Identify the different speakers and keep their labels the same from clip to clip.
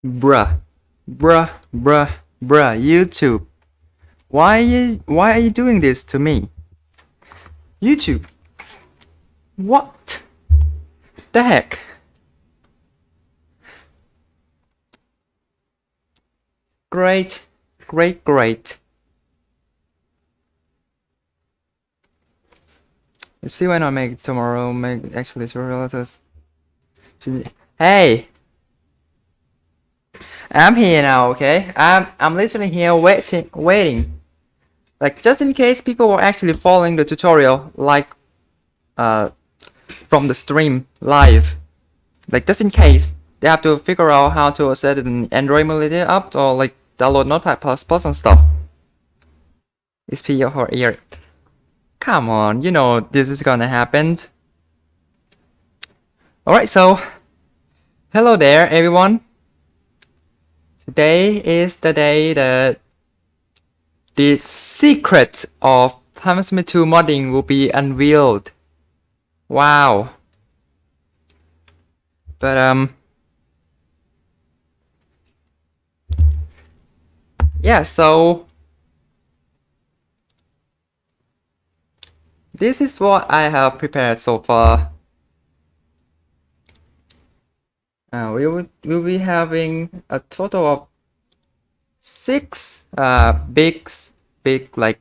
Speaker 1: Bruh, bruh, YouTube. Why are you doing this to me? YouTube. What the heck? Great. Let's see when I make it tomorrow. Make actually relatives. Hey, I'm here now. Okay, I'm literally here waiting. Like just in case people were actually following the tutorial, like from the stream live. Like just in case they have to figure out how to set an Android emulator up or like download Notepad++ and stuff. Is P or ear? Come on, you know this is gonna happen. Alright, so hello there everyone. Today is the day that the secret of PvZ2 modding will be unveiled. Wow. But yeah, so this is what I have prepared so far. We'll be having a total of 6 big like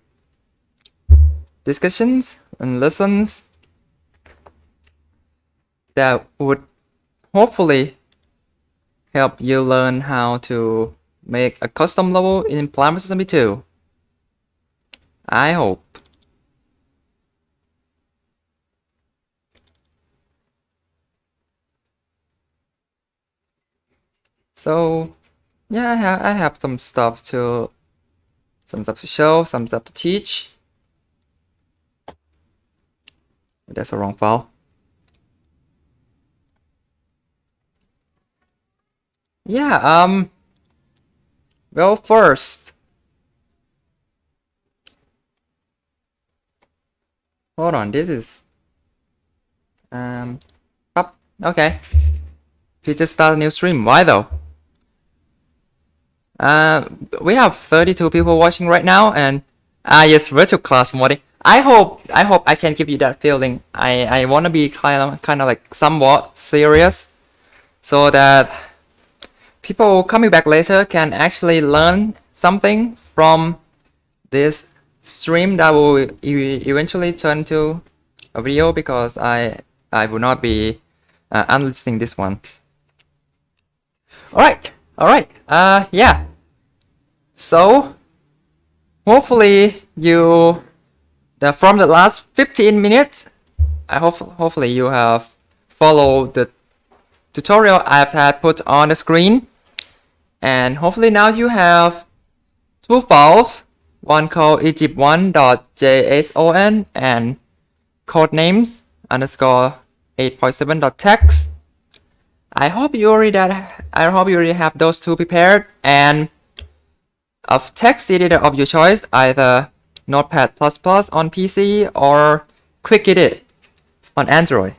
Speaker 1: discussions and lessons that would hopefully help you learn how to make a custom level in PvZ2. I hope. So yeah, I have some stuff to show, some stuff to teach. That's the wrong file. Yeah, well, first, hold on, this is up. Okay, he just started a new stream. Why though? We have 32 people watching right now, and yes, virtual class modding. I hope I can give you that feeling. I want to be kind of like somewhat serious, so that people coming back later can actually learn something from this stream that will eventually turn to a video, because I will not be unlisting this one. All right. Yeah. So hopefully you, from the last 15 minutes, hopefully you have followed the tutorial I've had put on the screen, and hopefully now you have 2 files, one called egypt1.json and codenames _8.7.text. I hope you already have those 2 prepared, and a text editor of your choice, either Notepad++ on PC or QuickEdit on Android.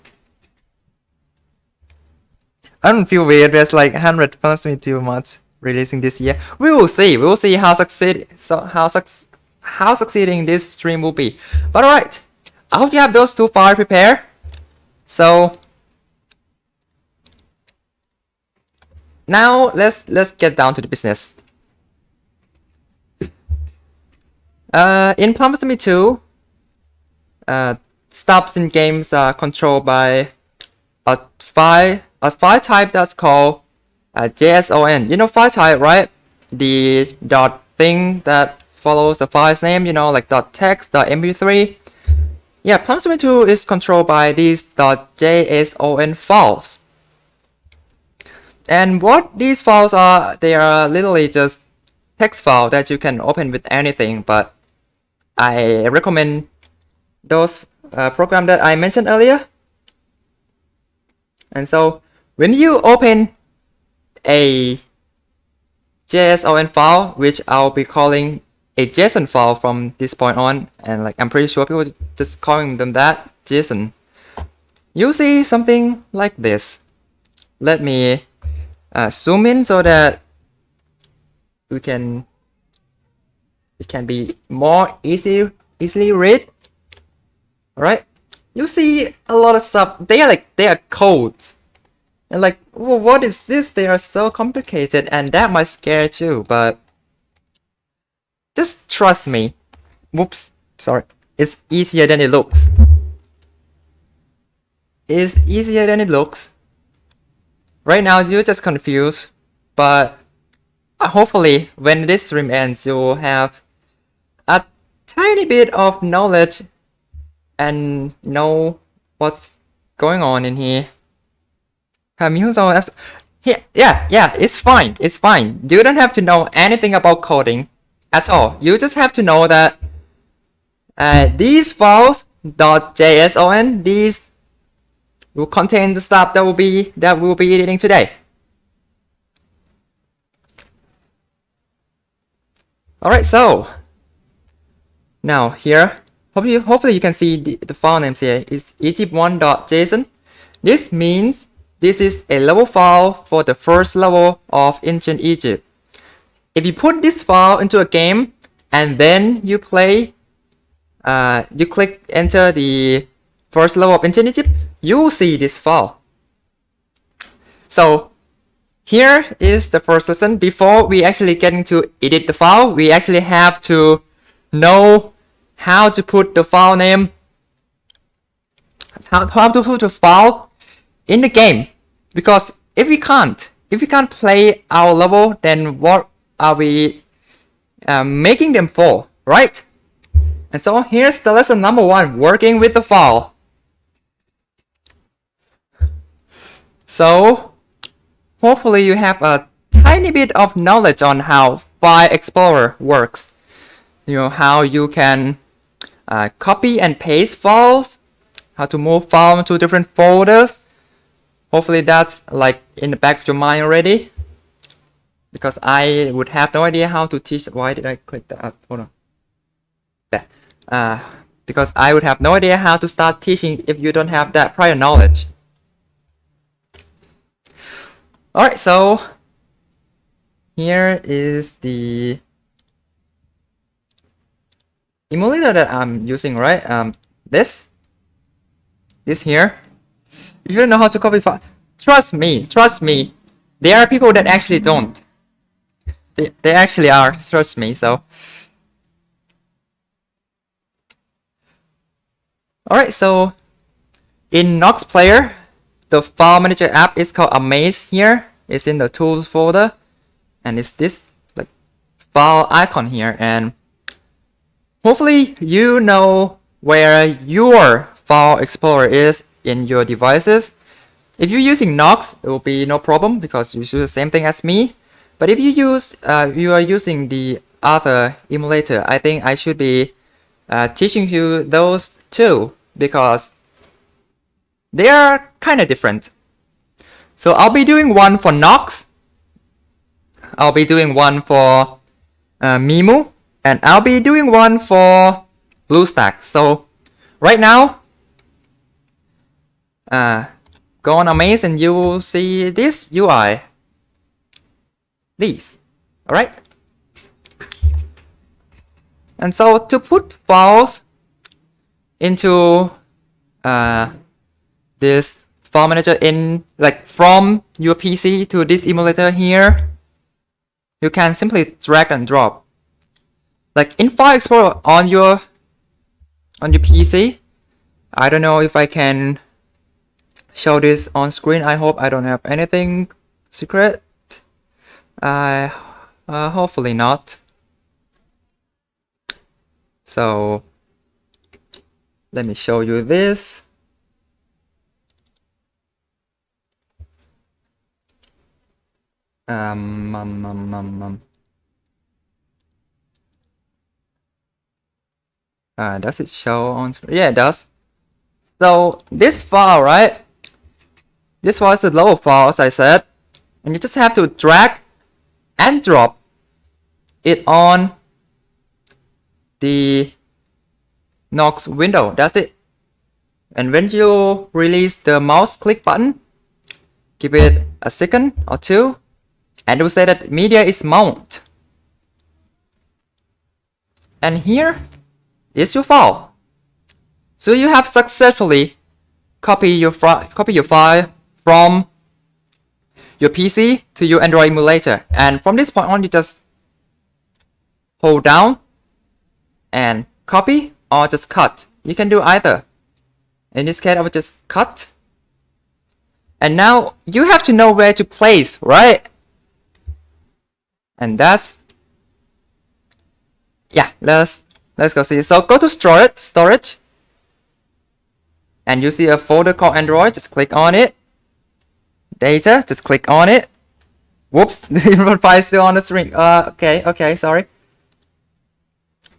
Speaker 1: I don't feel weird. There's like 100 PvZ2 mods releasing this year. We will see how succeeding this stream will be. But alright, I hope you have those 2 files prepared. So now let's get down to the business. In PvZ2, stops in games are controlled by a file type that's called JSON. You know file type, right? The dot thing that follows the file's name, you know, like .text, .mp3. Yeah, PvZ2 is controlled by these .json files. And what these files are, they are literally just text file that you can open with anything, but I recommend those programs that I mentioned earlier. And so when you open a JSON file, which I'll be calling a JSON file from this point on, and like I'm pretty sure people are just calling them that, JSON, you see something like this. Let me zoom in so that it can be more easily read. All right, you see a lot of stuff. They are codes, and like, well, what is this? They are so complicated, and that might scare you. But just trust me. Whoops, sorry. It's easier than it looks. It's easier than it looks. Right now, you're just confused, but hopefully, when this stream ends, you'll have a tiny bit of knowledge and know what's going on in here. Yeah, it's fine. It's fine. You don't have to know anything about coding at all. You just have to know that these files .json, these will contain the stuff that we'll be editing today. All right, so now here, hopefully you can see the file names here is egypt1.json. This means this is a level file for the first level of ancient Egypt. If you put this file into a game and then you play, you click enter the first level of ancient Egypt, you will see this file. So here is the first lesson. Before we actually getting to edit the file, we actually have to know how to put the file name, how to put the file in the game. Because if we can't play our level, then what are we making them for, right? And so here's the lesson number 1, working with the file. So hopefully you have a tiny bit of knowledge on how File Explorer works. You know, how you can copy and paste files, how to move files to different folders. Hopefully that's like in the back of your mind already. Because I would have no idea how to teach. Why did I click that up? Hold on. There. Because I would have no idea how to start teaching if you don't have that prior knowledge. Alright, so here is the emulator that I'm using, right? This here. If you don't know how to copy file, trust me. There are people that actually don't. They actually are, trust me. So, alright, so in Nox Player, the file manager app is called Amaze here. It's in the tools folder, and it's this like file icon here. And hopefully you know where your File Explorer is in your devices. If you're using Nox, it will be no problem because you do the same thing as me. But if you are using the other emulator, I think I should be teaching you those too, because they are kind of different. So I'll be doing one for Nox, I'll be doing one for Mimu, and I'll be doing one for Bluestacks. So right now, go on Amaze and you will see this UI. These, alright? And so to put files into this file manager in, like, from your PC to this emulator here, you can simply drag and drop. Like in File Explorer on your PC, I don't know if I can show this on screen. I hope I don't have anything secret. Hopefully not. So let me show you this. Does it show on screen? Yeah, it does. So this file, right? This was the lower file, as I said, and you just have to drag and drop it on the Nox window. That's it. And when you release the mouse click button, give it a second or two, and it will say that media is mount. And here is your file. So you have successfully copied your file from your PC to your Android emulator. And from this point on, you just hold down and copy or just cut. You can do either. In this case, I would just cut. And now you have to know where to place, right? And that's, yeah, let's go see. So go to storage, and you see a folder called Android. Just click on it. Data, just click on it. Whoops, the input file is still on the screen. Okay, sorry.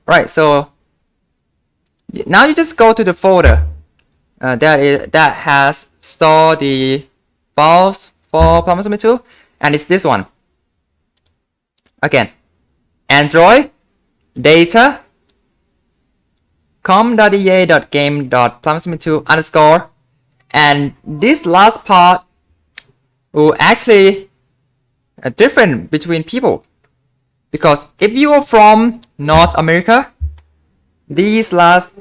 Speaker 1: Right, so now you just go to the folder that has stored the files for PvZ2, and it's this one. Again, Android data com.ea.game.PvZ2 underscore, and this last part will actually different between people, because if you are from North America, these last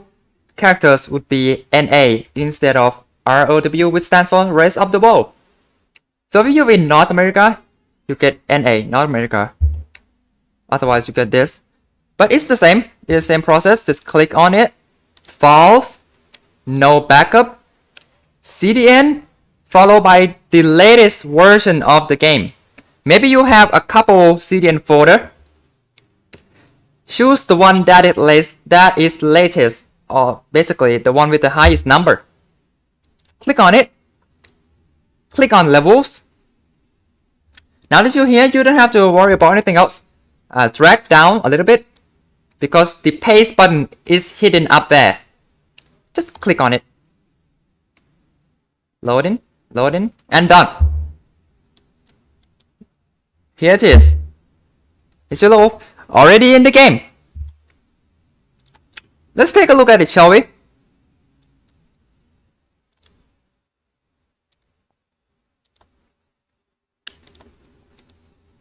Speaker 1: characters would be NA instead of ROW, which stands for rest of the world. So if you're in North America, you get NA, North America. Otherwise, you get this. But it's the same. It's the same process. Just click on it. Files, no backup, CDN, followed by the latest version of the game. Maybe you have a couple CDN folder. Choose the one that is latest, or basically the one with the highest number. Click on it. Click on levels. Now that you're here, you don't have to worry about anything else. Drag down a little bit, because the paste button is hidden up there. Just click on it. Loading, and done. Here it is. It's your level already in the game. Let's take a look at it, shall we?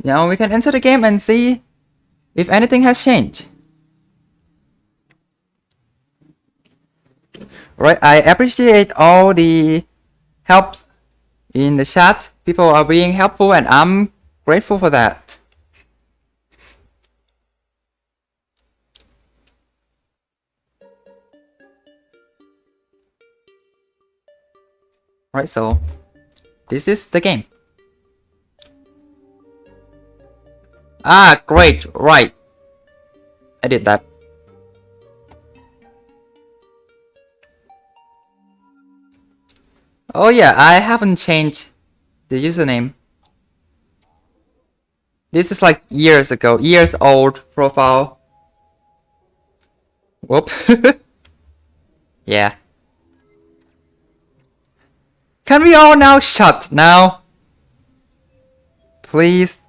Speaker 1: Now we can enter the game and see if anything has changed. Right, I appreciate all the helps in the chat. People are being helpful, and I'm grateful for that. Right, so this is the game. Ah, great, right. I did that. Oh yeah, I haven't changed the username. This is like years ago, years old profile. Whoop. Yeah. Can we all now shut now? Please.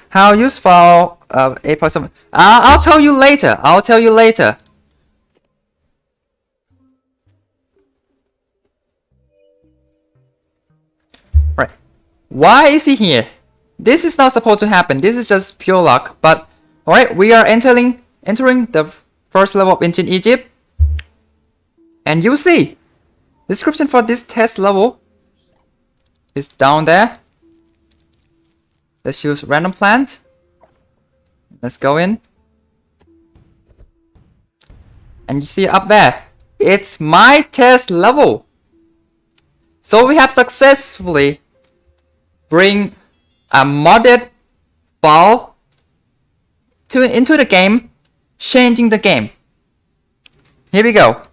Speaker 1: How useful 8.7. I'll tell you later. I'll tell you later. Right. Why is he here? This is not supposed to happen. This is just pure luck. But alright, we are entering the first level of Ancient Egypt. And you see, description for this test level is down there. Let's choose random plant. Let's go in. And you see up there, it's my test level. So we have successfully bring a modded file into the game, changing the game. Here we go.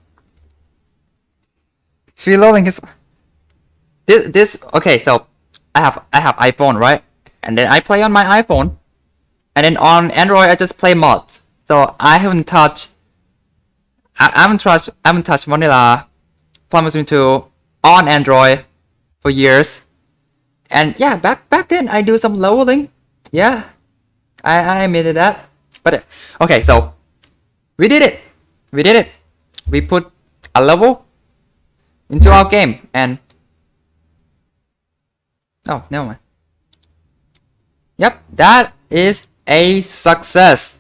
Speaker 1: It's reloading his this okay, so I have iPhone, right? And then I play on my iPhone, and then on Android I just play mods. So I haven't touched vanilla PvZ2 on Android for years. And yeah, back then I do some leveling. Yeah, I admitted that. But okay, so we did it. We put a level into our game, and Oh, never mind. Yep, that is a success.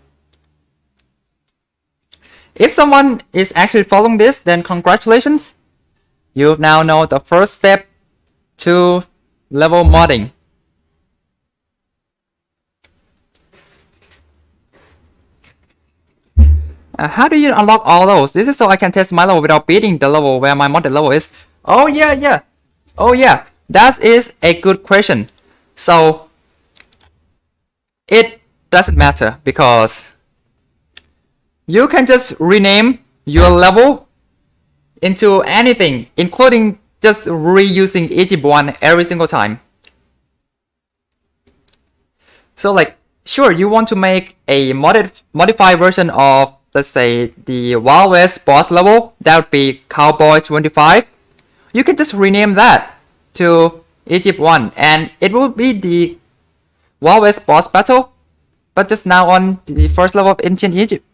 Speaker 1: If someone is actually following this, then congratulations. You now know the first step to level modding. How do you unlock all those? This is so I can test my level without beating the level where my modded level is. Oh yeah. Oh yeah, that is a good question. So it doesn't matter because you can just rename your level into anything, including just reusing Egypt 1 every single time. So like, sure, you want to make a modified version of, let's say, the Wild West boss level, that would be Cowboy 25. You can just rename that to Egypt 1 and it will be the Wild West boss battle, but just now on the first level of Ancient Egypt.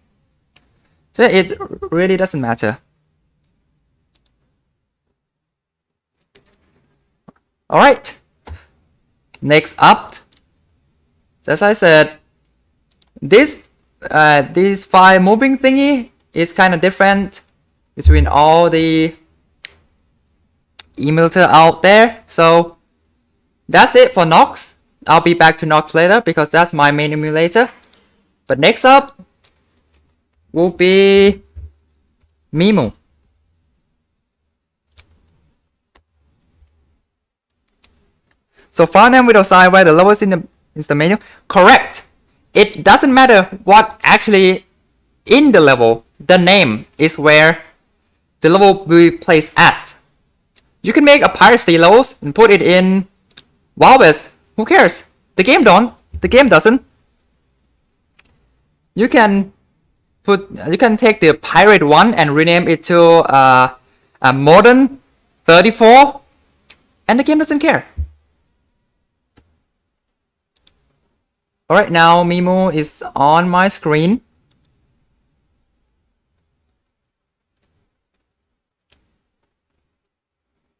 Speaker 1: So it really doesn't matter. Alright, next up, as I said, this file moving thingy is kind of different between all the emulator out there. So that's it for Nox. I'll be back to Nox later because that's my main emulator. But next up will be Mimu. So file name will assign where the level is in the menu. Correct. It doesn't matter what actually in the level. The name is where the level will be placed at. You can make a piracy levels and put it in Wild West. Who cares? The game don't. The game doesn't. You can take the pirate one and rename it to a modern 34, and the game doesn't care. Alright, now Mimu is on my screen.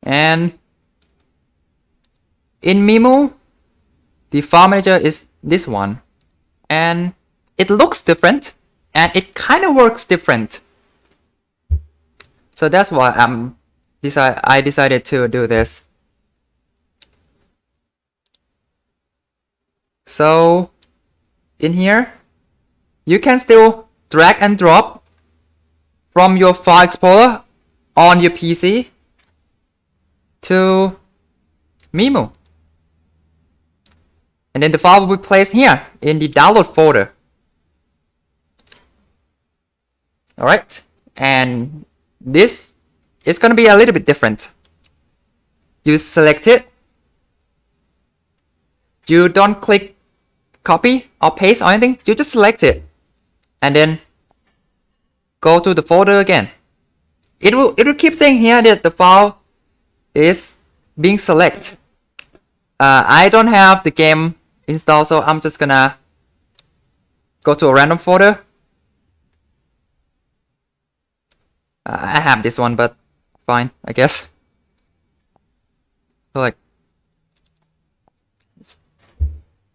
Speaker 1: And in Mimu, the file manager is this one. And it looks different and it kind of works different. So that's why I decided to do this. So in here, you can still drag and drop from your file explorer on your PC to Mimu. And then the file will be placed here in the download folder. Alright, and this is going to be a little bit different. You select it. You don't click copy or paste or anything. You just select it. And then go to the folder again. It will keep saying here that the file is being selected. I don't have the game installed, so I'm just gonna go to a random folder. I have this one, but fine, I guess. So like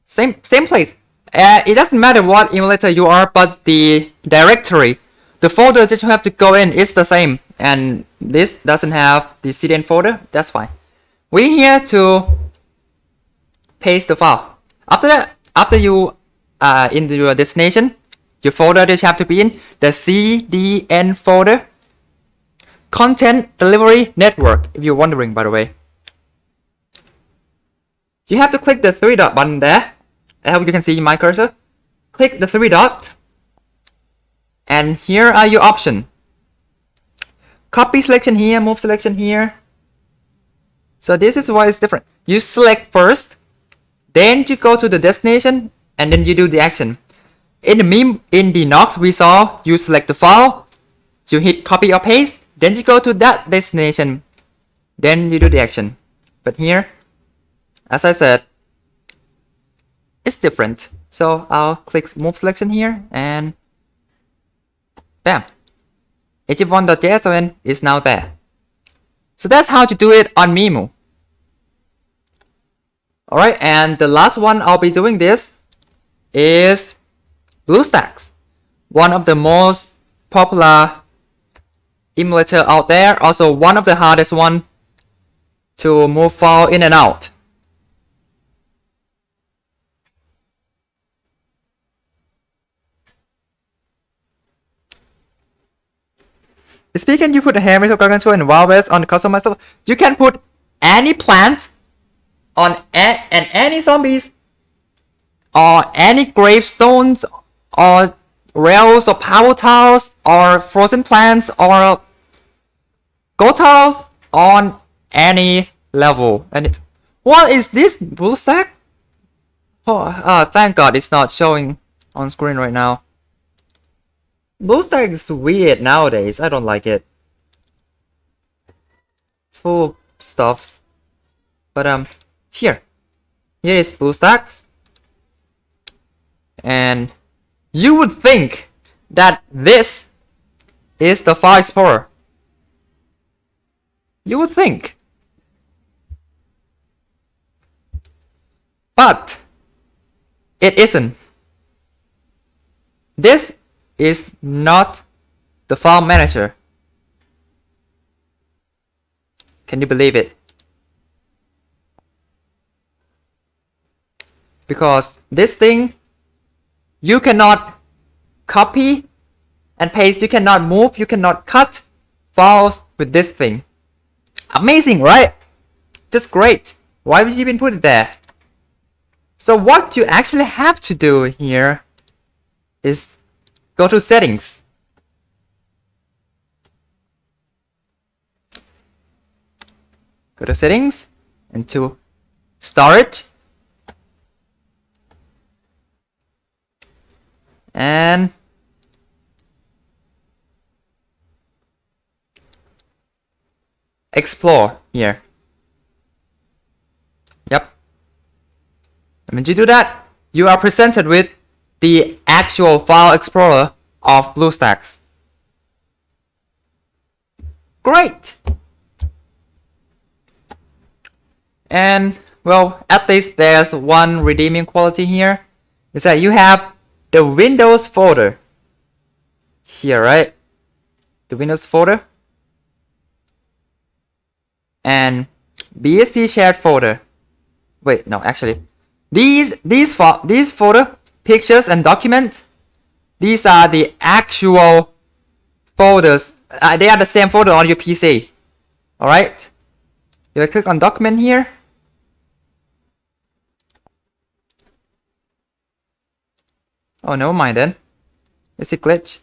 Speaker 1: same place. It doesn't matter what emulator you are, but the directory, the folder that you have to go in is the same. And this doesn't have the CDN folder. That's fine. We're here to paste the file. After that, after you in your destination, your folder that you have to be in, the CDN folder, Content Delivery Network, if you're wondering, by the way. You have to click the 3-dot button there. I hope you can see my cursor. Click the 3-dot. And here are your options. Copy selection here, move selection here. So this is why it's different. You select first, then you go to the destination, and then you do the action. In the Nox we saw, you select the file, you hit copy or paste, then you go to that destination, then you do the action. But here, as I said, it's different. So I'll click move selection here, and bam. Egypt1.json is now there. So that's how to do it on Mimu. Alright, and the last one I'll be doing this is Bluestacks, one of the most popular emulator out there, also one of the hardest one to move file in and out. Speaking, you put a hammer to control and Wild West on the custom stuff. You can put any plant on and any zombies or any gravestones or rails or power tiles or frozen plants or gold tiles on any level. And it, what is this Bluestack? Oh, thank God it's not showing on screen right now. Bluestack is weird nowadays. I don't like it. Full stuffs. But here is Bluestacks. And you would think that this is the File Explorer. You would think. But it isn't. This is not the file manager. Can you believe it? Because this thing, you cannot copy and paste, you cannot move, you cannot cut files with this thing. Amazing, right? Just great. Why would you even put it there? So what you actually have to do here is go to settings. Go to settings and to storage. And explore here. Yep. And when you do that, you are presented with the actual file explorer of Bluestacks. Great! And well, at least there's one redeeming quality here, is that you have the Windows folder here, right? The Windows folder and BSD shared folder. Wait, no, actually, these folder pictures and documents. These are the actual folders. They are the same folder on your PC. All right. If I click on document here. Oh, never mind then. It's a glitch.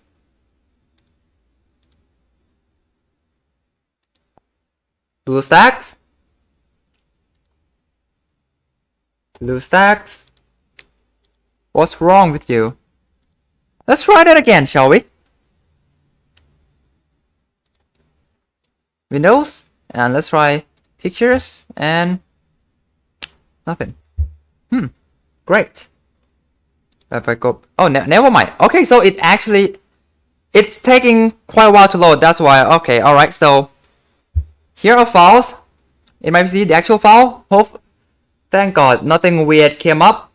Speaker 1: Bluestacks. Bluestacks. What's wrong with you? Let's try that again, shall we? Windows. And let's try pictures and nothing. Great. If I go, oh, never mind. Okay, so it's taking quite a while to load. That's why. Okay, all right. So here are files. It might be the actual file. Thank God, nothing weird came up.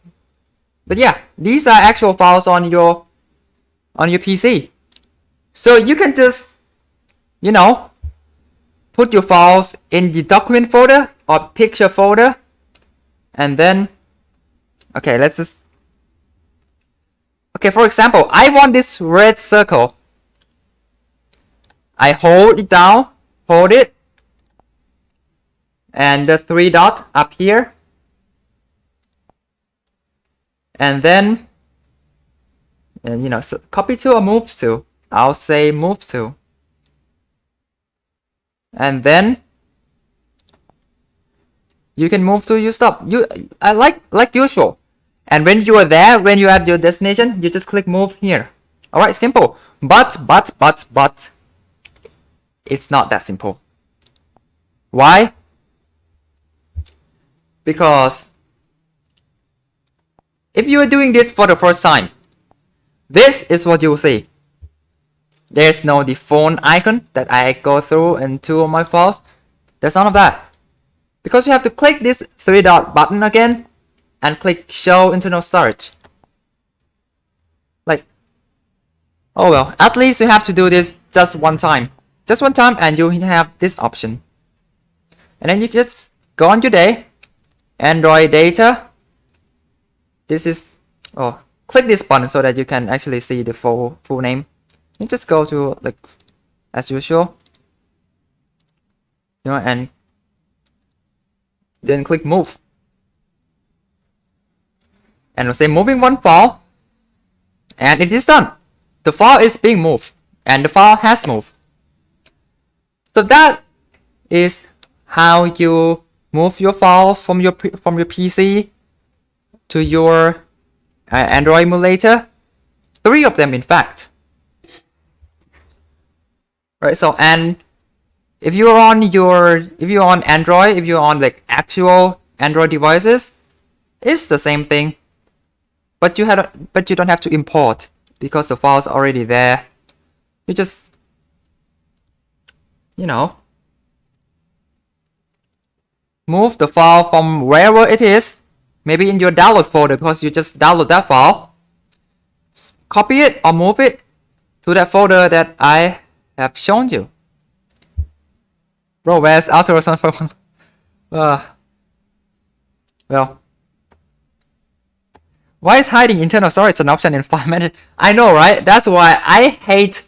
Speaker 1: But yeah, these are actual files on your PC. So you can just, you know, put your files in the document folder or picture folder, and then, okay, let's just. Okay, for example, I want this red circle. I hold it down, hold it, and the 3 dot up here. And then, you know, so copy to or move to. I'll say move to. And then you can move to your stop. Like usual. And when you are there, when you're at your destination, you just click move here. Alright, simple. But, it's not that simple. Why? Because if you are doing this for the first time, this is what you'll see. There's no the phone icon that I go through and two of my files. There's none of that. because you have to click this 3-dot button again and click show internal storage. Like, oh well, at least you have to do this just one time. Just one time and you have this option. And then you just go on your day, Android data. This is, oh, click this button so that you can actually see the full name. You just go to, like, as usual, you know, and then click move. And we'll say moving one file, and it is done. The file is being moved, and the file has moved. So that is how you move your file from your PC to your Android emulator. 3 of them, in fact. Right. So, and if you're on Android, if you're on like actual Android devices, it's the same thing. But you don't have to import because the file's already there. You just, you know, move the file from wherever it is, maybe in your download folder because you just download that file, copy it or move it to that folder that I have shown you. Bro, where's Auto Return? Well, why is hiding internal storage an option in file manager? I know, right? That's why I hate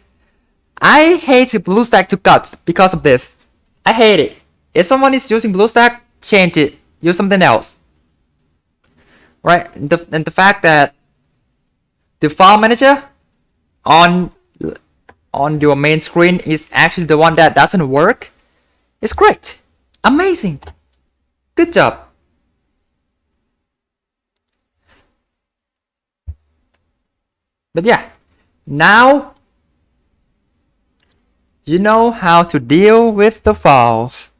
Speaker 1: Bluestacks to guts because of this. I hate it. If someone is using Bluestacks, change it. Use something else. Right? And the fact that the file manager on your main screen is actually the one that doesn't work. It's great. Amazing. Good job. But yeah, now you know how to deal with the files.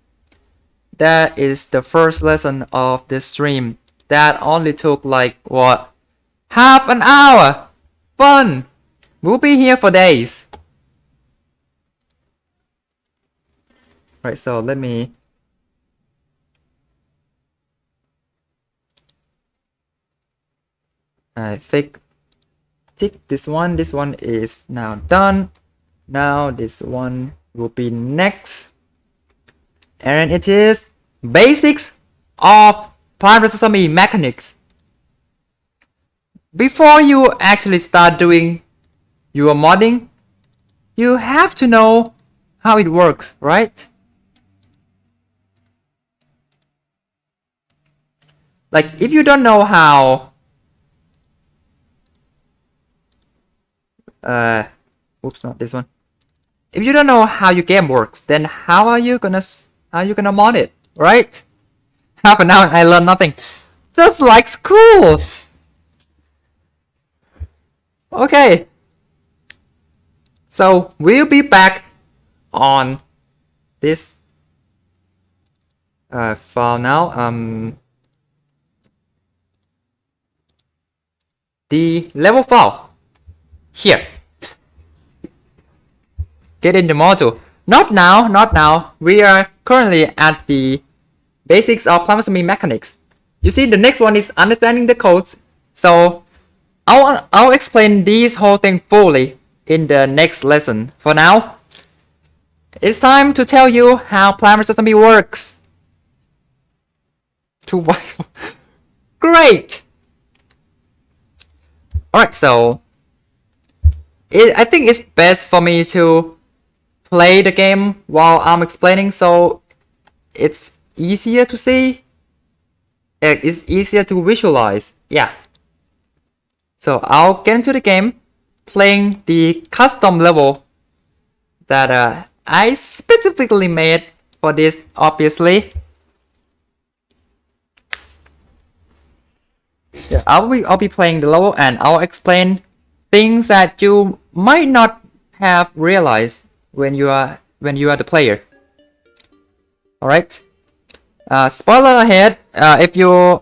Speaker 1: That is the first lesson of this stream. That only took like, what? Half an hour! Fun! We'll be here for days. Right, so let me... tick this one. This one is now done. Now this one will be next. And it is basics of Planet Sesame mechanics. Before you actually start doing your modding, you have to know how it works, right? Like, if you don't know how oops, not this one. If you don't know how your game works, then how are you gonna mod it, right? Half an hour and I learned nothing. Just like school. Okay. So we'll be back on this file now. The level file here. Get in the module. Not now, not now. We are currently at the basics of Planet Sesame mechanics. You see, the next one is understanding the codes. So I'll explain this whole thing fully in the next lesson. For now, it's time to tell you how Planet Sesame works. Great! Alright, so I think it's best for me to play the game while I'm explaining, so it's easier to see. It's easier to visualize. Yeah. So I'll get into the game, playing the custom level that I specifically made for this, obviously. Yeah, I'll be playing the level and I'll explain things that you might not have realized when you are the player. All right. Spoiler ahead. If you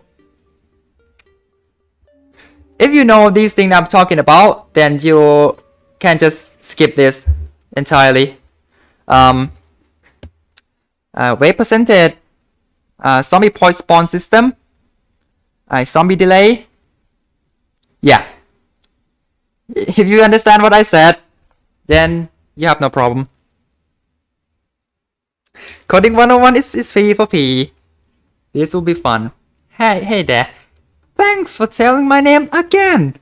Speaker 1: know these things I'm talking about, then you can just skip this entirely. Weight percentage zombie point spawn system, zombie delay. Yeah. If you understand what I said, then you have no problem. Coding 101 is free for P. This will be fun. Hey there. Thanks for telling my name again.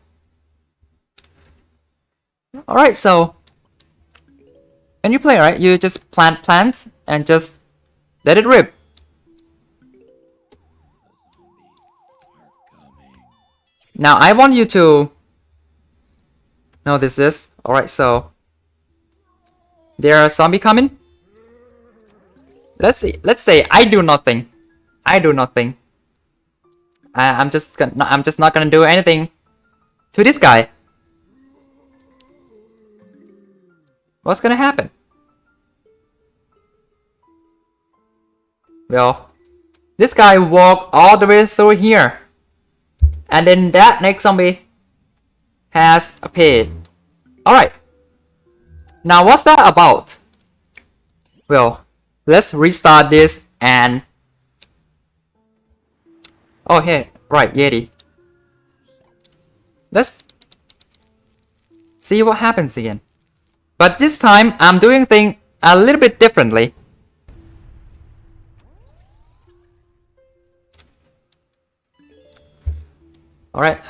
Speaker 1: Alright, so when you play, right, you just plant plants and just let it rip. Now I want you to notice this. Alright, so there are zombie coming. Let's say I do nothing. I'm just not gonna do anything to this guy. What's gonna happen? Well, this guy walked all the way through here, and then that next zombie has appeared. Alright. Now what's that about? Well, let's restart this and... Oh, hey, right, Yeti. Let's see what happens again. But this time, I'm doing things a little bit differently. Alright,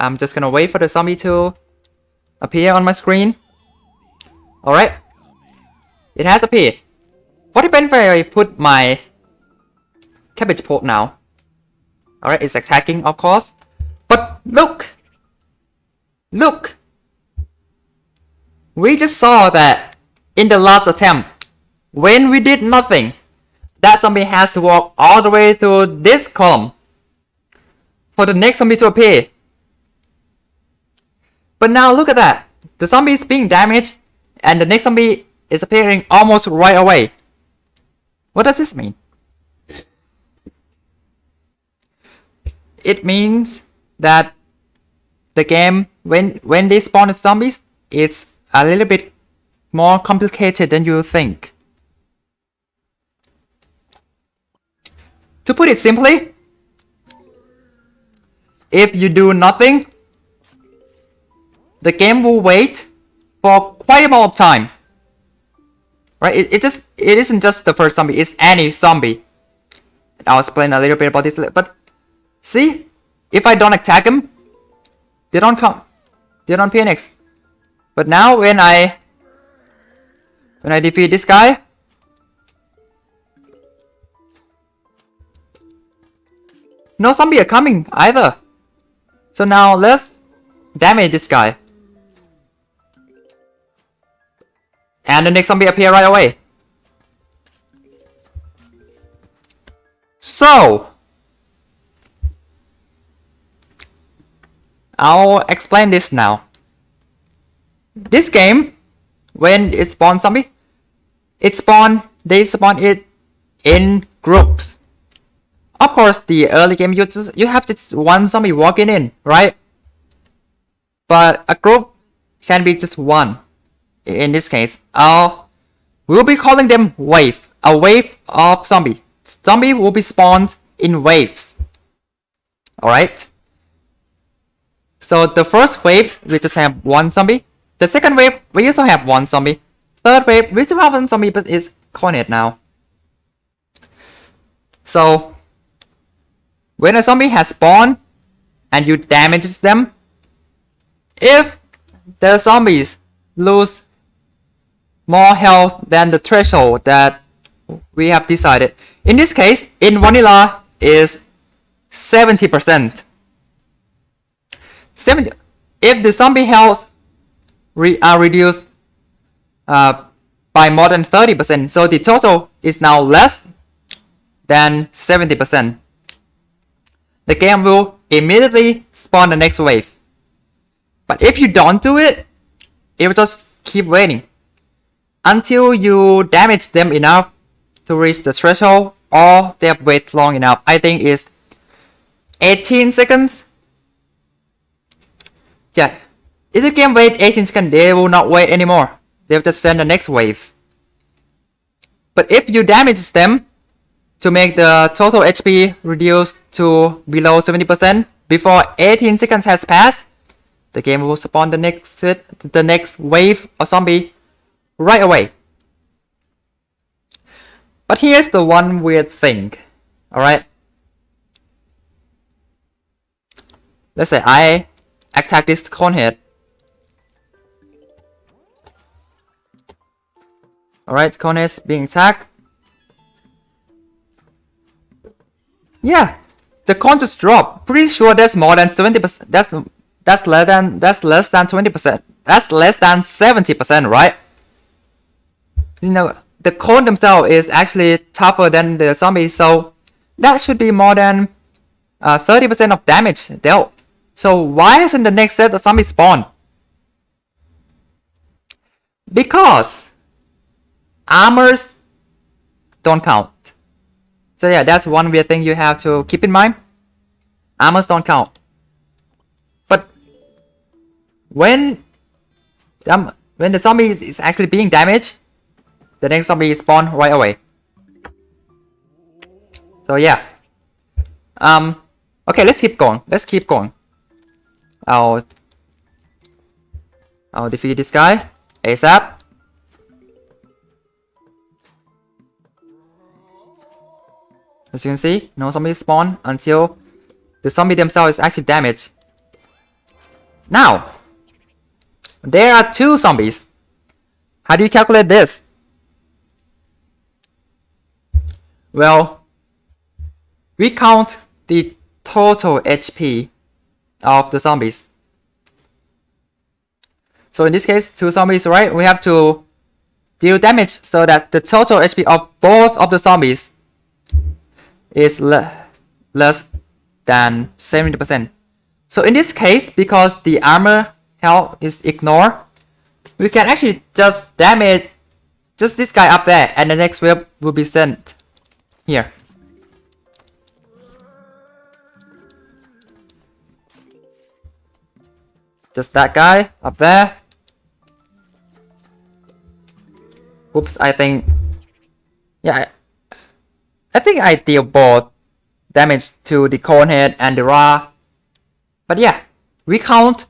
Speaker 1: I'm just gonna wait for the zombie to appear on my screen. Alright, it has appeared. What happens if I put my cabbage pot now? Alright, it's attacking, of course. But look! Look! We just saw that in the last attempt, when we did nothing, that zombie has to walk all the way through this column for the next zombie to appear. But now look at that. The zombie is being damaged and the next zombie is appearing almost right away. What does this mean? It means that the game, when they spawn the zombies, it's a little bit more complicated than you think. To put it simply, if you do nothing, the game will wait for quite a amount of time. Right? It isn't just the first zombie, it's any zombie. I'll explain a little bit about this, but see, if I don't attack them, they don't come. They don't appear next. But now when I defeat this guy, no zombie are coming either. So now let's damage this guy. And the next zombie appear right away. So I'll explain this now. This game, when it spawns zombie, they spawn it in groups. Of course, the early game you have just one zombie walking in, right? But a group can be just one. In this case, we'll be calling them wave. A wave of zombie. Zombie will be spawned in waves. Alright? So the first wave, we just have one zombie. The second wave, we also have one zombie. Third wave, we still have one zombie, but it's cornered now. So when a zombie has spawned and you damage them, if the zombies lose more health than the threshold that we have decided, in this case, in vanilla is 70%. If the zombie health are reduced by more than 30%, so the total is now less than 70%. The game will immediately spawn the next wave. But if you don't do it, it will just keep waiting until you damage them enough to reach the threshold, or they have waited long enough. I think it's 18 seconds. Yeah, if the game wait 18 seconds, they will not wait anymore. They'll just send the next wave. But if you damage them, to make the total HP reduce to below 70%. Before 18 seconds has passed, the game will spawn the next wave of zombie right away. But here's the one weird thing. Alright. Let's say I attack this cone head. Alright, cone is being attacked. Yeah, the cone just dropped. Pretty sure that's more than 70%. That's less than 20%. That's less than 70%, right? You know, the cone themselves is actually tougher than the zombie, so that should be more than 30% of damage dealt. So why isn't the next set of zombies spawn? Because armors don't count. So yeah, that's one weird thing you have to keep in mind. Armors don't count. But when the zombie is actually being damaged, the next zombie spawn right away. So yeah. Okay, let's keep going. I'll defeat this guy ASAP. As you can see, no zombies spawn until the zombie themselves is actually damaged. Now, there are 2 zombies. How do you calculate this? Well, we count the total HP of the zombies. So in this case, 2 zombies, right? We have to deal damage so that the total HP of both of the zombies is less than 70%. So in this case, because the armor health is ignored, we can actually just damage just this guy up there, and the next wave will be sent here. Just that guy up there. Oops, I think... Yeah, I think I deal both damage to the cone head and the Ra. But yeah, we count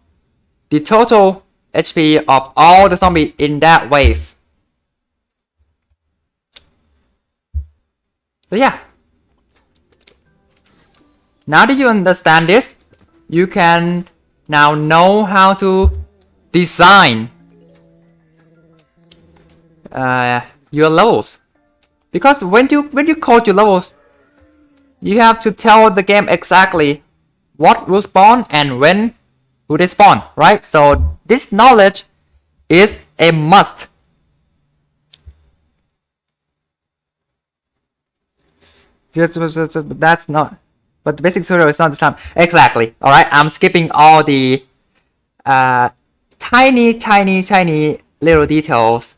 Speaker 1: the total HP of all the zombies in that wave. So yeah. Now that you understand this, you can now know how to design your levels. Because when you code your levels, you have to tell the game exactly what will spawn and when will they spawn, right? So this knowledge is a must. That's not, but the basic tutorial is not the time. Exactly. All right, I'm skipping all the tiny little details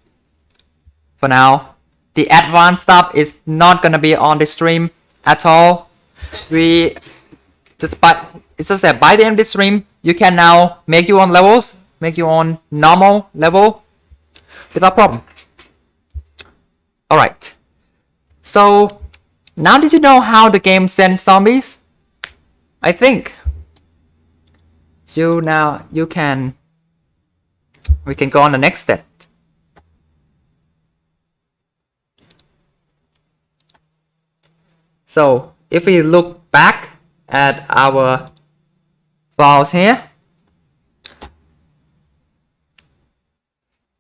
Speaker 1: for now. The advanced stuff is not gonna be on the stream at all. We just it's just that by the end of the stream, you can now make your own levels, make your own normal level without problem. Alright. So now that you know how the game sends zombies, I think we can go on the next step. So if we look back at our files here,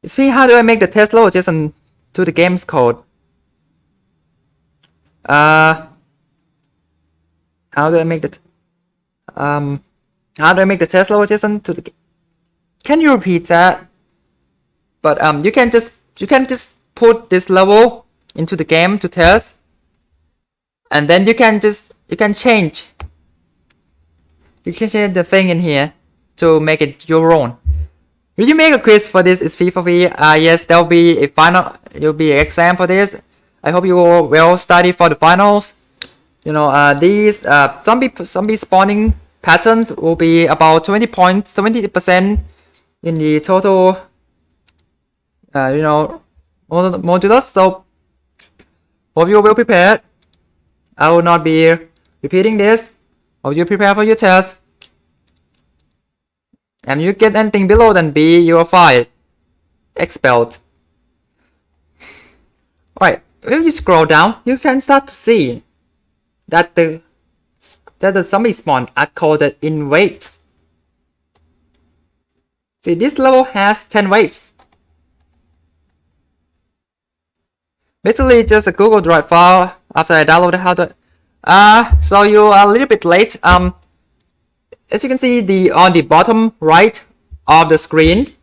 Speaker 1: you see how do I make the test load just to the game's code? How do I make the test load just to the? Can you repeat that? But you can just put this level into the game to test. And then you can change the thing in here to make it your own. Will you make a quiz for this? Is free for free? Yes, there'll be an exam for this. I hope you will study for the finals. You know, these zombie spawning patterns will be about 70% in the total. Modulus. So hope you will be prepared. I will not be repeating this. Hope you prepare for your test. And you get anything below than B, you are fired. Expelled. Alright, if you scroll down, you can start to see that the zombie spawn are coded in waves. See, this level has 10 waves. Basically, just a Google Drive file after I downloaded how to. So you are a little bit late. As you can see, on the bottom right of the screen,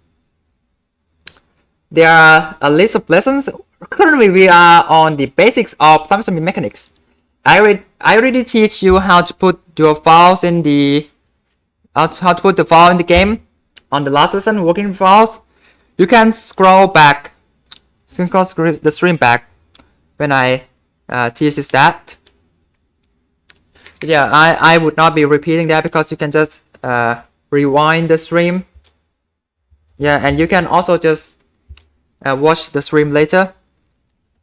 Speaker 1: there are a list of lessons. Currently, we are on the basics of platform mechanics. I already teach you how to put your files in the how to put the file in the game on the last lesson, working files. You can scroll back. You can cross the stream back when I teach this that. But yeah, I would not be repeating that because you can just rewind the stream. Yeah, and you can also just watch the stream later.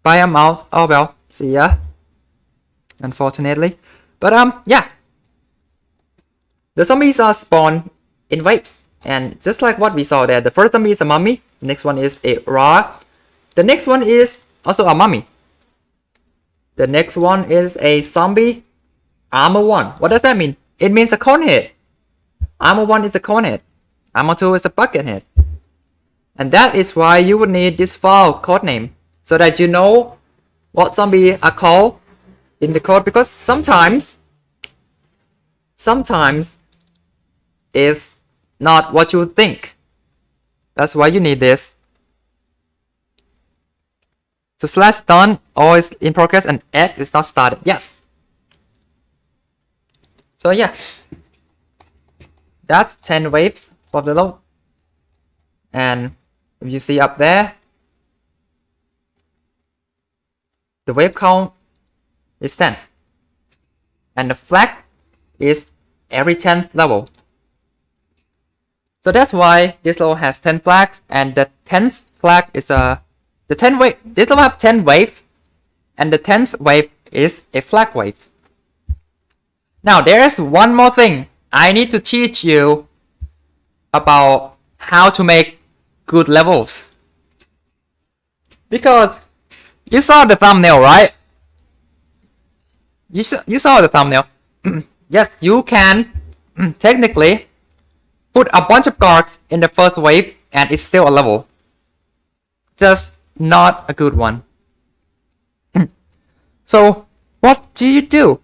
Speaker 1: Bye, I'm out. Oh well, see ya. Unfortunately, but yeah, the zombies are spawned in waves, and just like what we saw there, the first zombie is a mummy. The next one is a raw. The next one is also a mummy. The next one is a zombie armor 1. What does that mean? It means a cone head. Armor 1 is a cone head. Armor 2 is a bucket head. And that is why you would need this file code name, so that you know what zombie are called in the code, because sometimes is not what you think. That's why you need this. So slash done, all is in progress, and X is not started. Yes. So yeah, that's 10 waves for the load. And if you see up there, the wave count is 10. And the flag is every 10th level. So that's why this level has 10 flags, and the 10th flag is the 10 wave. This level have 10 waves, and the 10th wave is a flag wave. Now there's one more thing I need to teach you about how to make good levels. Because you saw the thumbnail, right? You saw the thumbnail. Yes, you can technically put a bunch of guards in the first wave and it's still a level. Just not a good one. So what do you do?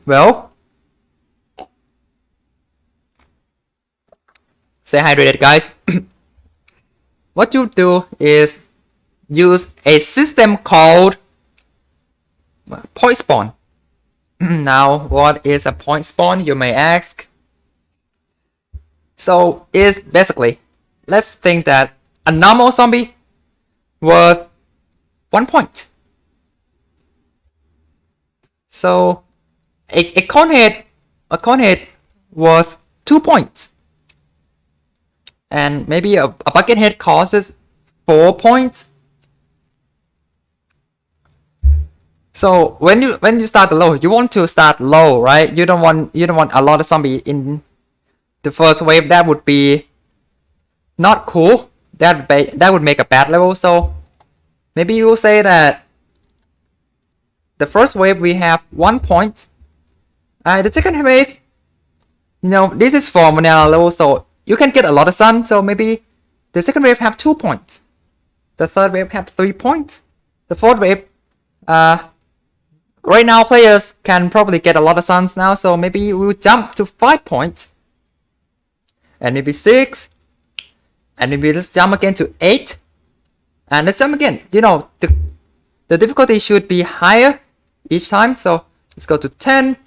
Speaker 1: Well, stay hydrated, guys. What you do is use a system called point spawn. Now, what is a point spawn, you may ask? So, it's basically, let's think that a normal zombie worth 1 point. So, a cone head worth 2 points. And maybe a bucket head costs 4 points. So when you start low, you want to start low, right? You don't want a lot of zombie in the first wave. That would be not cool. That would make a bad level. So maybe you will say that the first wave we have 1 point. The second wave, this is for vanilla level, so you can get a lot of sun. So maybe the second wave have 2 points. The third wave have 3 points. The fourth wave, right now players can probably get a lot of suns now, so maybe we'll jump to 5 points. And maybe 6. And maybe let's jump again to 8. And let's jump again. The difficulty should be higher each time. So let's go to 10.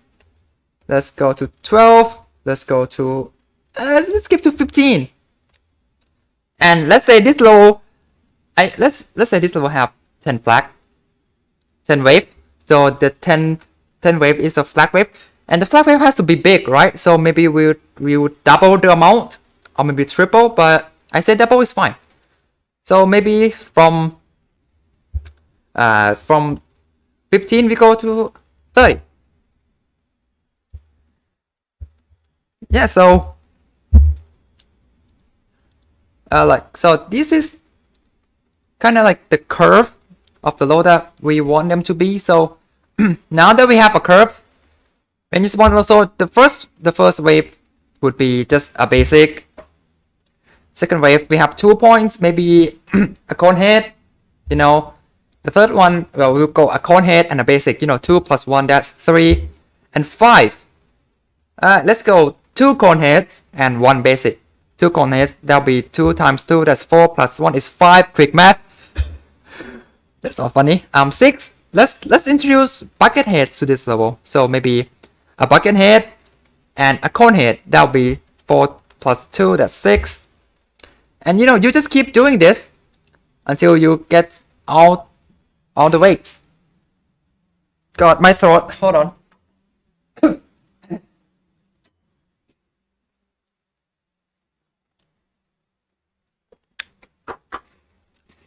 Speaker 1: Let's go to 12. Let's go to let's skip to 15. And let's say this level let's say this level have 10 flag, 10 wave. So the 10 wave is a flag wave, and the flag wave has to be big, right? So maybe we would double the amount, or maybe triple, but I say double is fine. So maybe from 15 we go to 30. Yeah, so so this is kind of like the curve of the level that we want them to be. So now that we have a curve, when you spawn, also the first wave would be just a basic. Second wave we have 2 points, maybe a cone head, you know. The third one, well, we'll go a cone head and a basic, you know, 2 plus 1, that's 3, and 5. Let's go 2 cone heads and 1 basic. 2 cone heads, that'll be 2 times 2, that's 4, plus 1 is 5, quick math. That's all funny. 6, let's introduce bucket heads to this level. So maybe a bucket head and a cone head, that'll be 4 plus 2, that's 6. And you know, you just keep doing this until you get all the waves. God, my throat, hold on.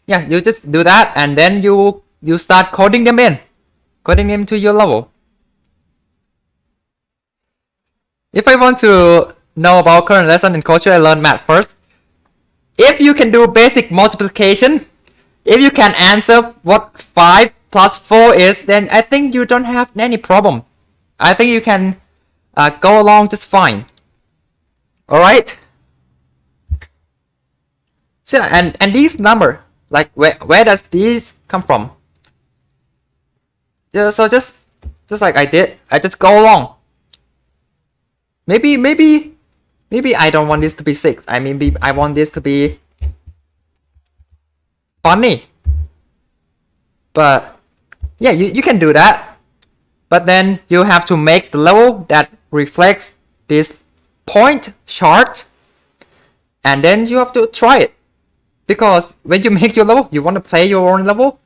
Speaker 1: Yeah, you just do that, and then you start coding them to your level. If I want to know about current lesson in culture, I learn math first. If you can do basic multiplication, if you can answer what 5 plus 4 is, then I think you don't have any problem. I think you can go along just fine. Alright? So, and these number, like where does these come from? So just like I did, I just go along. Maybe I don't want this to be 6. I mean, I want this to be funny. But yeah, you can do that. But then you have to make the level that reflects this point chart. And then you have to try it. Because when you make your level, you want to play your own level.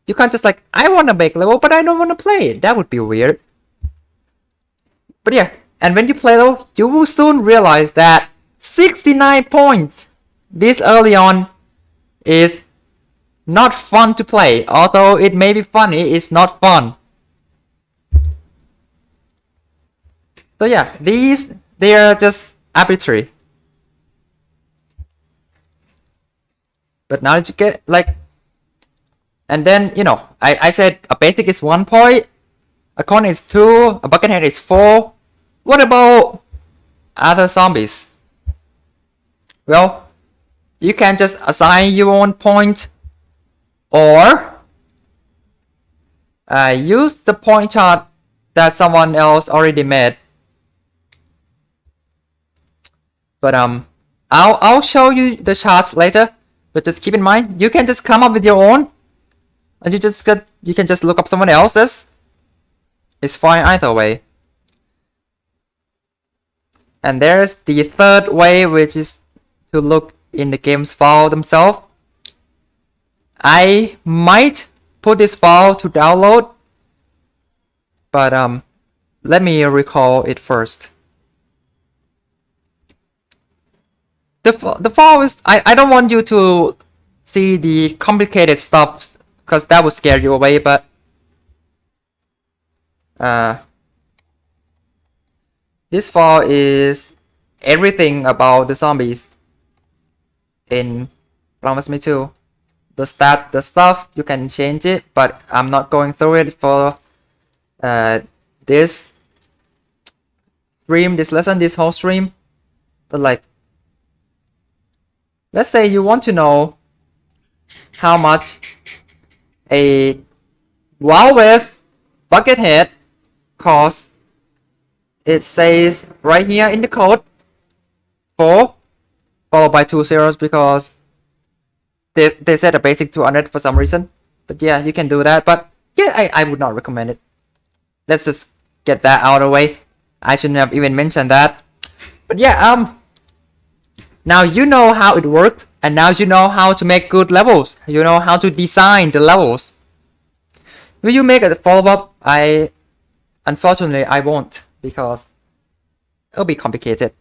Speaker 1: You can't just like, I want to make level, but I don't want to play it. That would be weird. But yeah, and when you play level, you will soon realize that 69 points this early on is not fun to play. Although it may be funny, it's not fun. So yeah, they are just arbitrary. But now that you get like, and then you know, I said a basic is 1 point, a cone is 2, a bucket head is 4. What about other zombies? Well, you can just assign your own point, or use the point chart that someone else already made. But I'll show you the charts later. But just keep in mind, you can just come up with your own, and you can just look up someone else's. It's fine either way. And there's the third way, which is to look in the game's file themselves. I might put this file to download, but let me recall it first. The file is, I don't want you to see the complicated stuff, because that would scare you away, but this file is everything about the zombies in PvZ2. The stuff, you can change it, but I'm not going through it for this stream, this lesson, this whole stream. But like, let's say you want to know how much a Wild West bucket head costs. It says right here in the code 4 followed by 2 zeros, because they said a basic 200 for some reason. But yeah, you can do that, but yeah, I would not recommend it. Let's just get that out of the way. I shouldn't have even mentioned that. But yeah, now you know how it works, and now you know how to make good levels. You know how to design the levels. Will you make a follow-up? Unfortunately, I won't, because it'll be complicated.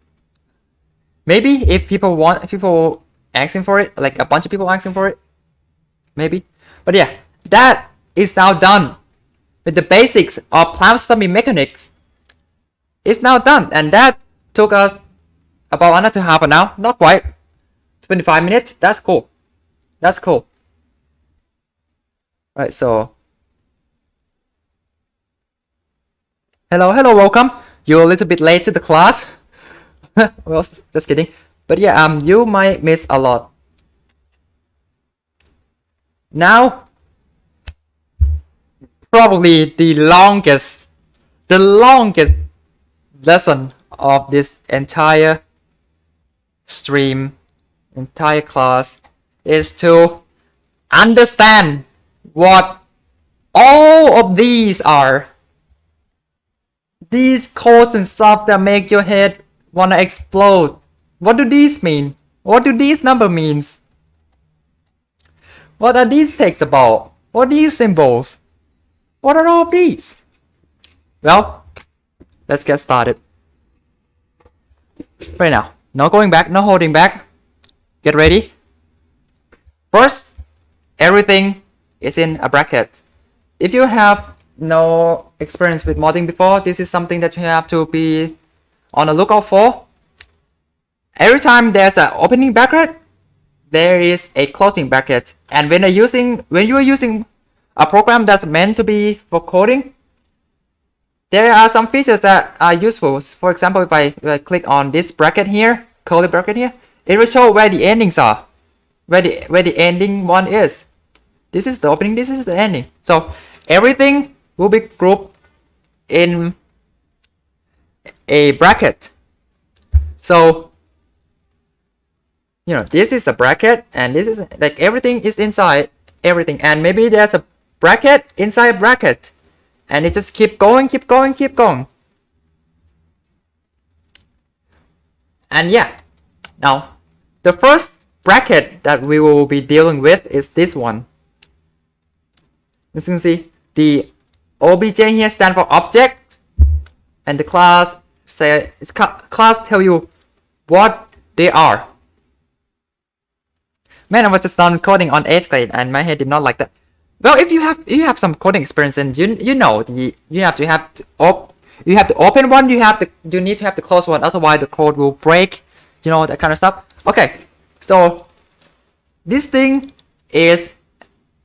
Speaker 1: Maybe if people asking for it, like a bunch of people asking for it, maybe. But yeah, that is now done with the basics of cloud summit mechanics is now done, and that took us about another half an hour, not quite 25 minutes. That's cool. That's cool. Right, so hello, welcome. You're a little bit late to the class. Well, just kidding. But yeah, you might miss a lot. Now, probably the longest lesson of this entire stream, entire class, is to understand what all of these are. These codes and stuff that make your head wanna explode. What do these mean? What do these number means? What are these text about? What are these symbols? What are all these? Well, let's get started. Right now, no going back, no holding back. Get ready. First, everything is in a bracket. If you have no experience with modding before, this is something that you have to be on the lookout for. Every time there's an opening bracket, there is a closing bracket. And when you are using a program that's meant to be for coding, there are some features that are useful. For example, if I click on this bracket here, curly bracket here, it will show where the endings are, where the ending one is. This is the opening, this is the ending. So everything will be grouped in a bracket. So, you know, this is a bracket, and this is like everything is inside everything, and maybe there's a bracket inside bracket, and it just keep going. And yeah, now the first bracket that we will be dealing with is this one. As you can see, the obj here stands for object, and the class class tell you what they are. Man, I was just done coding on 8th grade, and my head did not like that. Well, if you have some coding experience, and you know you have to open one, you need to have to close one, otherwise the code will break, you know, that kind of stuff. Okay, so this thing is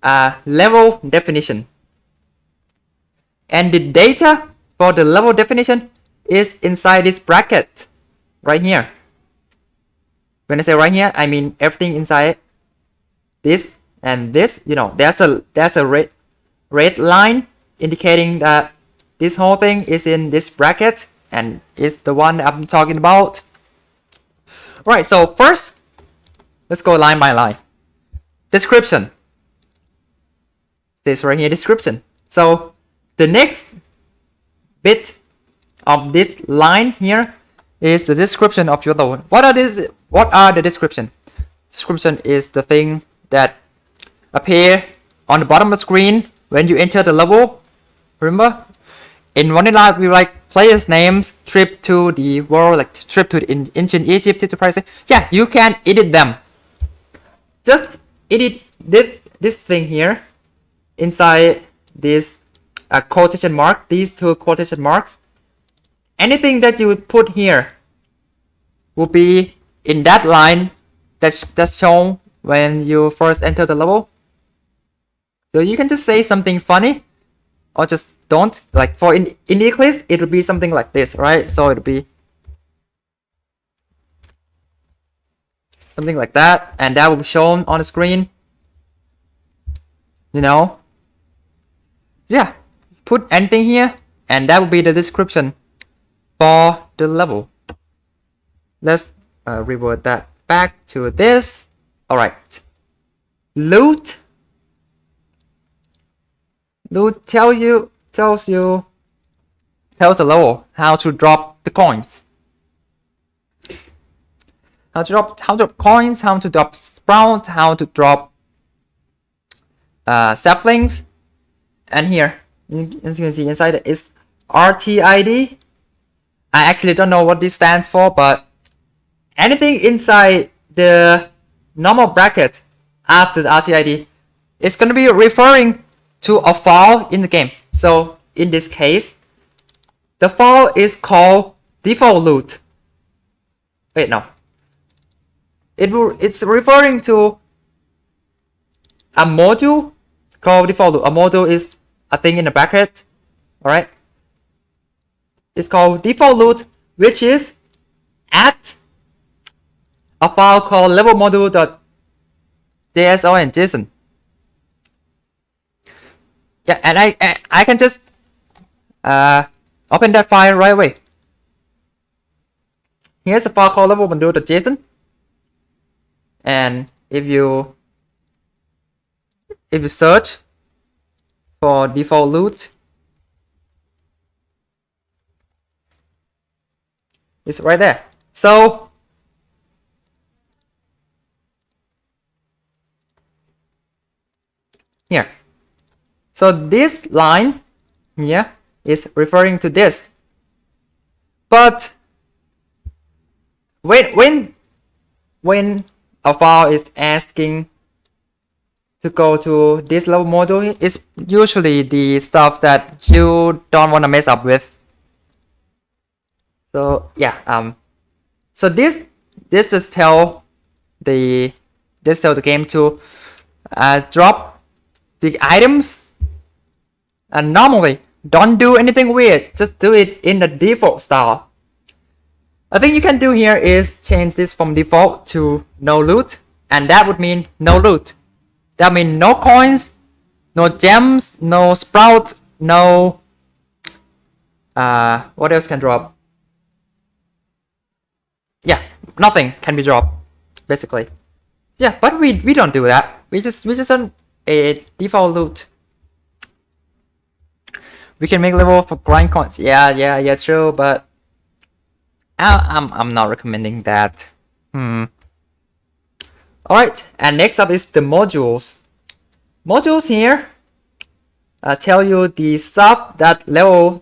Speaker 1: a level definition, and the data for the level definition is inside this bracket right here. When I say right here, I mean everything inside this and this. You know, there's a red line indicating that this whole thing is in this bracket and is the one that I'm talking about. Right, so first, let's go line by line. Description. This right here, description. So the next bit of this line here is the description of your level. What are the description? Description is the thing that appear on the bottom of the screen when you enter the level. Remember, in Vanilla we like players' names, trip to the world, like trip to ancient Egypt, to Paris. Yeah, you can edit them. Just edit this thing here inside this quotation mark, these two quotation marks. Anything that you would put here will be in that line that's shown when you first enter the level. So you can just say something funny, or just don't. Like for in Eclipse, it would be something like this, right? So it would be something like that, and that will be shown on the screen. You know, yeah, put anything here, and that will be the description for the level. Let's revert that back to this. All right, loot tells the level how to drop the coins, how to drop coins, how to drop sprout, how to drop saplings. And here, as you can see inside it is RTID. I actually don't know what this stands for, but anything inside the normal bracket after the RTID is going to be referring to a file in the game. So in this case, the file is called default loot. Wait, no. It's referring to a module called default loot. A module is a thing in the bracket. Alright. It's called default loot, which is at a file called level module.json and JSON. Yeah, and I can just open that file right away. Here's a file called level module.json, and if you search for default loot, it's right there. So here. So this line here is referring to this. But when a file is asking to go to this level module, it's usually the stuff that you don't want to mess up with. So yeah, so this just tell the game to drop the items. And normally, don't do anything weird, just do it in the default style. A thing you can do here is change this from default to no loot, and that would mean no loot. That means no coins, no gems, no sprouts, no what else can drop? Yeah, nothing can be dropped, basically. Yeah, but we don't do that. We just on a default loot. We can make level for grind coins. Yeah, true, but I'm not recommending that. Alright, and next up is the modules. Modules here tell you the stuff that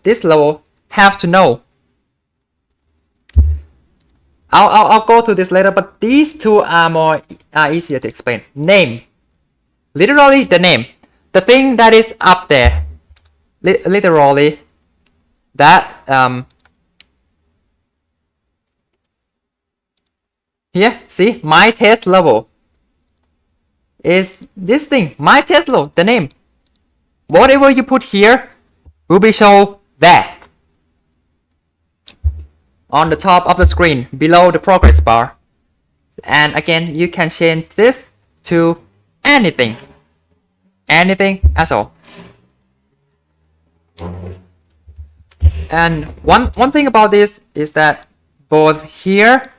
Speaker 1: this level have to know. I'll go to this later, but these two are easier to explain. Name, literally the name, the thing that is up there. Literally that here, see, my test level is this thing, my test level, the name. Whatever you put here will be shown there on the top of the screen below the progress bar. And again, you can change this to anything at all. And one thing about this is that both here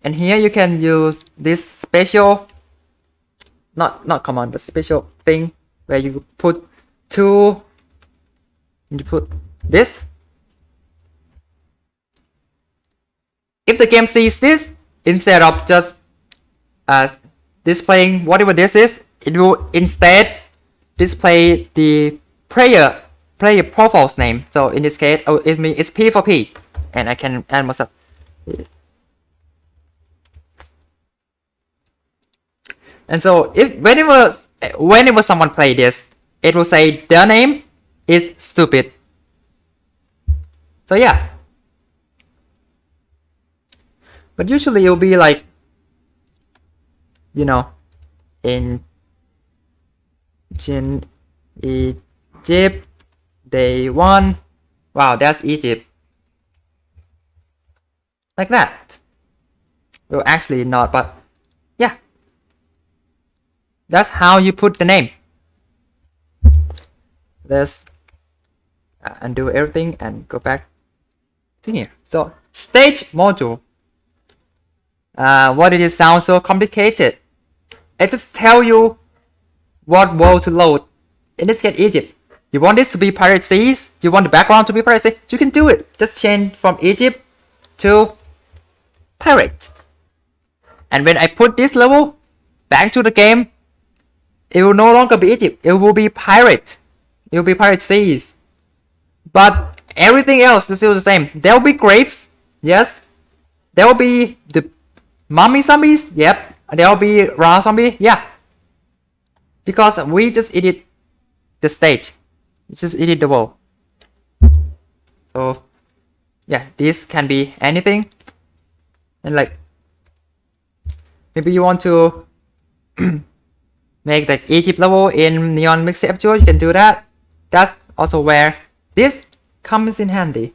Speaker 1: and here you can use this special, not command, but special thing where you put you put this. If the game sees this, instead of just displaying whatever this is, it will instead display the player profile's name. So in this case, it means it's P for P, and I can add myself. And so if whenever someone play this, it will say their name is stupid. So yeah. But usually it'll be like, you know, in Egypt, day 1. Wow, that's Egypt. Like that. Well, actually not, but yeah. That's how you put the name. Let's undo everything and go back to here. So, stage module. Why did it sound so complicated? It just tell you what world to load. In this case, Egypt. You want this to be Pirate Seas? You want the background to be Pirate Seas? You can do it. Just change from Egypt to Pirate. And when I put this level back to the game, it will no longer be Egypt. It will be Pirate. It will be Pirate Seas. But everything else is still the same. There will be grapes. Yes. There will be the mummy zombies. Yep. There will be raw zombie. Yeah. Because we just edit the stage. just edit the world. So yeah, this can be anything. And like maybe you want to make like Egypt level in Neon Mixtape Tool, you can do that. That's also where this comes in handy.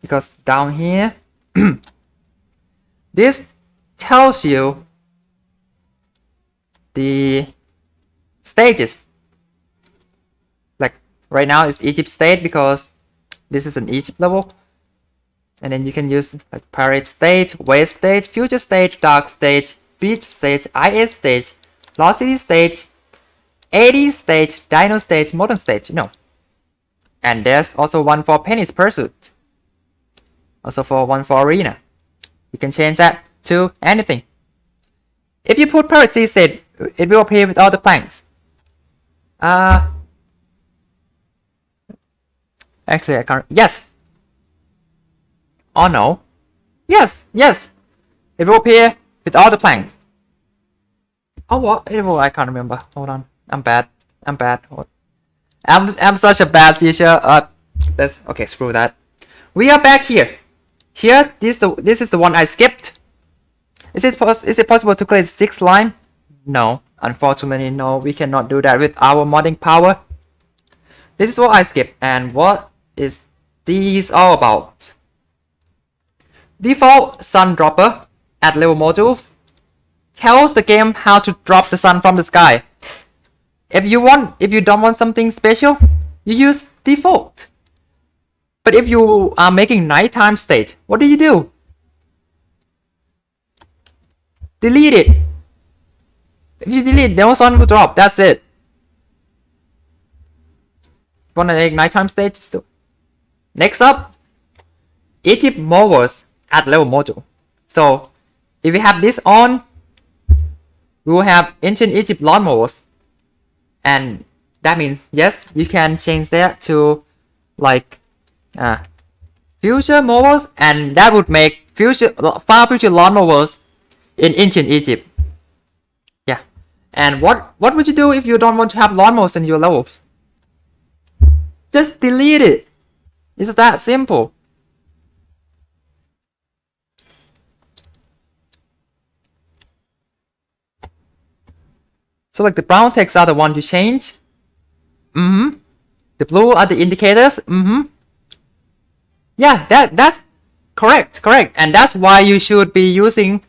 Speaker 1: Because down here, this tells you the stages. Like right now it's Egypt state because this is an Egypt level. And then you can use like Parade stage, Waste stage, Future stage, Dark stage, Beach stage, IS stage, Lost City stage, 80s stage, Dino stage, Modern stage, you know. And there's also one for Penny's Pursuit. Also for one for Arena. You can change that to anything. If you put PvZ state, it will appear with all the planks. Actually I can't. Yes. Oh no. Yes, yes. It will appear with all the planks. Oh what? It will, I can't remember. Hold on. I'm bad. I'm such a bad teacher. Let's okay, screw that. We are back here. Here, this is the one I skipped. Is it possible to create 6 line? No, unfortunately, no. We cannot do that with our modding power. This is what I skipped, and what is these all about? Default sun dropper at level modules tells the game how to drop the sun from the sky. If you don't want something special, you use default. But if you are making nighttime state, what do? Delete it. If you delete, no sun will drop. That's it. Wanna make nighttime state? Still. Next up, Egypt movers at level module. So if we have this on, we will have ancient Egypt lawnmowers, and that means yes, you can change that to like future mowers, and that would make far future lawnmowers in ancient Egypt. Yeah. And what would you do if you don't want to have lawnmowers in your levels? Just delete it. It's that simple. So like the brown text are the one you change. The blue are the indicators. Yeah, that's correct. And that's why you should be using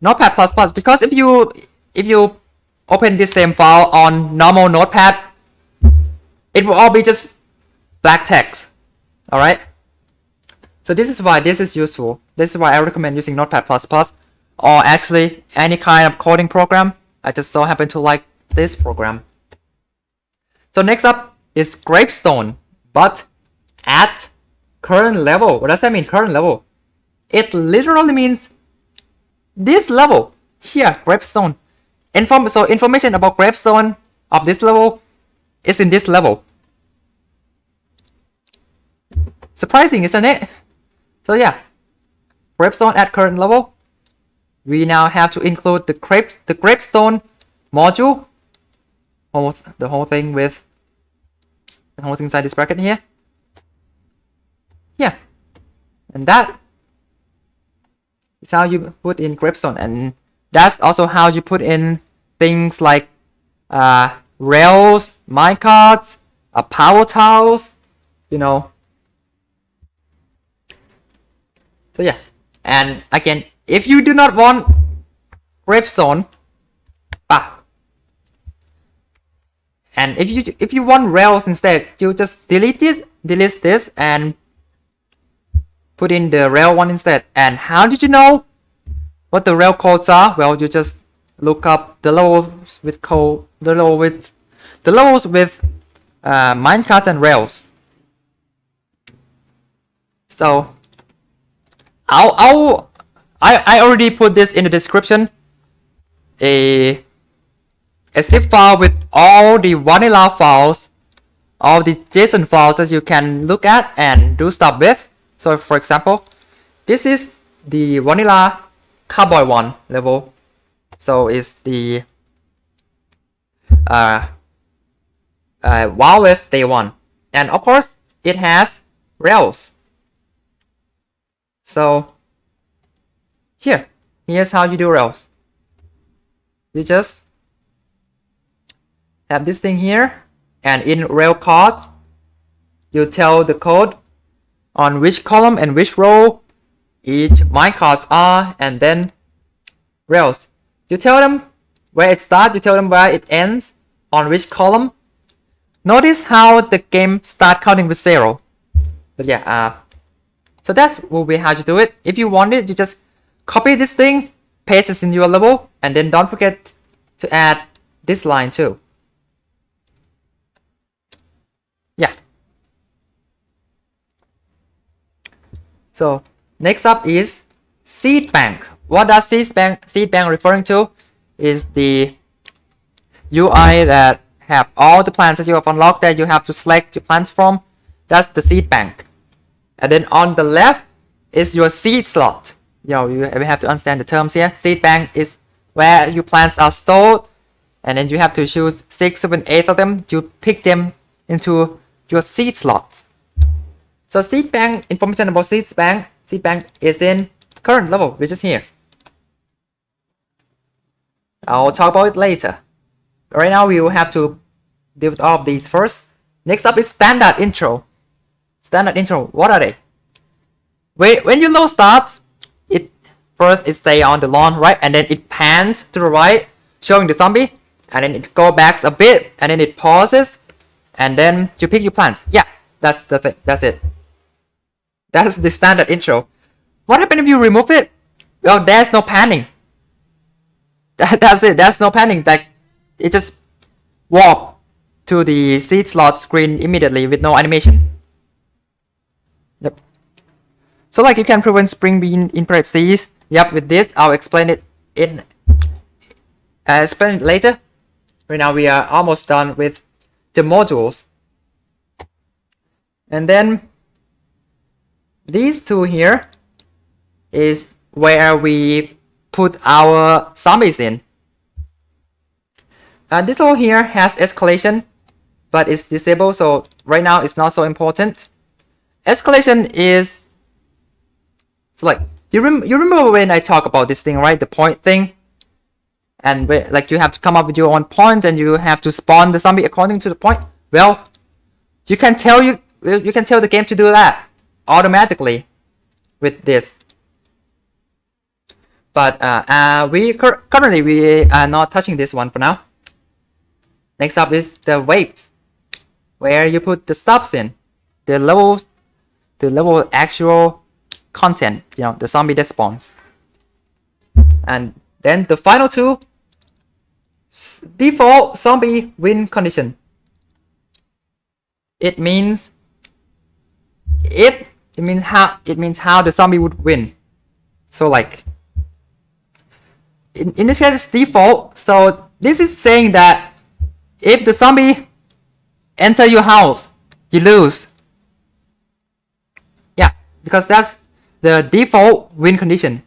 Speaker 1: Notepad++, because if you open this same file on normal Notepad, it will all be just black text. Alright? So this is why this is useful. This is why I recommend using Notepad++, or actually any kind of coding program. I just so happen to like this program. So next up is Gravestone, but at current level. What does that mean, current level? It literally means this level here, Gravestone. So information about Gravestone of this level is in this level. Surprising, isn't it? So yeah, Gravestone at current level. We now have to include the Gravestone module, the whole thing with the whole thing inside this bracket here. Yeah, and that is how you put in Gravestone, and that's also how you put in things like rails, minecarts, power tiles, you know. So yeah, and again, if you do not want Gravestone, and if you want rails instead, you just delete this and put in the rail one instead. And how did you know what the rail codes are? Well, you just look up the levels with minecarts and rails. So I already put this in the description, a zip file with all the vanilla files, all the JSON files that you can look at and do stuff with. So for example, this is the vanilla cowboy one level. So it's the wildest day one. And of course, it has rails. So here's how you do rails. You just have this thing here, and in rail cards, you tell the code on which column and which row each minecarts are, and then rails. You tell them where it starts, you tell them where it ends, on which column. Notice how the game starts counting with 0. But yeah, so that's will be how you do it. If you want it, you just copy this thing, paste it in your level, and then don't forget to add this line too. Yeah. So next up is seed bank. What does seed bank referring to? Is the UI that have all the plants that you have unlocked that you have to select your plants from. That's the seed bank. And then on the left is your seed slot. You know, you have to understand the terms here. Seed bank is where your plants are stored, and then you have to choose 6, 7, 8 of them. You pick them into your seed slots. So seed bank, information about seed bank is in current level, which is here. I'll talk about it later. Right now we will have to deal with all of these first. Next up is standard intro. Standard intro, what are they? When you load start, it first stay on the lawn, right? And then it pans to the right, showing the zombie. And then it go back a bit, and then it pauses. And then you pick your plants. Yeah, that's the thing. That's it. That's the standard intro. What happens if you remove it? Well, there's no panning. That's it. There's no panning. Like, it just walk to the seed slot screen immediately with no animation. Yep. So like you can prevent spring bean in PvZ. Yep, with this I'll explain it later. Right now we are almost done with the modules. And then these two here is where we put our zombies in. This all here has escalation, but it's disabled, so right now it's not so important. Escalation is so like you remember when I talk about this thing, right? The point thing, and where, like you have to come up with your own point, and you have to spawn the zombie according to the point. Well, you can tell the game to do that automatically with this. But currently we are not touching this one for now. Next up is the waves, where you put the stops in, the level actual content, you know, the zombie that spawns. And then the final two, default zombie win condition. It means how the zombie would win. So like in this case it's default, so this is saying that if the zombie enter your house, you lose. Yeah, because that's the default win condition.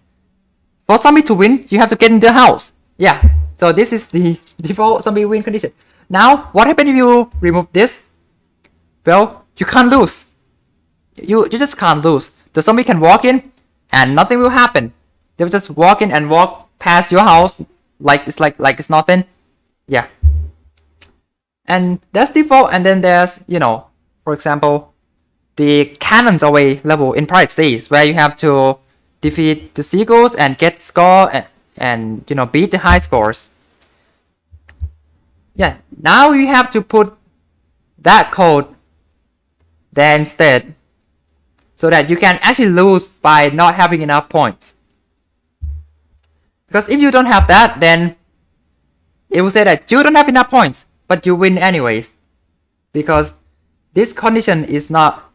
Speaker 1: For zombie to win, you have to get in the house. Yeah, so this is the default zombie win condition. Now, what happens if you remove this? Well, you can't lose. You just can't lose. The zombie can walk in and nothing will happen. They will just walk in and walk past your house like it's nothing. Yeah. And that's default. And then there's, you know, for example, the cannons away level in PvZ, where you have to defeat the seagulls and get score and you know, beat the high scores. Yeah, now you have to put that code there instead, so that you can actually lose by not having enough points. Because if you don't have that, then it will say that you don't have enough points, but you win anyways, because this condition is not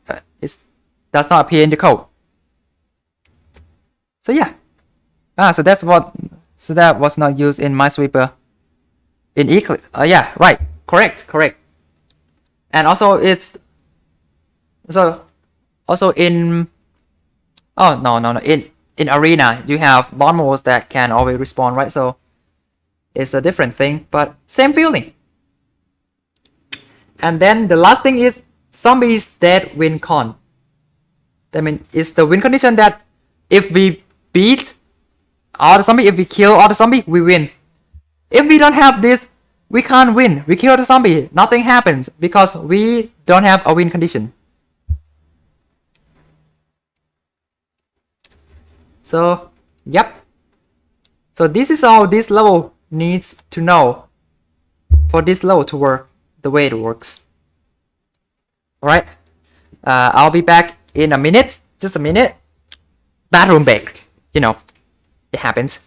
Speaker 1: does not appear in the code. So yeah, so that was not used in Minesweeper in Eclipse. Yeah, right, correct. And also it's also in in Arena you have lawnmowers that can always respawn, right? So it's a different thing, but same feeling. And then the last thing is zombies dead win con. That means it's the win condition that if we beat all the zombie, if we kill all the zombie, we win. If we don't have this, we can't win. We kill the zombie, nothing happens because we don't have a win condition. So, yep. So this is all this level needs to know for this level to work the way it works. Alright, I'll be back in a minute, just a minute. Bathroom break, you know, it happens.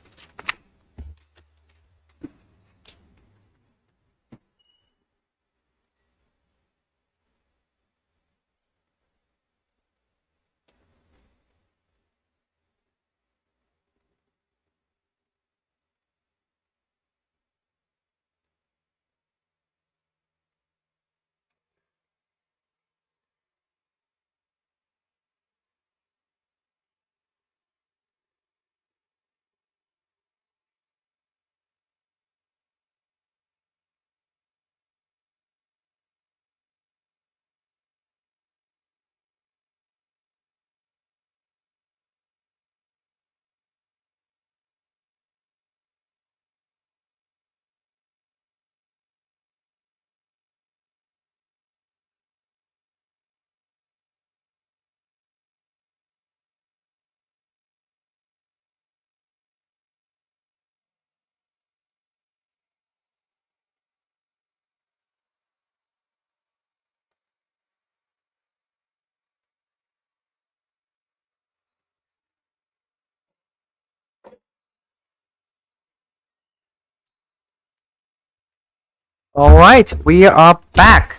Speaker 1: Alright, we are back.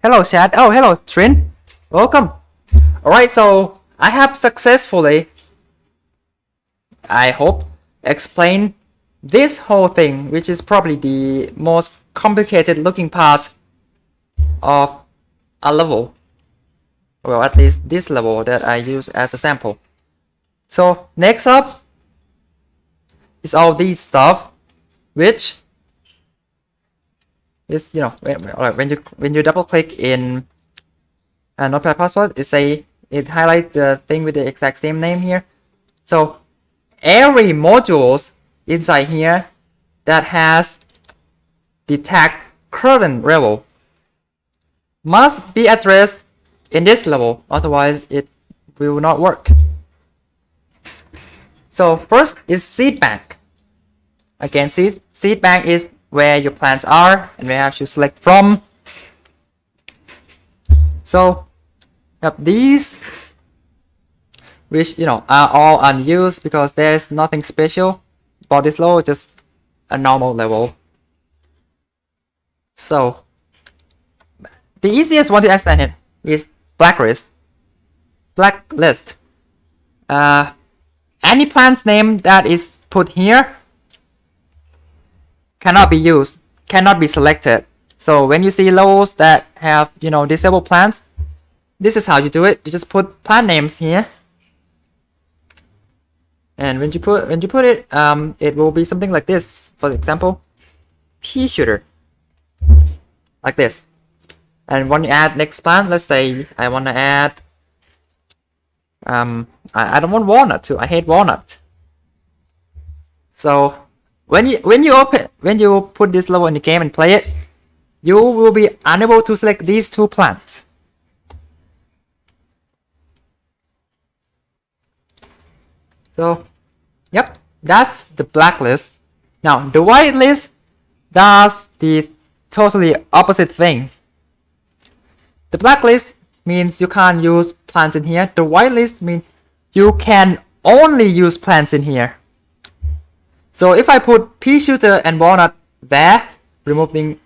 Speaker 1: Hello chat. Oh, hello Trin. Welcome. Alright, so I have successfully, I hope, explained this whole thing, which is probably the most complicated looking part of a level. Well, at least this level that I use as a sample. So next up is all these stuff, which is, you know, when you double click in Notepad++, it highlights the thing with the exact same name here. So every modules inside here that has the tag current level must be addressed in this level, otherwise it will not work. So first is seed bank. Again, seed bank is where your plants are and where you have to select from. So yep, these, which, you know, are all unused because there's nothing special about this level, just a normal level. So the easiest one to extend it is blacklist. Any plant's name that is put here cannot be used, cannot be selected. So when you see levels that have, you know, disabled plants, this is how you do it. You just put plant names here, and when you put it, it will be something like this. For example, pea shooter, like this. And when you add next plant, let's say I want to add, I don't want walnut too. I hate walnut. So when you put this level in the game and play it, you will be unable to select these two plants. So, yep, that's the blacklist. Now, the whitelist does the totally opposite thing. The blacklist means you can't use plants in here. The whitelist means you can only use plants in here. So if I put pea shooter and walnut there, removing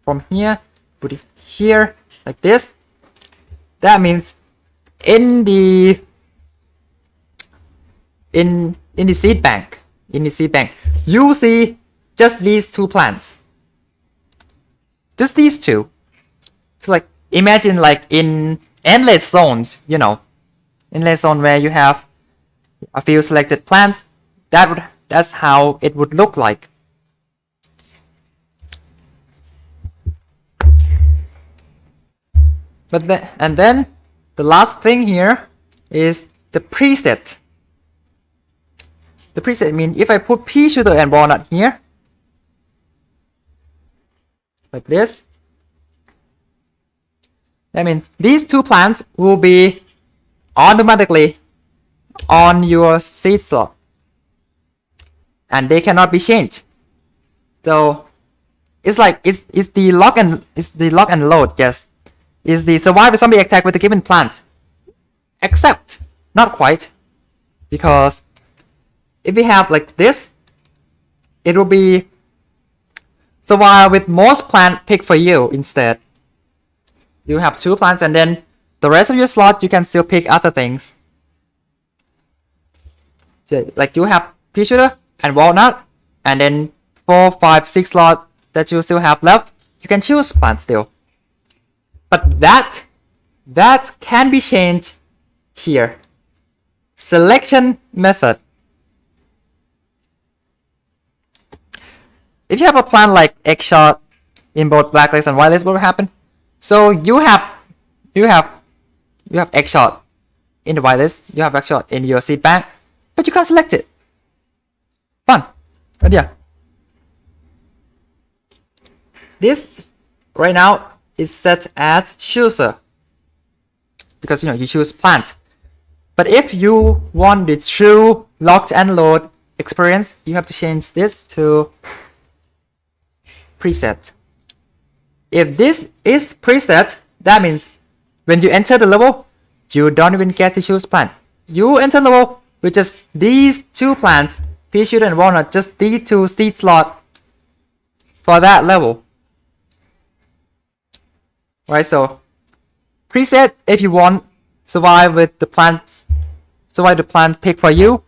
Speaker 1: from here, put it here like this, that means in the seed bank, you see just these two plants, just these two. So like imagine like in endless zones, you know, endless zone where you have a few selected plants, that's how it would look like. And then the last thing here is the preset. The preset means if I put pea shooter and walnut here, like this, I mean these two plants will be automatically on your seed slot, and they cannot be changed. So it's like it's the lock and load. Yes, is the survive a zombie attack with a given plant, except not quite, because if we have like this, it will be survive with most plant picked for you instead. You have 2 plants, and then the rest of your slot you can still pick other things. So, like you have pea shooter and walnut, and then 4, 5, 6 slots that you still have left, you can choose plants still. But that can be changed here. Selection method. If you have a plant like egg shot in both blacklist and whitelist, what will happen? So you have egg shot in the whitelist, you have egg shot in your seed bank, but you can't select it. Fun idea. This right now is set as chooser because you choose plant. But if you want the true locked and load experience, you have to change this to preset. If this is preset, that means when you enter the level, you don't even get to choose plant. You enter the level with just these 2 plants, pea shooter and walnut, just these 2 seed slots for that level. Right, so preset if you want survive with the plants, survive the plant pick for you.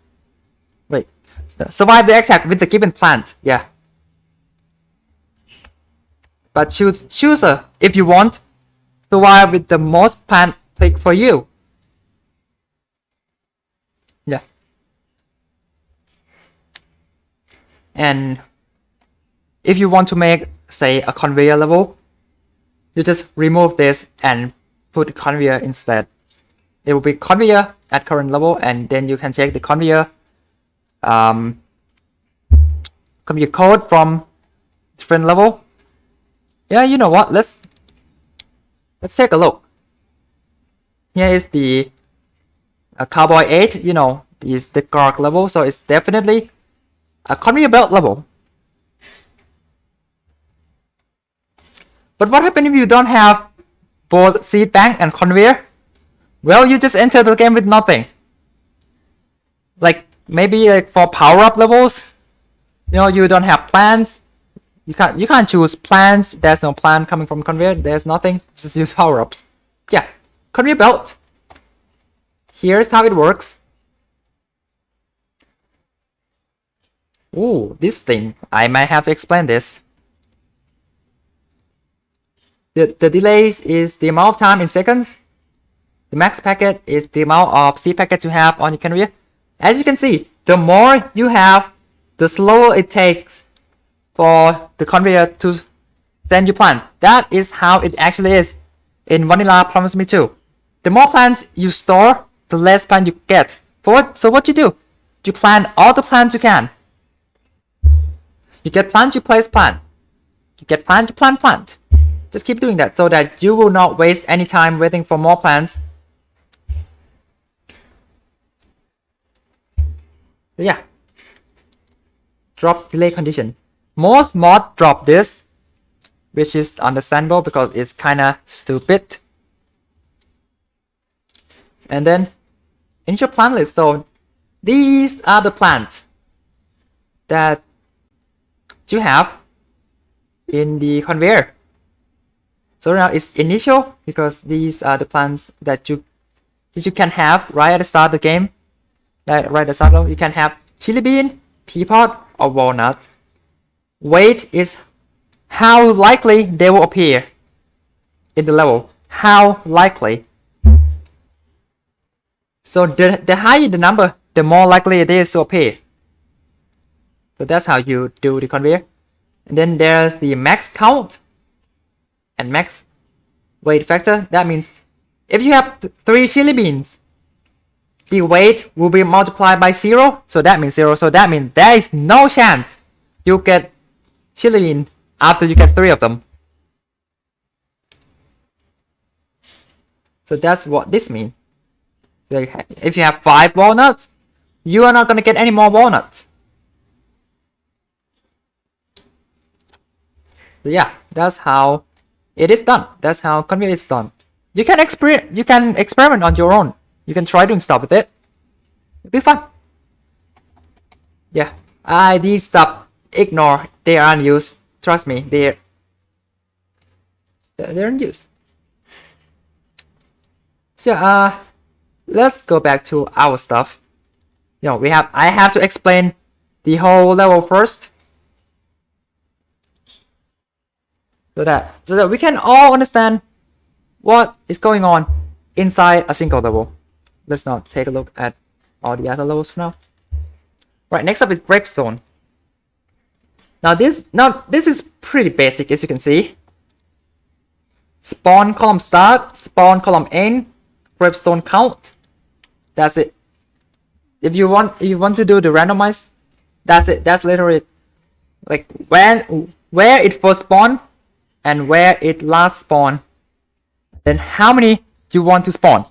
Speaker 1: Wait, survive the attack with the given plant. Yeah. But choose chooser if you want survive with the most plant pick for you. Yeah. And if you want to make, say, a conveyor level, you just remove this and put conveyor instead. It will be conveyor at current level, and then you can check the conveyor code from different level. Yeah, you know what? Let's take a look. Here is the Cowboy 8. Is the Garg level, so it's definitely a conveyor belt level. But what happens if you don't have both seed bank and conveyor? Well, you just enter the game with nothing. Like maybe like for power up levels, you don't have plants. You can't choose plants. There's no plant coming from conveyor. There's nothing. Just use power ups. Yeah, conveyor belt. Here's how it works. Ooh, this thing. I might have to explain this. The delays is the amount of time in seconds. The max packet is the amount of seed packets you have on your conveyor. As you can see, the more you have, the slower it takes for the conveyor to send you plant. That is how it actually is in Vanilla Promise Me 2. The more plants you store, the less plant you get. So what you do? You plant all the plants you can. You get plant, you place plant. You get plant, you plant plant. Just keep doing that so that you will not waste any time waiting for more plants. So yeah. Drop delay condition. Most mods drop this, which is understandable because it's kinda stupid. And then initial plant list. So these are the plants that you have in the conveyor. So now it's initial because these are the plants that you can have right at the start of the game. Right at the start, you can have chili bean, pea pod, or walnut. Wait is how likely they will appear in the level. How likely. So the higher the number, the more likely it is to appear. So that's how you do the conveyor. And then there's the max count and max weight factor. That means if you have 3 chili beans, the weight will be multiplied by 0. So that means 0. So that means there is no chance you get chili bean after you get 3 of them. So that's what this means. So if you have 5 walnuts, you are not going to get any more walnuts. So yeah, that's how it is done. That's how conveyor is done. You can experiment on your own. You can try doing stuff with it. It'll be fun. Yeah, these stuff, ignore. They aren't used. Trust me, they're in use. So let's go back to our stuff. You know, I have to explain the whole level first, so that we can all understand what is going on inside a single level. Let's not take a look at all the other levels for now. Right, next up is Gravestone. Now this is pretty basic, as you can see. Spawn column start, spawn column end, Gravestone count. That's it. If you want to do the randomized, that's it. That's literally like where it first spawn and where it last spawn. Then how many you want to spawn.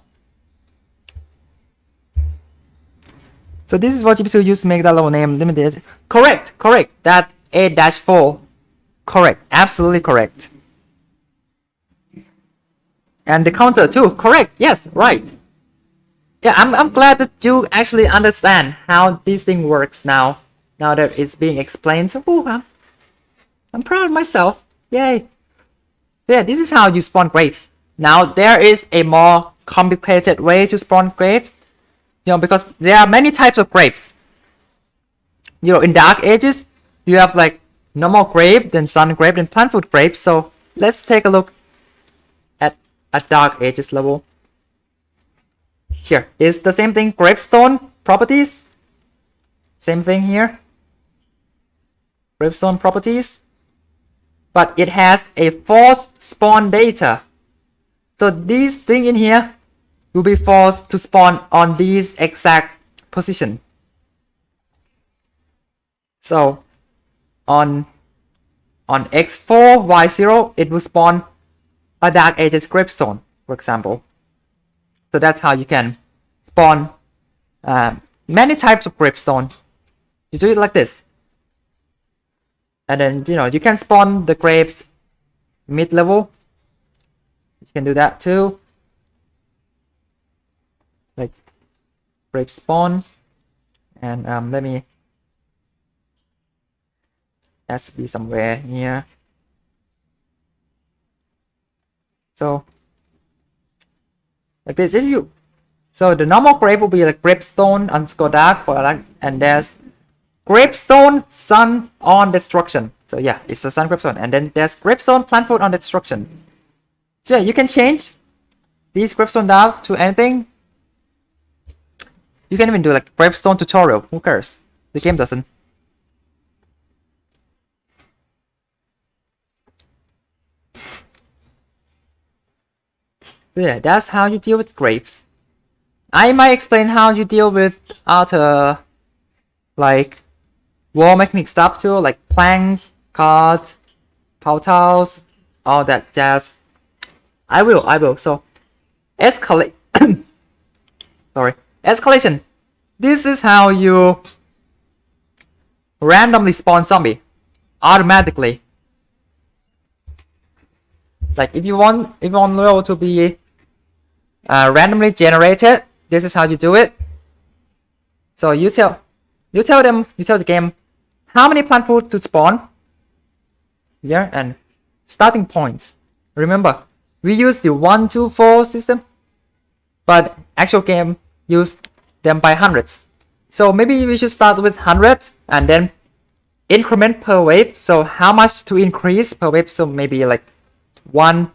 Speaker 1: So this is what GPT used to make that level name limited. Correct. That 8-4. Correct. Absolutely correct. And the counter too. Correct. Yes. Right. Yeah. I'm glad that you actually understand how this thing works now. Now that it's being explained. So I'm proud of myself. Yay. Yeah. This is how you spawn grapes. Now there is a more complicated way to spawn grapes. You know, because there are many types of grapes. You know, in Dark Ages, you have like normal grape, then sun grape, then plant food grape. So let's take a look at a Dark Ages level. Here is the same thing, Gravestone properties. Same thing here. Gravestone properties. But it has a false spawn data. So this thing in here will be forced to spawn on these exact position. So on X4, Y0, it will spawn a Dark Ages Gravestone, for example. So that's how you can spawn many types of Gravestone. You do it like this. And then, you know, you can spawn the grapes mid-level. You can do that too. Like grape spawn, and let me, has to be somewhere here. So like this, so the normal grape will be like Gravestone _ dark for Alex, and there's Gravestone sun on destruction. So yeah, it's a sun Gravestone, and then there's Gravestone plant food on destruction. So yeah, you can change these Gravestone down to anything. You can even do like Gravestone tutorial. Who cares? The game doesn't. So yeah, that's how you deal with grapes. I might explain how you deal with other like wall mechanic stuff too, like planks, cards, power tiles, all that jazz. I will. So escalate. Sorry. Escalation. This is how you randomly spawn zombie automatically. Like if you want level to be randomly generated, this is how you do it. So you tell the game how many plant food to spawn. Yeah, and starting point. Remember, we use the 1, 2, 4 system, but actual game used them by hundreds. So maybe we should start with hundreds and then increment per wave. So how much to increase per wave? So maybe like 1.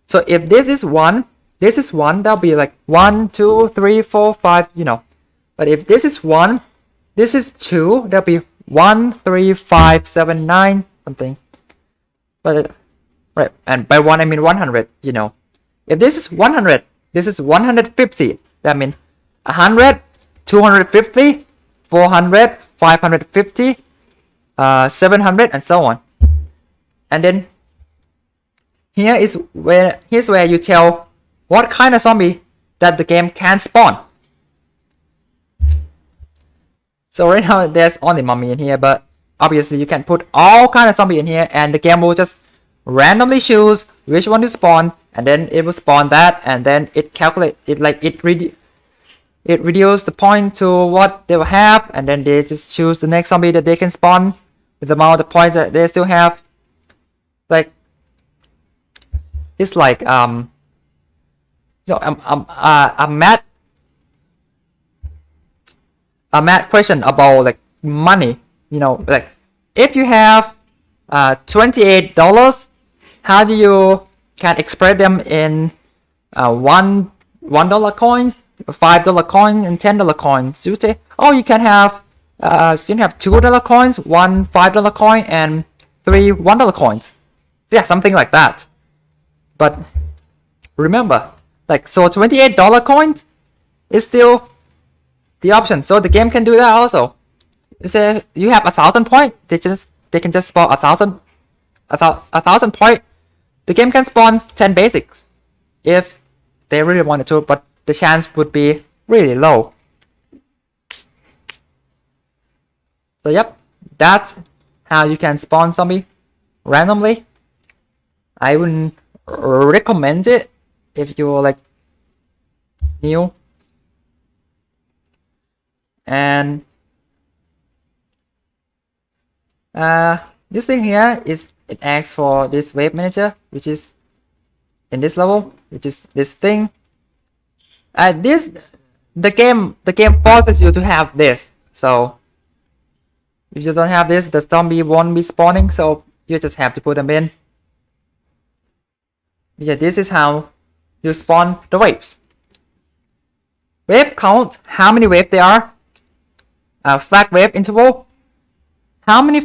Speaker 1: So if this is 1, that'll be like 1, 2, 3, 4, 5, you know. But if this is 1, this is 2, that'll be 1, 3, 5, 7, 9, something. But right, and by 1 I mean 100, you know. If this is 100, this is 150. That means 100, 250, 400, 550, 700, and so on. And then here's where you tell what kind of zombie that the game can spawn. So right now there's only mummy in here, but obviously you can put all kind of zombie in here, and the game will just randomly choose which one to spawn, and then it will spawn that, and then it calculate it, like it reduce the point to what they will have, and then they just choose the next zombie that they can spawn with the amount of points that they still have. Like it's like a math question about like money. You know, like if you have $28, how do you can express them in $1 coins, $5 coin, and $10 coins? You say, oh, you can have $2 coins, one $5 coin, and three $1 coins. So yeah, something like that. But remember, like, so $28 coins is still the option. So the game can do that also. You say you have 1,000 points, they can just spawn 1,000 point. The game can spawn 10 basics if they really wanted to, but the chance would be really low. So yep, that's how you can spawn zombie randomly. I wouldn't recommend it if you're like new. And this thing here is, it asks for this wave manager, which is in this level, which is this thing. The game forces you to have this. So if you don't have this, the zombie won't be spawning. So you just have to put them in. Yeah, this is how you spawn the waves. Wave count, how many waves there are. Flag wave interval. How many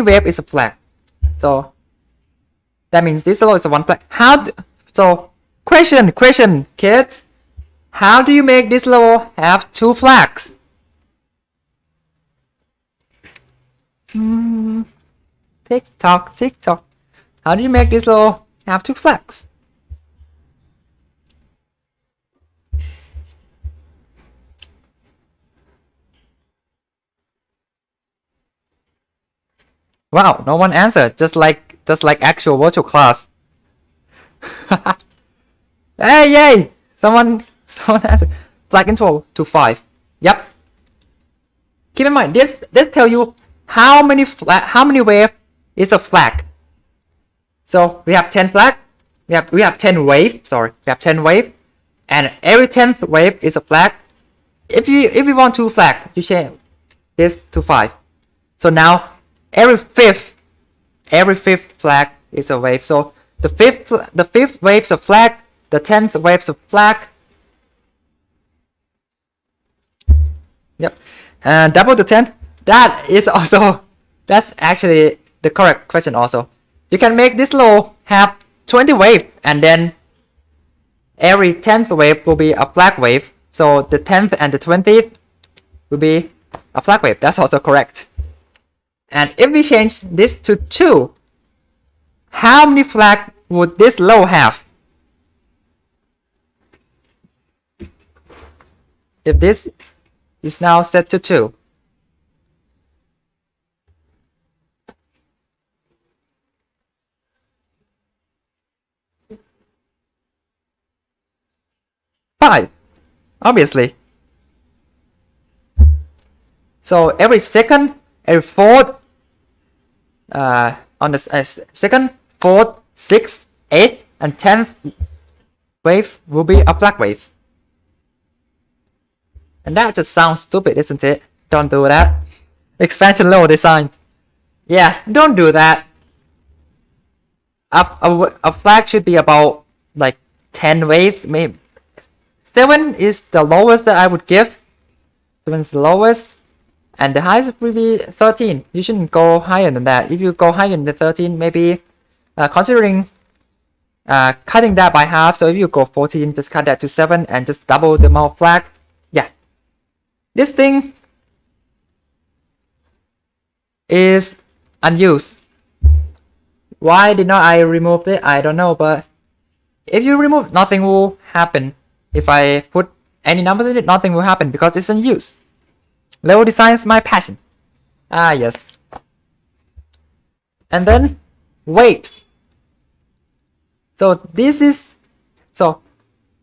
Speaker 1: wave is a flag? So that means this level is a one flag. So question kids, how do you make this level have two flags? Tick tock. How do you make this level have two flags? Wow, no one answered. Just like actual virtual class. Hey, yay! Someone answered. Flag interval to 5. Yep. Keep in mind, this tell you how many wave is a flag. So we have 10 flag. We have 10 wave. Sorry, we have 10 wave, and every 10th wave is a flag. If you want 2 flag, you change this to 5. So now every fifth flag is a wave. So the fifth wave's a flag. The 10th wave's a flag. Yep. And double the 10th. That's actually the correct question also. You can make this level have 20 waves, and then every 10th wave will be a flag wave. So the 10th and the 20th will be a flag wave. That's also correct. And if we change this to 2, how many flags would this level have? If this is now set to 2. Five, obviously. So every second, every fourth, on the second, fourth, sixth, 8th, and 10th wave will be a flag wave. And that just sounds stupid, isn't it? Don't do that. Expansion level design. Yeah, don't do that. A flag should be about like 10 waves, maybe. 7 is the lowest that I would give. 7 is the lowest. And the highest will be 13. You shouldn't go higher than that. If you go higher than 13, maybe considering cutting that by half. So if you go 14, just cut that to 7 and just double the amount of flag. Yeah. This thing is unused. Why did not I remove it? I don't know, but if you remove, nothing will happen. If I put any numbers in it, nothing will happen because it's unused. Level design is my passion. Ah, yes. And then waves. So this is, so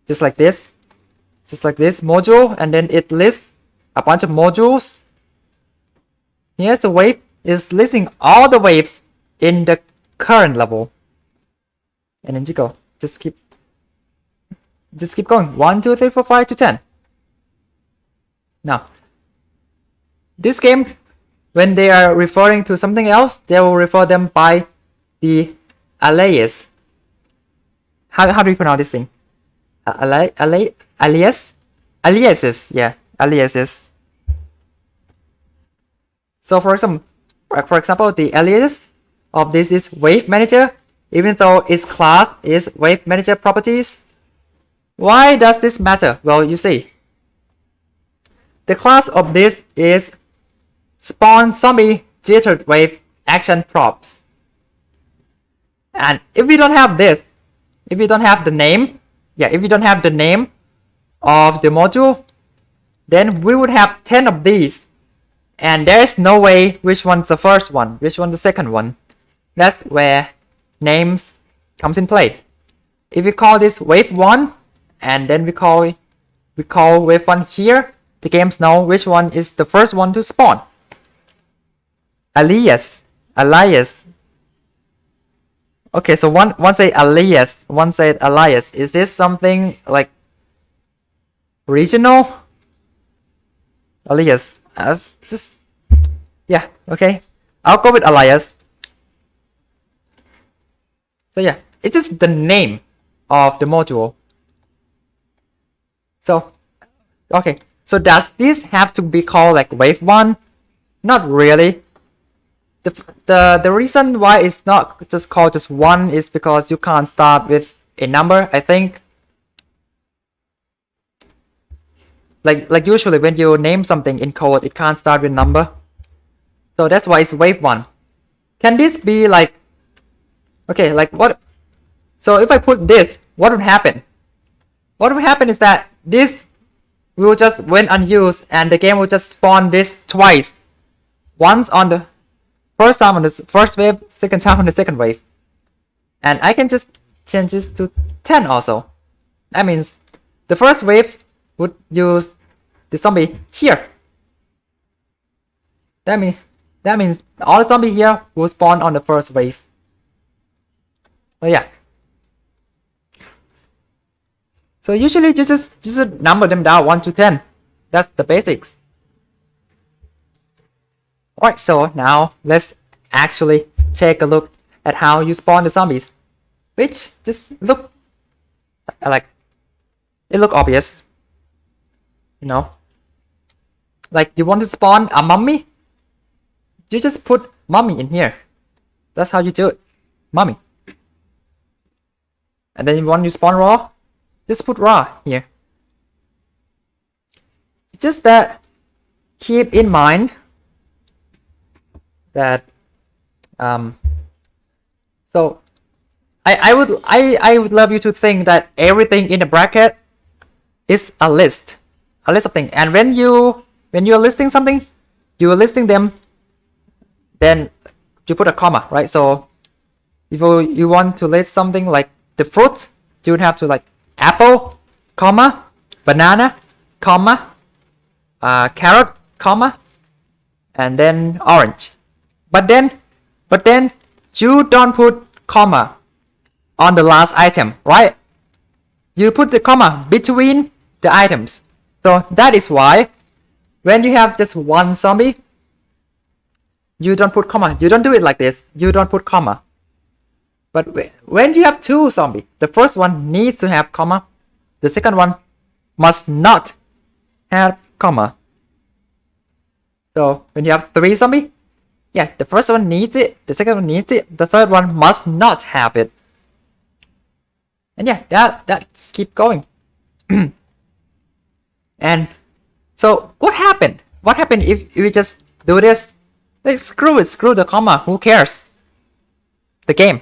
Speaker 1: just like this module, and then it lists a bunch of modules. Here's the wave, is listing all the waves in the current level. And then you go, just keep going. 1, 2, 3, 4, 5 to 10. Now, this game, when they are referring to something else, they will refer them by the alias. How do you pronounce this thing? Alias? Aliases, yeah, aliases. So for example, the alias of this is Wave Manager, even though its class is Wave Manager properties. Why does this matter? Well, you see, the class of this is Spawn Zombie Jitter Wave Action Props. And if we don't have this, if we don't have the name, if we don't have the name of the module, then we would have 10 of these. And there's no way which one's the first one, which one's the second one. That's where names comes in play. If we call this wave 1, and then we call wave 1 here, the games know which one is the first one to spawn. Alias. Okay, so one say alias, one said alias. Is this something like regional? Alias. Just, yeah, okay. I'll go with alias. So yeah, it's just the name of the module. So, okay. So does this have to be called like wave 1? Not really. The reason why it's not just called just 1 is because you can't start with a number, I think. Like usually when you name something in code, it can't start with number. So that's why it's wave 1. Can this be like, okay, like what? So if I put this, what would happen? What would happen is that this will just went unused and the game will just spawn this twice. Once on the first time on the first wave, second time on the second wave. And I can just change this to 10 also. That means the first wave would use the zombie here. That means all the zombie here will spawn on the first wave. So yeah. So usually just number them down 1 to 10. That's the basics. Alright, so now let's actually take a look at how you spawn the zombies. Which just look like it look obvious. You know. Like you want to spawn a mummy? You just put mummy in here. That's how you do it. Mummy. And then you want to spawn raw? Just put raw here. It's just that keep in mind that so I would love you to think that everything in the bracket is a list of things, and when you're listing something, you're listing them, then you put a comma, right? So if you want to list something like the fruit, you would have to like apple, comma, banana, comma, carrot, comma, and then orange. But then you don't put comma on the last item, right? You put the comma between the items. So that is why when you have just one zombie, you don't put comma. You don't do it like this. You don't put comma. But when you have two zombies, the first one needs to have comma. The second one must not have comma. So when you have 3 zombies, yeah, the first one needs it, the second one needs it, the third one must not have it. And yeah, that keep going. And so what happened? What happened if we just do this? Like, screw it, screw the comma, who cares? The game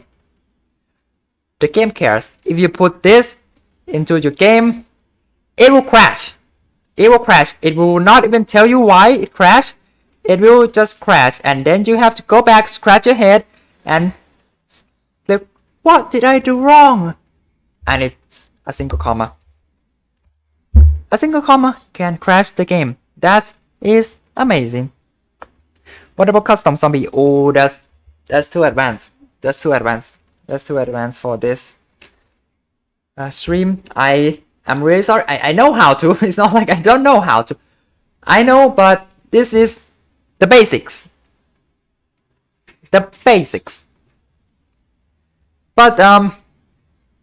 Speaker 1: cares. If you put this into your game, it will crash. It will crash. It will not even tell you why it crashed. It will just crash, and then you have to go back, scratch your head, and like, what did I do wrong? And it's a single comma. A single comma can crash the game. That is amazing. What about custom zombie? Oh, that's too advanced. That's too advanced. That's too advanced for this stream. I'm really sorry. I know how to. It's not like I don't know how to. I know, but this is the basics. The basics. But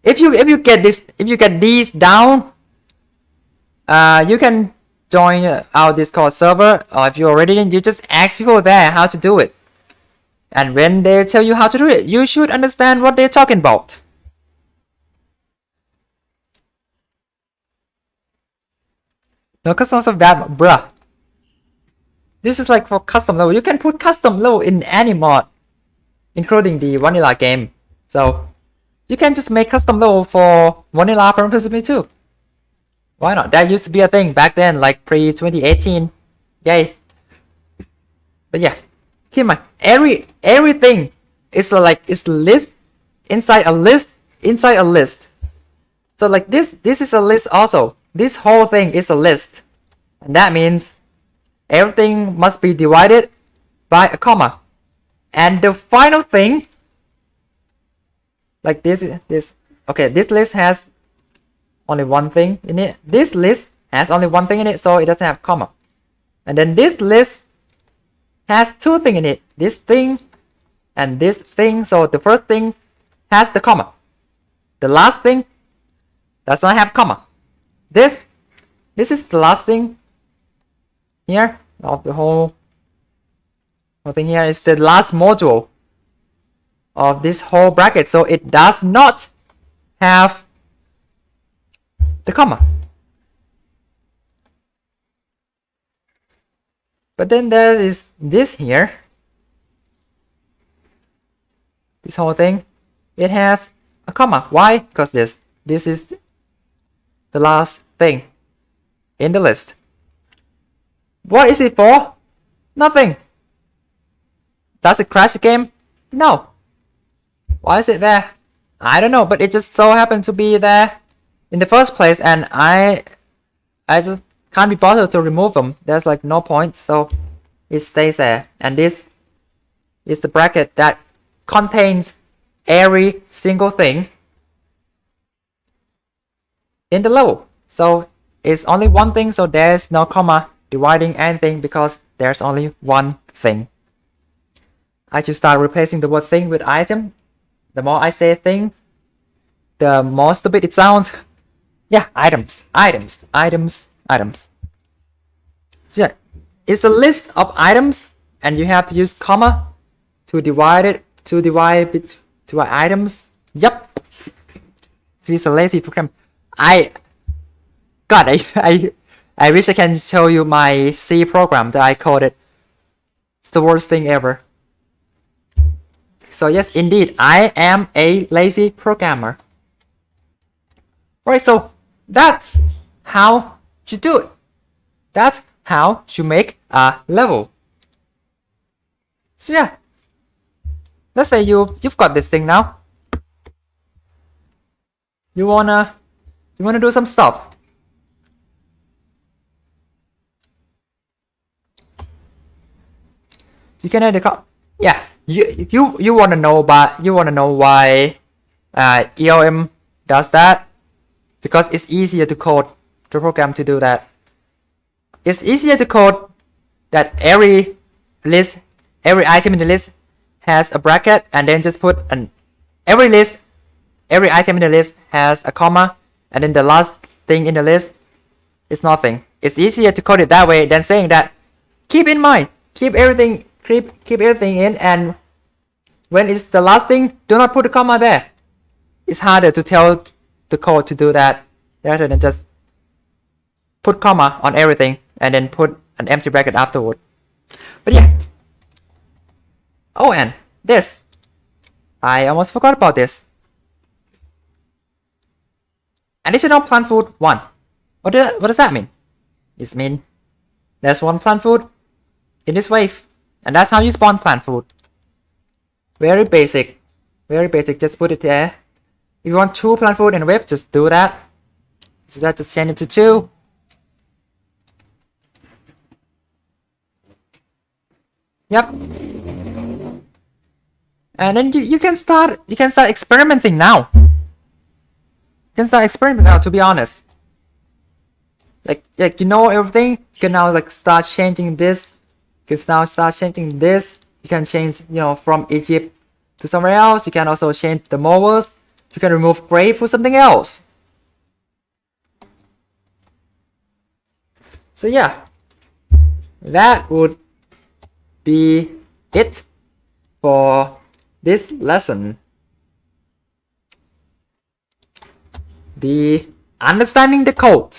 Speaker 1: if you get these down, you can join our Discord server, or if you already in, you just ask people there how to do it. And when they tell you how to do it, you should understand what they're talking about. No customs of that, bruh. This is like for custom level. You can put custom level in any mod, including the vanilla game. So you can just make custom level for vanilla from PvZ2. Why not? That used to be a thing back then, like pre-2018. Yay. But yeah, keep in mind, everything is like it's list inside a list inside a list. So like this is a list also. This whole thing is a list, and that means everything must be divided by a comma. And the final thing, like this, okay, this list has only one thing in it. This list has only one thing in it, so it doesn't have comma. And then this list has two things in it. This thing and this thing. So the first thing has the comma. The last thing does not have comma. This is the last thing here of the whole thing here is the last module of this whole bracket. So it does not have the comma. But then there is this here. This whole thing, it has a comma. Why? Because this is the last thing in the list. What is it for? Nothing. Does it crash the game? No. Why is it there? I don't know, but it just so happened to be there in the first place, and I just can't be bothered to remove them. There's like no point, so it stays there. And this is the bracket that contains every single thing in the level. So it's only one thing, so there's no comma dividing anything because there's only one thing. I should start replacing the word thing with item. The more I say thing, the more stupid it sounds. Yeah, items. So yeah, it's a list of items, and you have to use comma to divide it, to items. Yup. It's a lazy program. I wish I can show you my C program that I coded. It's the worst thing ever. So yes, indeed, I am a lazy programmer. Alright, so that's how you do it. That's how you make a level. So yeah, let's say you've got this thing now. You wanna do some stuff. You can add the yeah. You wanna know why ELM does that? Because it's easier to code the program to do that. It's easier to code that every item in the list has a bracket, and then just put every item in the list has a comma, and then the last thing in the list is nothing. It's easier to code it that way than saying that keep in mind, keep everything in, and when it's the last thing, do not put a comma there. It's harder to tell the code to do that rather than just put comma on everything and then put an empty bracket afterward. But yeah. Oh, and this. I almost forgot about this. Additional plant food 1. What does that mean? This means there's 1 plant food in this wave. And that's how you spawn plant food. Very basic. Very basic. Just put it there. If you want 2 plant food in a wave, just do that. So that just change it to 2. Yep. And then you can start experimenting now. You can start experimenting now, to be honest. Like you know everything. You can now like start changing this. You can now start changing this. You can change, you know, from Egypt to somewhere else. You can also change the movers. You can remove gray for something else. So yeah, that would be it for this lesson. The understanding the code.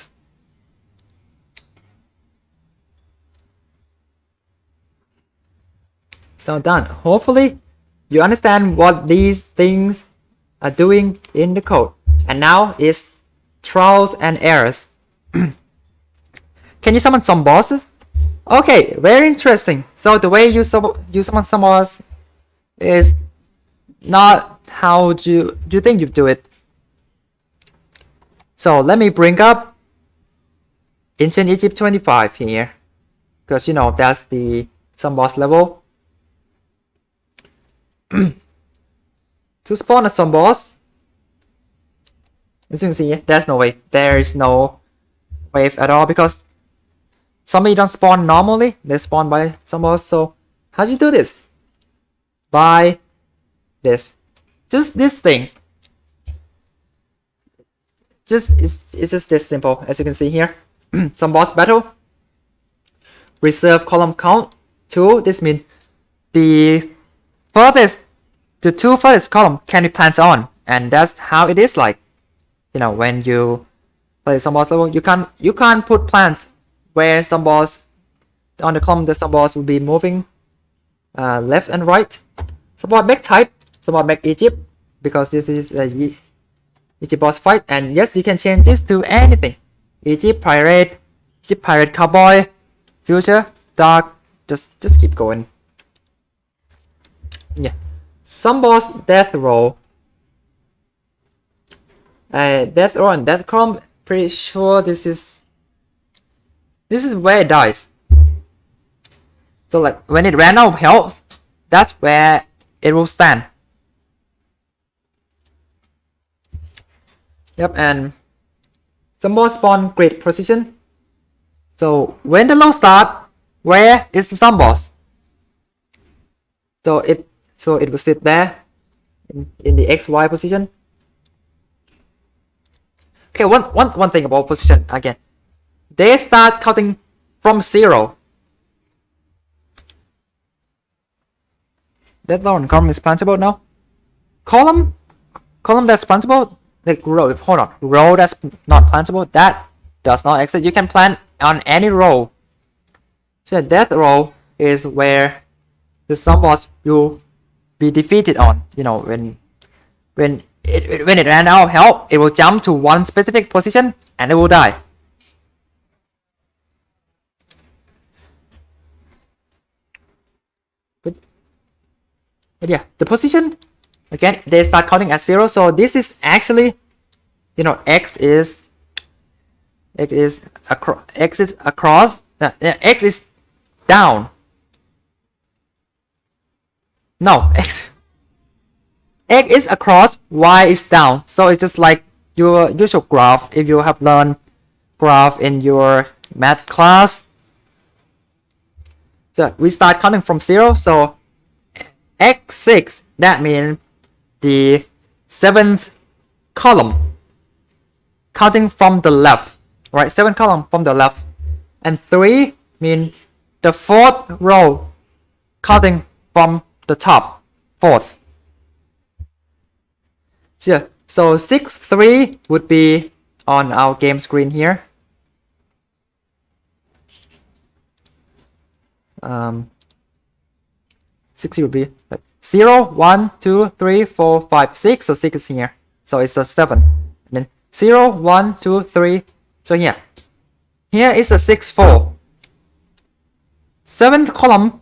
Speaker 1: So done. Hopefully you understand what these things are doing in the code. And now is trials and errors. Can you summon some bosses? Okay, very interesting. So the way you summon some boss is not how you think you do it. So let me bring up Ancient Egypt 25 here, because you know that's the some boss level. To spawn a some boss, as you can see, there's no wave. There is no wave at all because zombie don't spawn normally. They spawn by some boss. So how do you do this? By this, just this thing. It's just this simple, as you can see here. Some boss battle. Reserve column count 2. This means the 2 furthest column can be planted on, and that's how it is like. You know, when you play some boss level, you can't put plants where some boss on the column. The some boss will be moving left and right. Support make type. Support make Egypt, because this is a Egypt boss fight. And yes, you can change this to anything. Egypt pirate cowboy, future, dark. Just keep going. Yeah. Some boss death roll. Death roll and death column. Pretty sure this is where it dies. So like when it ran out of health, that's where it will stand. Yep, and some boss spawn great precision. So when the low start, where is the some boss? So it will sit there in the XY position. Okay, one thing about position again. They start counting from 0. That one column is plantable now. Column that's plantable, like row. Hold on, row that's not plantable, that does not exist. You can plant on any row. So death row is where the some boss will be defeated on. You know, when it ran out of health, it will jump to one specific position and it will die. But yeah, the position again, they start counting at 0. So this is actually, you know, X is across. X is down. No, X is across, Y is down. So it's just like your usual graph. If you have learned graph in your math class. So we start counting from 0. So X6, that means the 7th column, counting from the left, right? 7th column from the left. And 3 means the 4th row, counting from the top, 4th. So yeah, So 6-3 would be on our game screen here. 6 would be like 0, 1, 2, 3, 4, 5, 6. So 6 is here. So it's a 7. And then 0, 1, 2, 3. So here. Here is a 6-4. 7th column.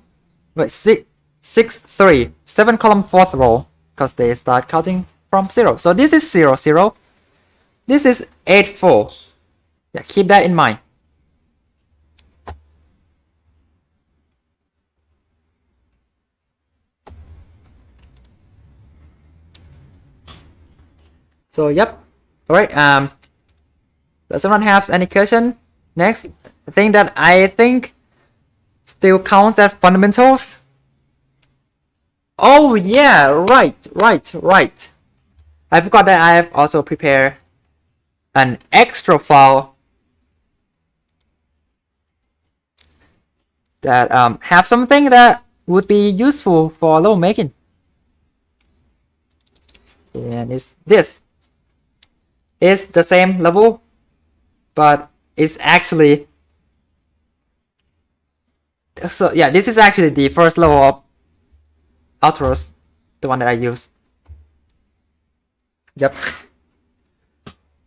Speaker 1: Wait, 6-3. 7 column 4th row. Because they start counting from 0. So this is 0, 0. This is 8-4. Yeah, keep that in mind. So yep. Alright, does someone have any question? Next, the thing that I think still counts as fundamentals. Oh yeah, right. I forgot that I have also prepared an extra file that have something that would be useful for level making. And it's this. It's the same level, but it's actually, so yeah, this is actually the first level of Outros, the one that I use. Yep.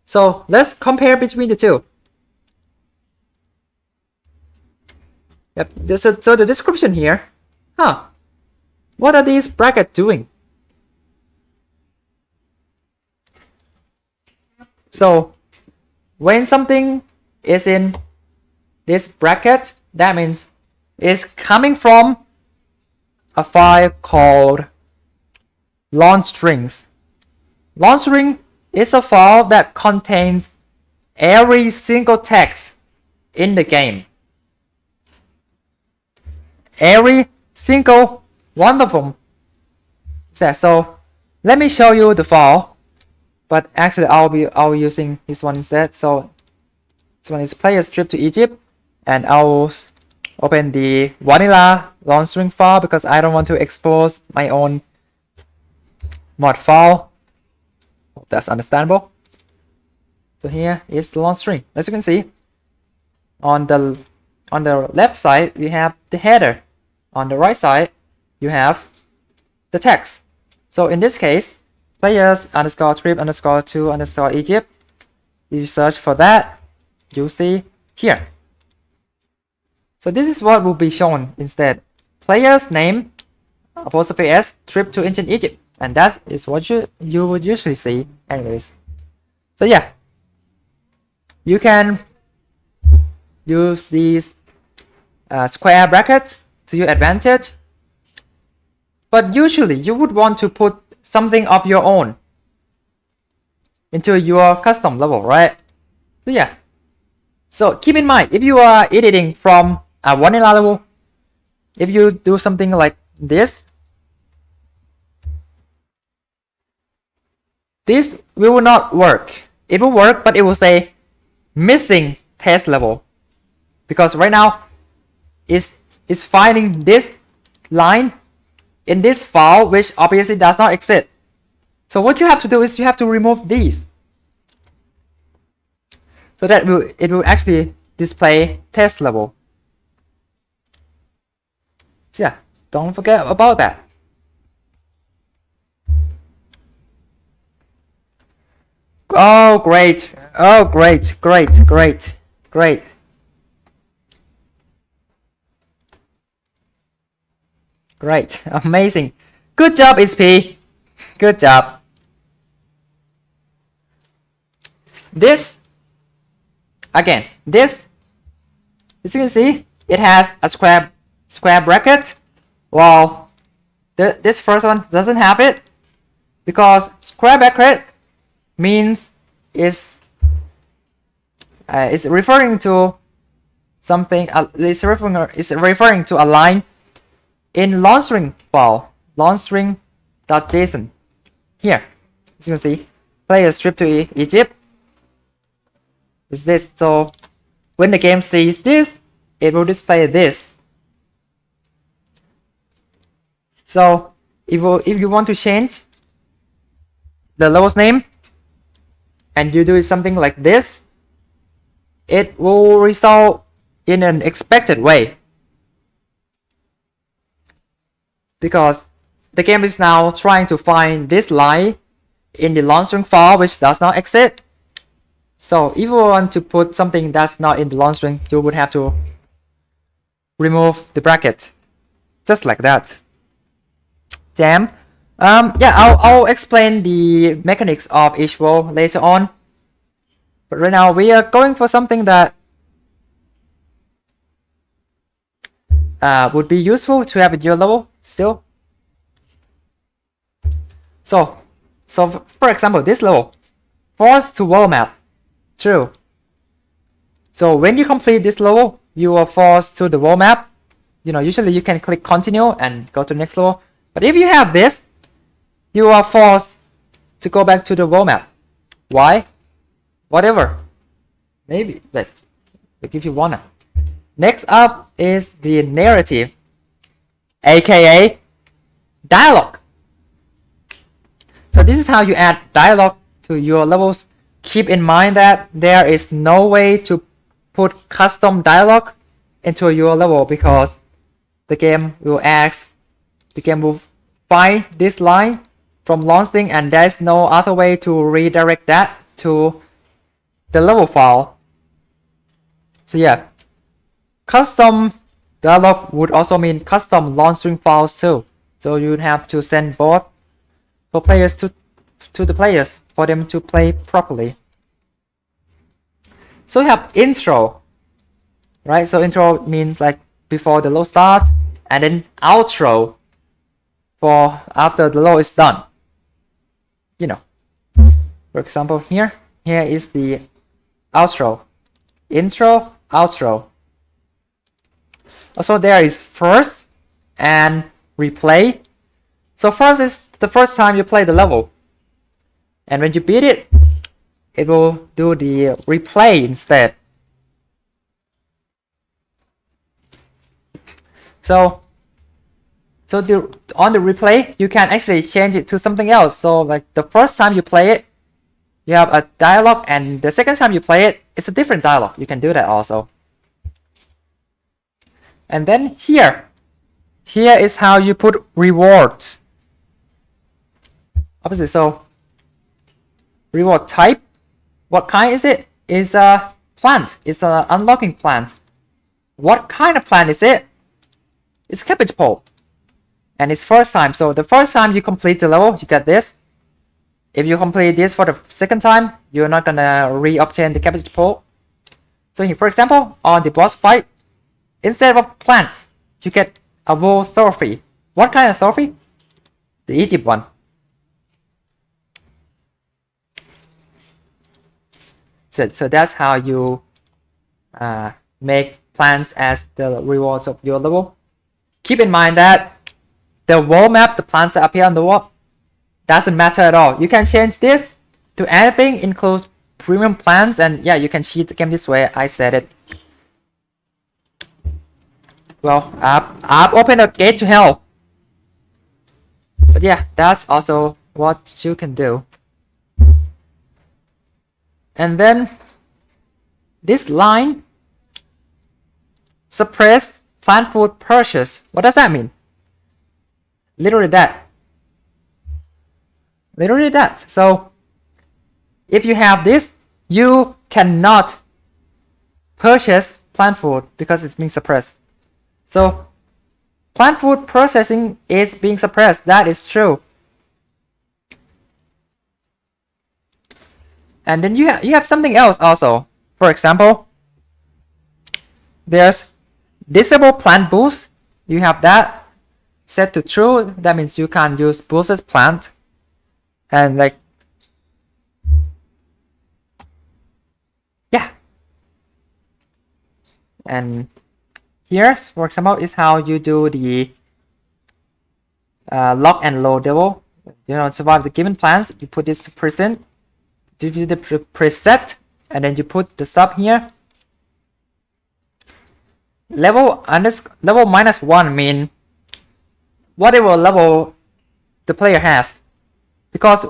Speaker 1: So let's compare between the two. Yep. So the description here. What are these brackets doing? So when something is in this bracket, that means it's coming from a file called launch strings. Launch string is a file that contains every single text in the game. Every single one of them. So let me show you the file. But actually, I'll be using this one instead. So this one is players trip to Egypt, and I'll open the vanilla launch string file because I don't want to expose my own mod file. That's understandable. So here is the launch string. As you can see, on the left side we have the header. On the right side, you have the text. So in this case, players underscore trip underscore to underscore Egypt. You search for that, you see here. So this is what will be shown instead. Player's name apostrophe s trip to ancient Egypt, and that is what you would usually see anyways. So yeah, you can use these square brackets to your advantage, but usually you would want to put something of your own into your custom level, right? So yeah, so keep in mind, if you are editing from a vanilla level, if you do something like this will not work. It will work, but it will say missing test level, because right now it's finding this line in this file, which obviously does not exist. So what you have to do is you have to remove these, so that it will actually display test level. So yeah, don't forget about that. Oh great, oh great. Great, amazing. Good job, SP. Good job. This, again, this, as you can see, it has a square bracket. Well, this first one doesn't have it, because square bracket means it's referring to something. It's referring to a line in launch string file, launchstring.json. Here, as you can see, players trip to Egypt is this. So when the game sees this, it will display this. So if you want to change the level's name, and you do something like this, it will result in an expected way. Because the game is now trying to find this line in the launch string file which does not exist. So if you want to put something that's not in the launch string, you would have to remove the bracket. Just like that. Damn. Yeah, I'll explain the mechanics of each row later on. But right now we are going for something that would be useful to have in your level still. So for example, this level, force to world map, true. So when you complete this level, you are forced to the world map. You know, usually you can click continue and go to the next level. But if you have this, you are forced to go back to the world map. Why? Whatever. Maybe, like if you wanna. Next up is the narrative, aka dialogue. So this is how you add dialogue to your levels. Keep in mind that there is no way to put custom dialogue into your level because the game will find this line from launching, and there's no other way to redirect that to the level file. So yeah, custom dialogue would also mean custom launch string files too. So you'd have to send both for players to the players for them to play properly. So you have intro, right? So intro means like before the load starts, and then outro for after the load is done. You know, for example, here is the outro, intro, outro. Also there is first and replay. So first is the first time you play the level, and when you beat it, it will do the replay instead. So on the replay, you can actually change it to something else. So like the first time you play it, you have a dialogue, and the second time you play it, it's a different dialogue. You can do that also. And then here is how you put rewards. Obviously, so reward type, what kind is it? It's a plant. It's an unlocking plant. What kind of plant is it? It's cabbage pole. And it's first time. So the first time you complete the level, you get this. If you complete this for the second time, you're not gonna re-obtain the cabbage pole. So here, for example, on the boss fight, instead of plant, you get a wool trophy. What kind of trophy? The Egypt one. So that's how you make plants as the rewards of your level. Keep in mind that the world map, the plants that appear on the wall, doesn't matter at all. You can change this to anything, includes premium plants, and yeah, you can cheat the game this way. I said it. Well, I've opened a gate to hell. But yeah, that's also what you can do. And then this line, suppress plant food purchase. What does that mean? Literally that. Literally that. So if you have this, you cannot purchase plant food because it's being suppressed. So plant food processing is being suppressed. That is true. And then you have something else also. For example, there's disable plant boost. You have that set to true. That means you can't use boosted plant. And like, yeah. And here's, for example, is how you do the lock and load level. You know, survive the given plants. You put this to present. Do the preset, and then you put the sub here. Level -1 mean whatever level the player has, because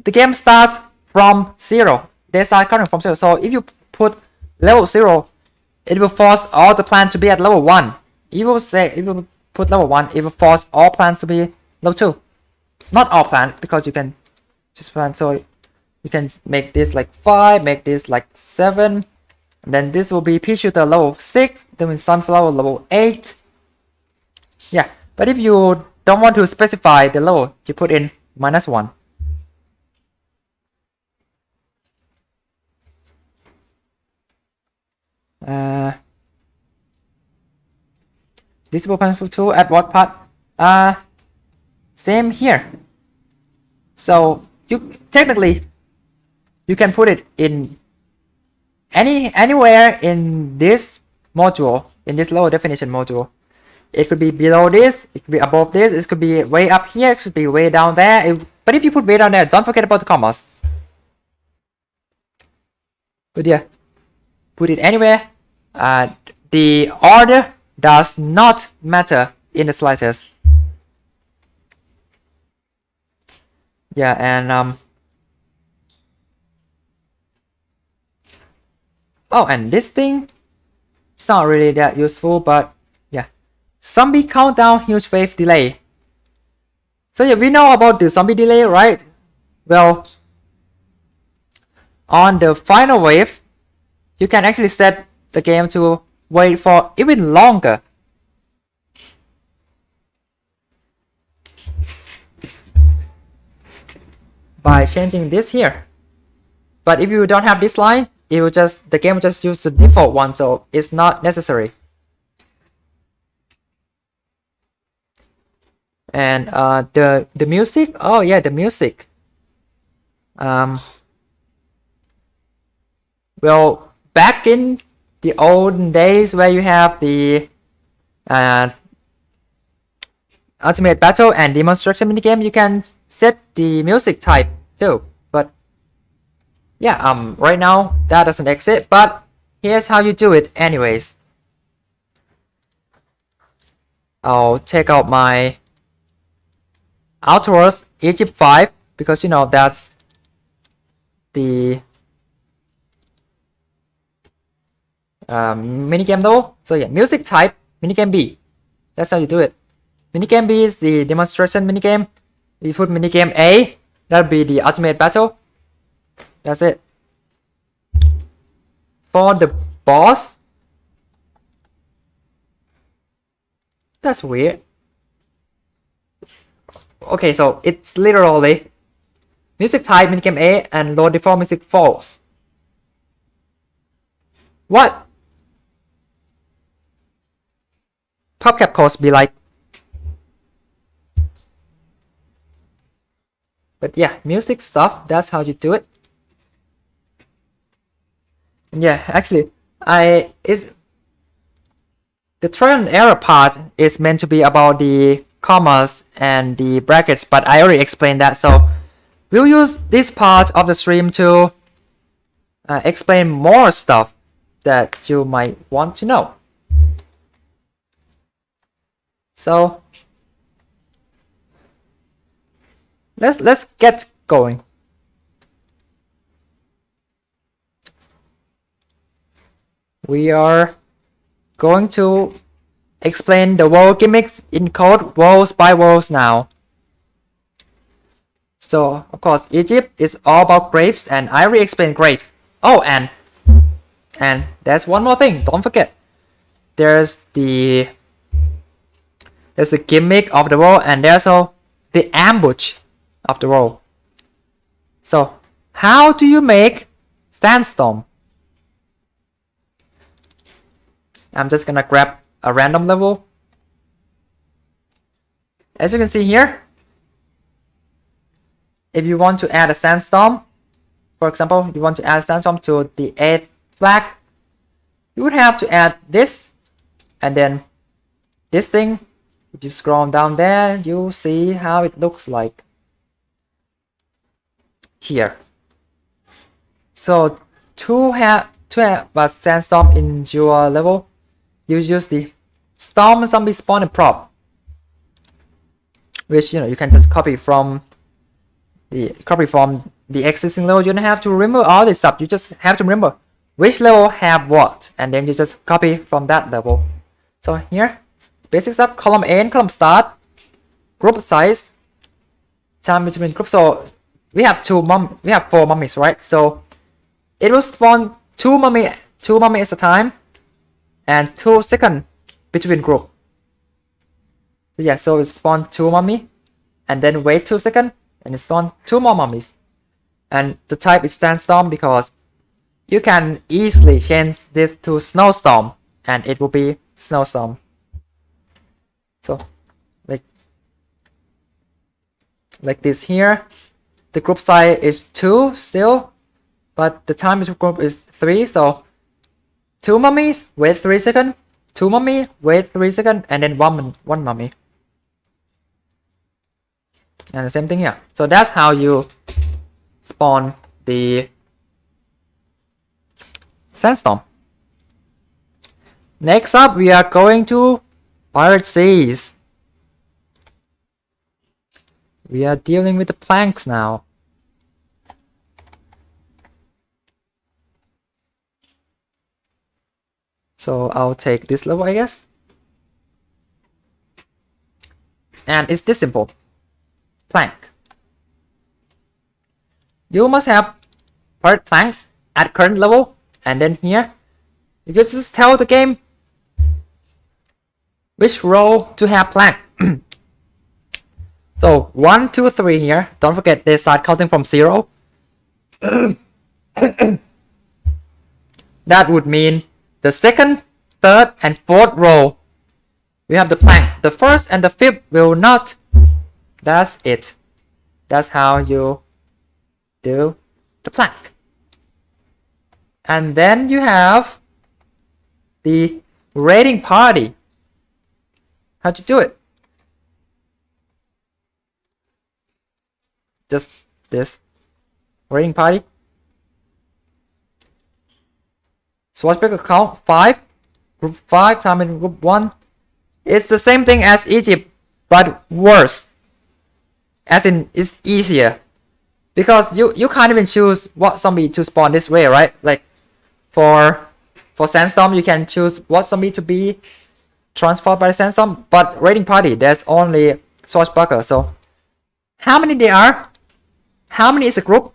Speaker 1: the game starts from 0. they start counting from 0. So if you put level 0, it will force all the plants to be at level 1. If you put level 1, it will force all plants to be level 2. Not all plants, because you can just plant. So you can make this like 5, make this like 7. And then this will be pea shooter level 6, then sunflower level 8. Yeah, but if you don't want to specify the level, you put in -1. Visible pencil tool at what part? Same here. So you technically you can put it in anywhere in this module, in this low definition module. It could be below this, it could be above this, it could be way up here, it could be way down there. But if you put way down there, don't forget about the commas. But yeah, put it anywhere. The order does not matter in the slightest. Yeah, and oh, and this thing, it's not really that useful, but yeah. Zombie countdown, huge wave delay. So yeah, we know about the zombie delay, right? Well, on the final wave, you can actually set the game to wait for even longer. By changing this here. But if you don't have this line, it will just, the game will just use the default one, so it's not necessary. And the music, oh yeah, the music. Well, back in the olden days where you have the ultimate battle and demonstration minigame, you can set the music type too. But yeah, right now that doesn't exist, but here's how you do it anyways. I'll take out my Outdoors Egypt 5 because you know that's the minigame though. So yeah, music type minigame B. That's how you do it. Minigame B is the demonstration minigame. You put minigame A, that'll be the ultimate battle. That's it. For the boss, that's weird. Okay, so it's literally music type minigame A and low default music false. What? PopCap codes be like. But yeah, music stuff, that's how you do it. And yeah, actually, the trial and error part is meant to be about the commas and the brackets, but I already explained that, so we'll use this part of the stream to explain more stuff that you might want to know. So let's get going. We are going to explain the world gimmicks in code worlds by worlds now. So of course Egypt is all about graves, and I already explained graves. Oh, and there's one more thing, don't forget. There's the gimmick of the world, and there's also the ambush of the world. So how do you make Sandstorm? I'm just gonna grab a random level. As you can see here, if you want to add a Sandstorm, for example, you want to add a Sandstorm to the 8th flag, you would have to add this, and then this thing. If you scroll down there, you'll see how it looks like here. So to have a Sandstorm in your level, you use the Storm Zombie Spawner prop, which you can just copy from the existing level. You don't have to remember all this stuff. You just have to remember which level have what, and then you just copy from that level. So here, basic stuff: column end, column start, group size, time between groups. So we have 4 mummies, right? So it will spawn 2 mummies at a time, and 2 seconds between group. So yeah, so it spawn 2 mummy, and then wait 2 seconds, and it spawn 2 more mummies. And the type is Sandstorm because you can easily change this to Snowstorm, and it will be Snowstorm. So like this here, the group size is 2 still, but the time between group is 3. So 2 mummies, wait 3 seconds, 2 mummy, wait 3 seconds, and then one mummy. And the same thing here. So that's how you spawn the Sandstorm. Next up, we are going to Pirate Seas. We are dealing with the planks now. So I'll take this level, I guess. And it's this simple. Plank. You must have pirate planks at current level, and then here you can just tell the game which row to have plank. So 1, 2, 3 here. Don't forget they start counting from 0. That would mean the 2nd, 3rd, and 4th row we have the plank. The 1st and the 5th will not. That's it. That's how you do the plank. And then you have the raiding party. How'd you do it? Just this raiding party. Swashbuckler count 5. Group 5 times group 1. It's the same thing as Egypt, but worse. As in, it's easier. Because you can't even choose what zombie to spawn this way, right? Like for Sandstorm, you can choose what zombie to be transformed by the Sandstorm. But raiding party, there's only Swashbuckler. So how many there are? How many is a group?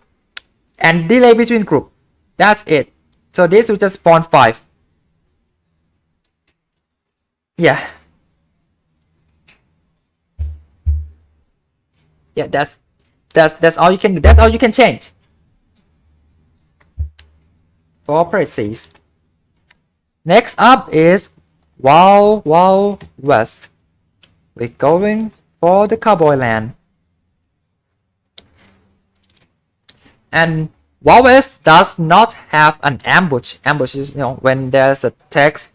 Speaker 1: And delay between group. That's it. So this will just spawn 5. Yeah. Yeah, that's all you can do. That's all you can change. For Pirate Seas. Next up is Wild West. We're going for the Cowboy Land. And Wild West does not have an ambush. Ambush is, when there's a text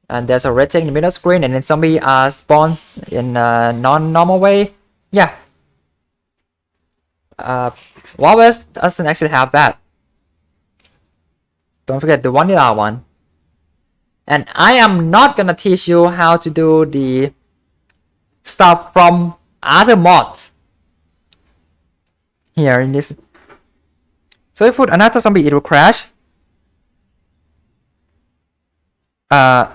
Speaker 1: and there's a red thing in the middle screen and then zombie spawns in a non-normal way. Yeah. Wild West doesn't actually have that. Don't forget the vanilla one. And I am not gonna teach you how to do the stuff from other mods here in this. So if you put another zombie, it will crash. No.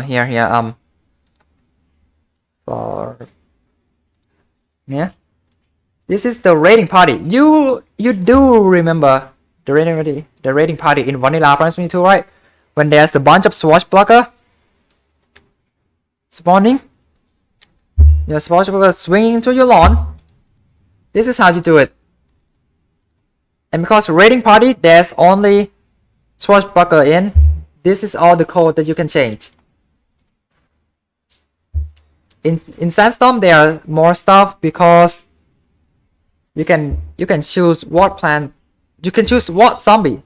Speaker 1: Here. Yeah. This is the raiding party. You do remember the raiding party in Vanilla Prime 22, right? When there's a bunch of swashbuckler spawning, your swashbuckler swinging to your lawn. This is how you do it. And because raiding party, there's only swashbuckler in. This is all the code that you can change. In Sandstorm, there are more stuff because you can choose what plan, you can choose what zombie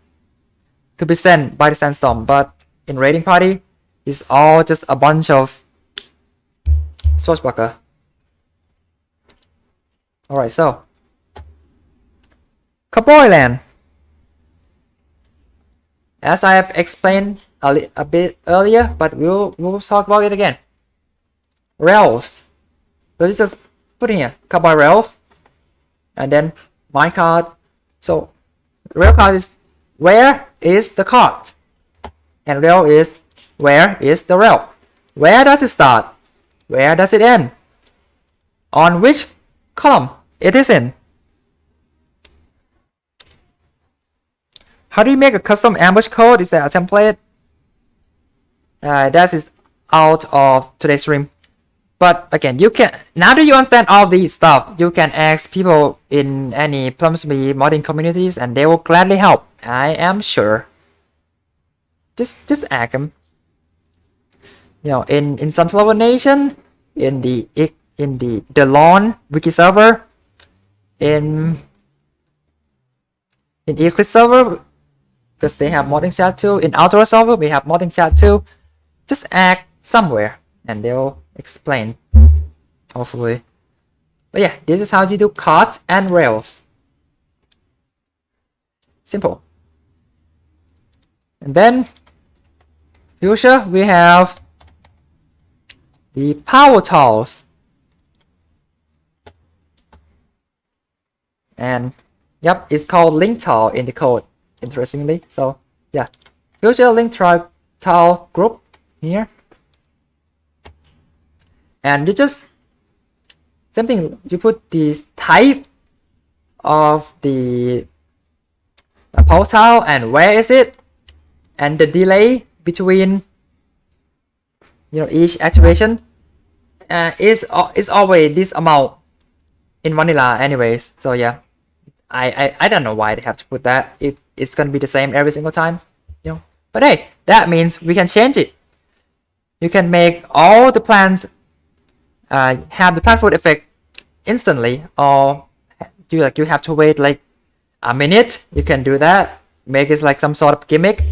Speaker 1: to be sent by the Sandstorm. But in raiding party, it's all just a bunch of swashbuckler. Alright, so Cowboy Land. As I have explained a bit earlier, but we'll talk about it again. Rails. So you just put in here Cowboy Rails, and then minecart. So rail cart is where is the cart, and rail is where is the rail. Where does it start? Where does it end? On which column it is in? How do you make a custom ambush code? Is there a template? That is out of today's stream. But again, you can, now that you understand all these stuff, you can ask people in any Plumsby modding communities and they will gladly help. I am sure. Just ask them. You know, in Sunflower Nation, in the Lawn wiki server, in Eclipse server, because they have modding chat too. In Outdoor server, we have modding chat too. Just ask somewhere and they'll explain, hopefully. But yeah, this is how you do carts and rails. Simple. And then future, we have the power tools. And yep, it's called link tile in the code, interestingly. So yeah, future link tile group here. And you just something, you put the type of the power tile and where is it, and the delay between, you know, each activation is always this amount in vanilla anyways. So yeah, I don't know why they have to put that if it's gonna be the same every single time, you know. But hey, that means we can change it. You can make all the plants have the plant food effect instantly, or you have to wait like a minute. You can do that, make it like some sort of gimmick.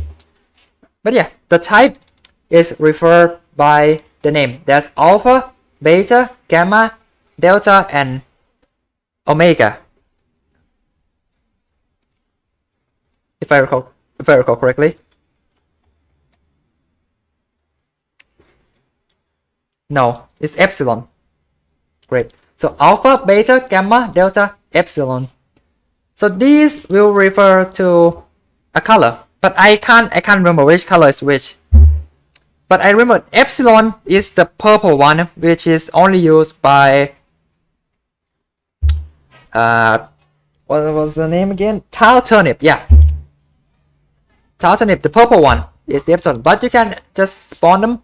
Speaker 1: But yeah, the type is referred by the name. There's alpha, beta, gamma, delta, and omega, if I recall correctly. No, it's epsilon. Great. So alpha, beta, gamma, delta, epsilon. So these will refer to a color, but I can't remember which color is which. But I remember epsilon is the purple one, which is only used by what was the name again? Tile turnip. Yeah, tile turnip, the purple one is the epsilon, but you can just spawn them.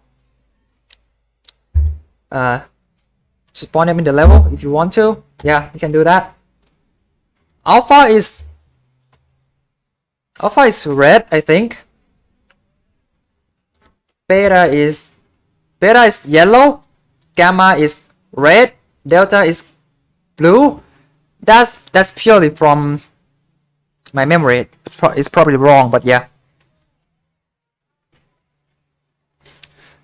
Speaker 1: Spawn them in the level if you want to. Yeah, you can do that. Alpha is red, I think. Beta is yellow. Gamma is red. Delta is blue. That's purely from my memory. It's probably wrong, but yeah.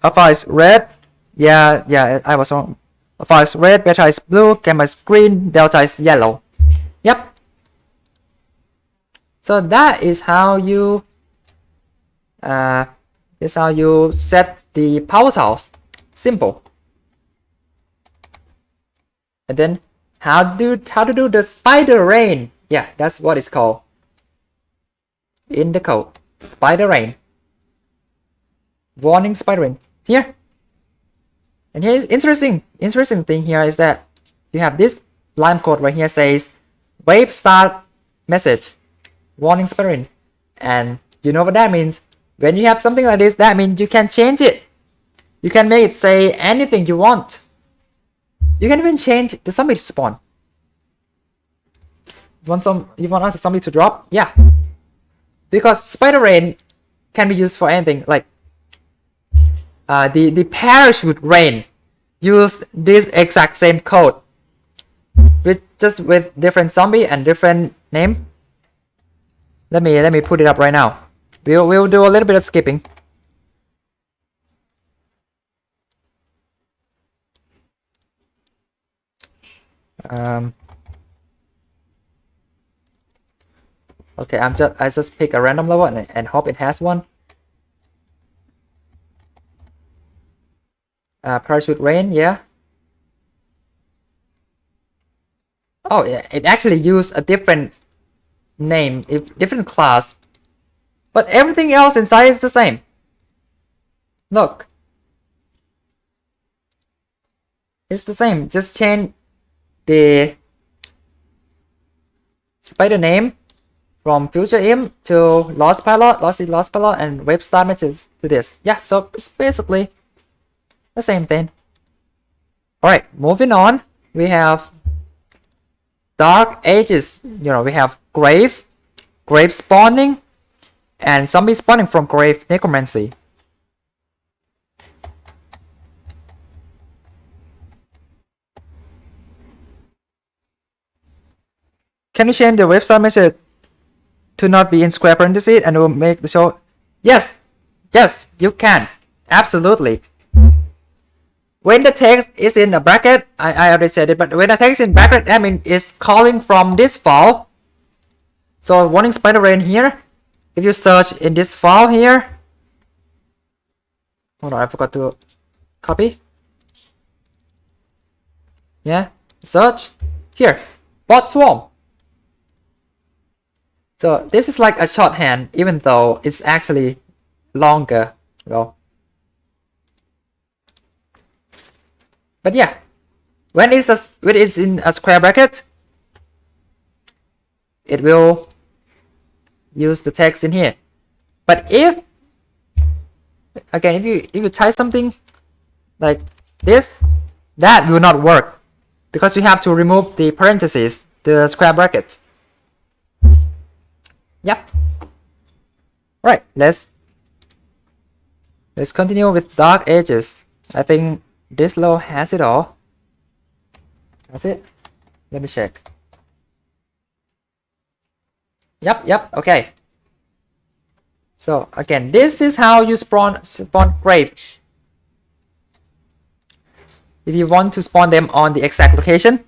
Speaker 1: Alpha is red. Yeah, I was wrong. Alpha is red, beta is blue, gamma is green, delta is yellow. Yep. So that is how you set the power tiles. Simple. And then how to do the spider rain. Yeah, that's what it's called in the code. Spider rain. Warning, spider rain. Here. And here's interesting thing here is that you have this line code right here says wave start message, warning spider rain. And you know what that means? When you have something like this, that means you can change it. You can make it say anything you want. You can even change the zombie to spawn. You want the zombie to drop? Yeah. Because spider rain can be used for anything. Like the parachute rain use this exact same code with different zombie and different name. Let me put it up right now. We'll do a little bit of skipping. Okay, I just pick a random level and hope it has one. Parachute rain, yeah. Oh yeah, it actually used a different name, different class, but everything else inside is the same. Look, it's the same. Just change the spider name from future im to lost pilot, lost pilot, and wave star matches to this. Yeah, so it's basically the same thing. Alright, moving on, we have Dark Ages. You know, we have grave spawning, and zombie spawning from grave necromancy. Can you change the website message to not be in square parentheses and it will make the show? Yes, you can. Absolutely. When the text is in a bracket, I already said it, but when the text is in bracket, I mean it's calling from this file. So warning spider rain here. If you search in this file here, hold on, I forgot to copy. Yeah, search here, bot swarm. So this is like a shorthand, even though it's actually longer. Well, but yeah, when it's in a square bracket, it will use the text in here. But if again, if you type something like this, that will not work because you have to remove the parentheses, the square bracket. Yep. Right, let's continue with Dark Ages. I think this low has it all. That's it. Let me check. Yep, okay. So again, this is how you spawn grave. If you want to spawn them on the exact location,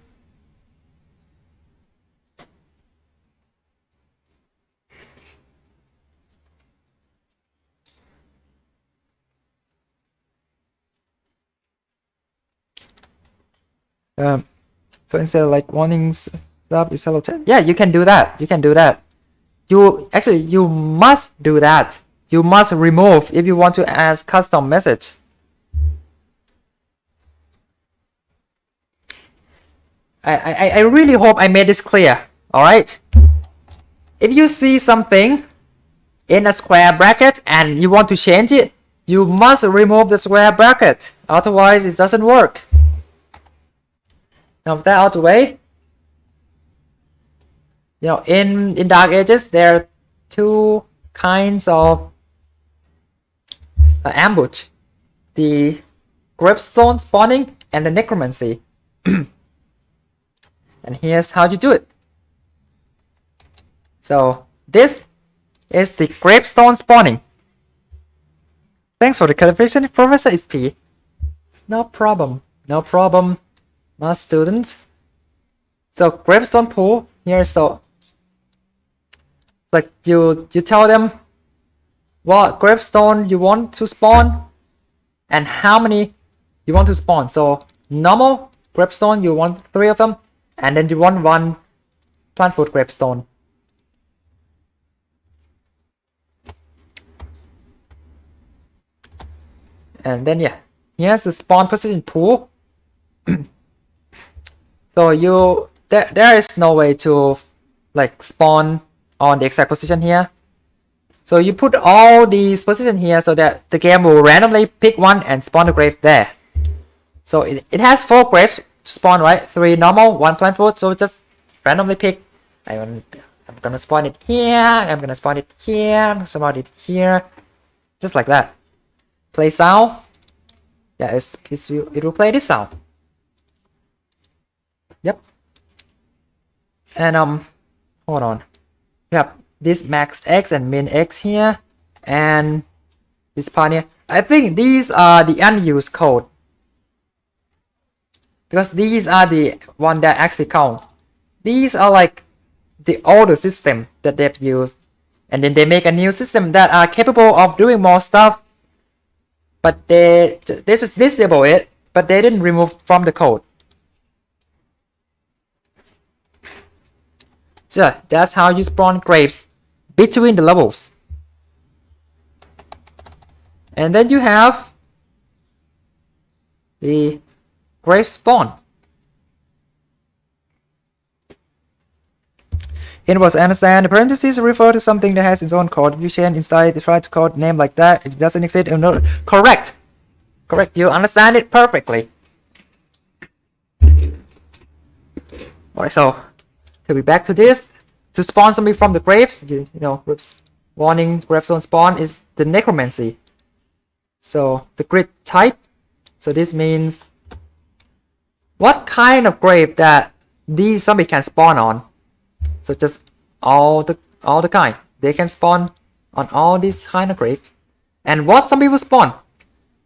Speaker 1: so instead of like warnings sub is hello 10. Yeah, you can do that. You must do that. You must remove if you want to add custom message. I really hope I made this clear. Alright, if you see something in a square bracket and you want to change it, you must remove the square bracket, otherwise it doesn't work. Now with that out of the way, you know, in Dark Ages there are two kinds of ambush: the gravestone spawning and the necromancy. And here's how you do it. So this is the gravestone spawning. Thanks for the clarification, Professor SP. No problem, my students. So gravestone pool here. So like you tell them what gravestone you want to spawn and how many you want to spawn. So normal gravestone, you want 3 of them, and then you want 1 plant food gravestone. And then yeah, here's the spawn position pool. So there is no way to like spawn on the exact position here. So you put all these positions here so that the game will randomly pick one and spawn the grave there. So it has 4 graves to spawn, right? 3 normal, 1 plant food. So just randomly pick. I'm gonna spawn it here. I'm gonna spawn it here. I'm gonna spawn it here. Just like that. Play sound. Yeah, it will play this sound. Yep. And hold on. We have this max X and min X here, and this part here. I think these are the unused code, because these are the one that actually count. These are like the older system that they've used, and then they make a new system that are capable of doing more stuff, but they just disable it, but they didn't remove from the code. So that's how you spawn graves between the levels. And then you have the grave spawn. It was understand the parentheses refer to something that has its own code. You change inside the try to code name like that. If it doesn't exist, no. Correct. Correct. You understand it perfectly. Alright, so to be back to this. To spawn something from the graves, you know, warning gravestone spawn is the necromancy. So the grid type. So this means what kind of grave that these zombies can spawn on. So just all the kind. They can spawn on all these kind of graves. And what zombie will spawn?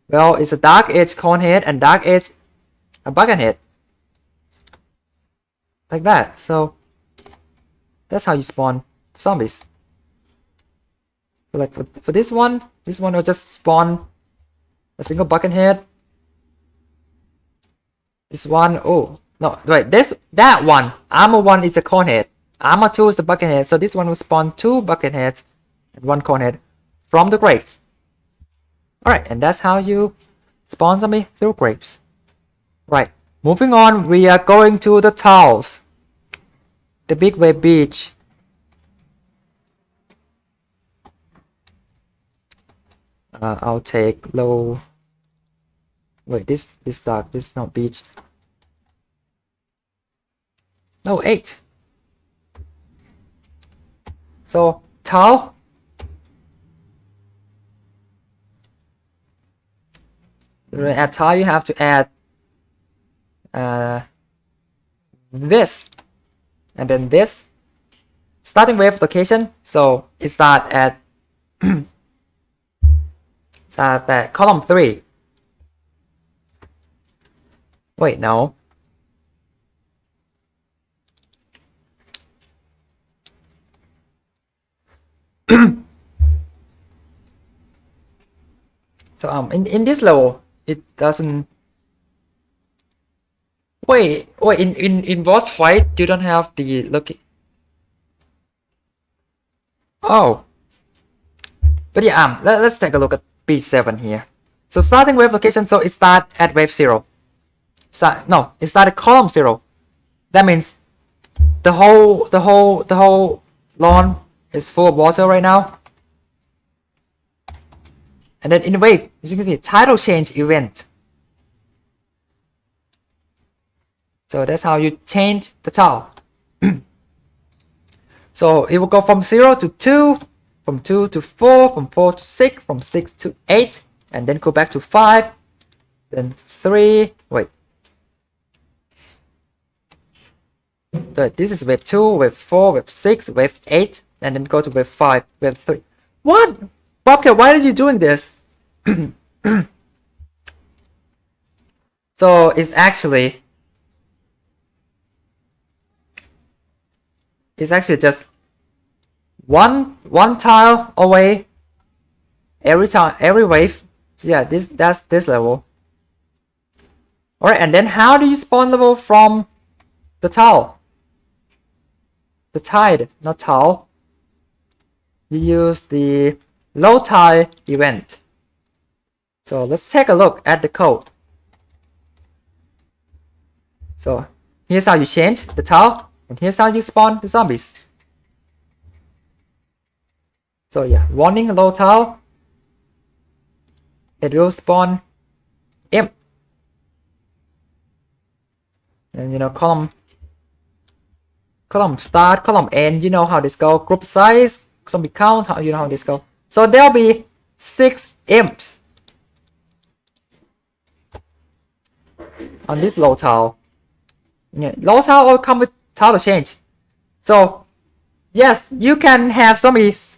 Speaker 1: Well, it's a dark edge conehead and dark edge a buckethead. Like that. So that's how you spawn zombies. So like for this one will just spawn a single buckethead. This one, oh no, wait, that one, armor 1 is a conehead. Armor 2 is a buckethead, so this one will spawn 2 bucketheads and 1 conehead from the grave. Alright, and that's how you spawn zombie through graves. Right, moving on, we are going to the towels. The big wave beach. I'll take low. Wait, this dark. This is not beach. No, 8. So towel. To add tile, you have to add this, and then this. Starting wave location. So it starts at column 3. Wait, no. So in this level it doesn't. Wait, in boss fight you don't have the look. Oh, but yeah, let's take a look at B7 here. So starting wave location, so it starts at wave 0. No, it started column 0. That means the whole lawn is full of water right now. And then in the wave, as you can see, title change event. So that's how you change the tile. So it will go from 0 to 2, from 2 to 4, from 4 to 6, from 6 to 8, and then go back to 5, then 3, wait. So this is wave 2, wave 4, wave 6, wave 8, and then go to wave 5, wave 3. What? Bobcat, why are you doing this? So it's actually just one tile away every time, every wave. So yeah, that's this level. Alright, and then how do you spawn level from the tile? The tide, not tile. You use the low tide event. So let's take a look at the code. So here's how you change the tile, and here's how you spawn the zombies. So yeah, warning low tile. It will spawn imp. And you know, column start, column end, you know how this go. Group size, zombie count, you know how this go. So there'll be 6 imps on this low tile. Yeah, low tile will come with tile change. So yes, you can have zombies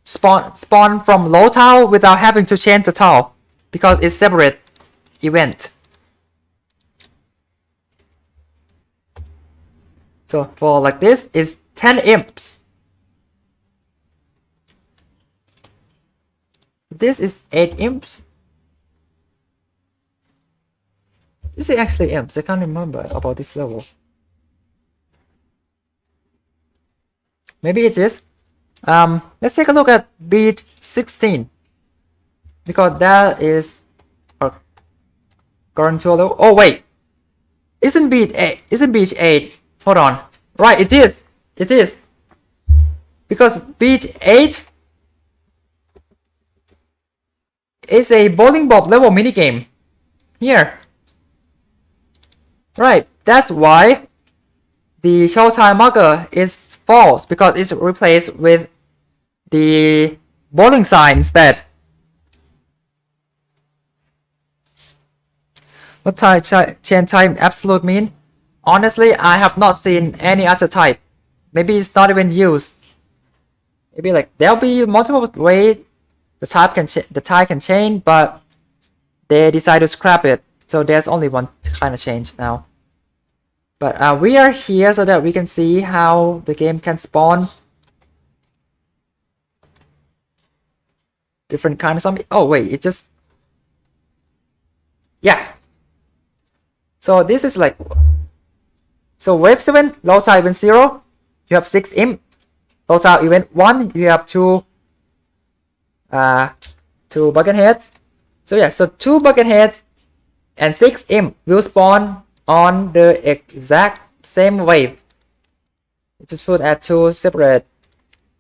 Speaker 1: spawn from low tile without having to change the tile because it's separate event. So for like this is 10 imps. This is 8 imps. This is actually imps. I can't remember about this level. Maybe it is. Let's take a look at beat 16 because that is current to low. Oh wait, isn't beat 8? Isn't beat 8? Hold on. Right, it is. It is because beat 8 is a bowling ball level minigame here. Right, that's why the showtime marker is false because it's replaced with the bowling sign instead. What chain type absolute mean? Honestly, I have not seen any other type. Maybe it's not even used. Maybe like there'll be multiple ways the type can change, but they decide to scrap it. So there's only one kind of change now. But we are here so that we can see how the game can spawn different kind of zombie. Oh wait, it just, yeah. So this is like, so wave 7, low tide event 0, you have 6 imp. Low tide event 1, you have 2 bucket heads. So yeah, so 2 bucket heads and 6 imp will spawn on the exact same wave. It's just put at 2 separate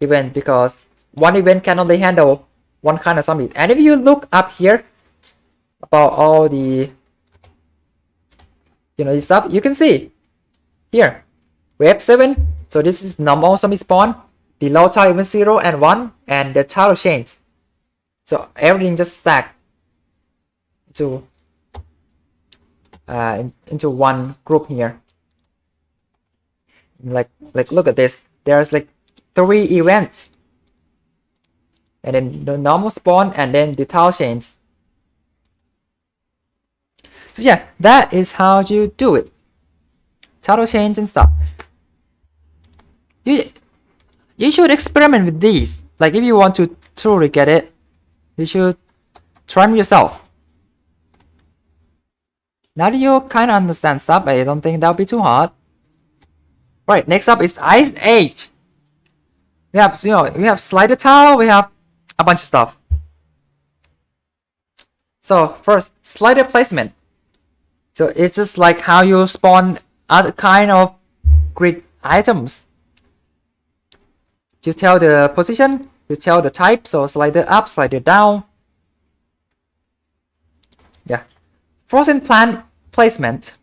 Speaker 1: events because one event can only handle one kind of zombie. And if you look up here about all the this stuff, you can see here wave 7. So this is normal zombie spawn, the low tide event 0 and 1, and the title change. So everything just stacked into into one group here. Like look at this. There's like 3 events, and then the normal spawn, and then the title change. So yeah, that is how you do it. Title change and stuff. You should experiment with these. Like if you want to truly get it, you should try them yourself. Now that you kind of understand stuff, I don't think that'll be too hard. Right, next up is Ice Age. We have we have slider tile, we have a bunch of stuff. So first, slider placement. So it's just like how you spawn other kind of grid items. You tell the position, you tell the type, so slider up, slider down. Yeah. Frozen plant placement.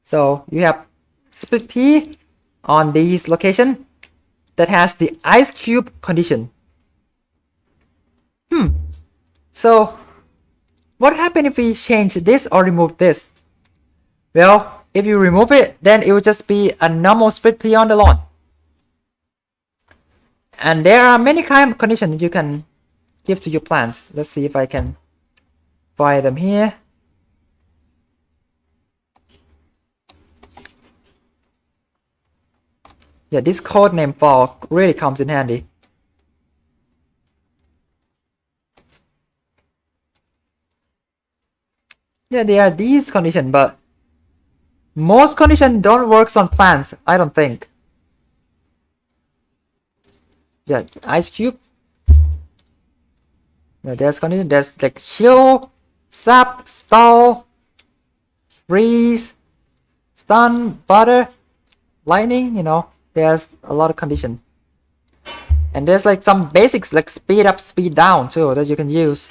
Speaker 1: So you have split P on this location that has the ice cube condition. So what happens if we change this or remove this? Well, if you remove it, then it will just be a normal split P on the lawn. And there are many kind of conditions you can give to your plants. Let's see if I can find them here. Yeah, this code name file really comes in handy. Yeah, there are these conditions, but most conditions don't work on plants, I don't think. Yeah, ice cube. Yeah, there's condition. There's like chill, sap, stall, freeze, stun, butter, lightning. There's a lot of condition. And there's like some basics like speed up, speed down too that you can use.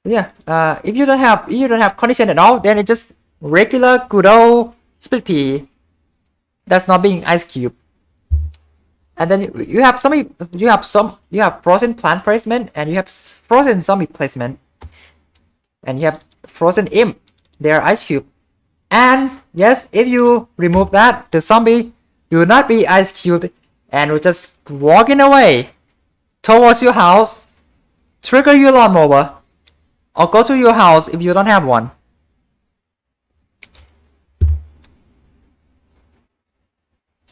Speaker 1: Yeah, if you don't have condition at all, then it's just regular good old split P. That's not being ice cube. And then you have frozen plant placement, and you have frozen zombie placement, and you have frozen imp. They are ice cube. And yes, if you remove that, the zombie will not be ice cubed and will just walking away towards your house, trigger your lawnmower, or go to your house if you don't have one.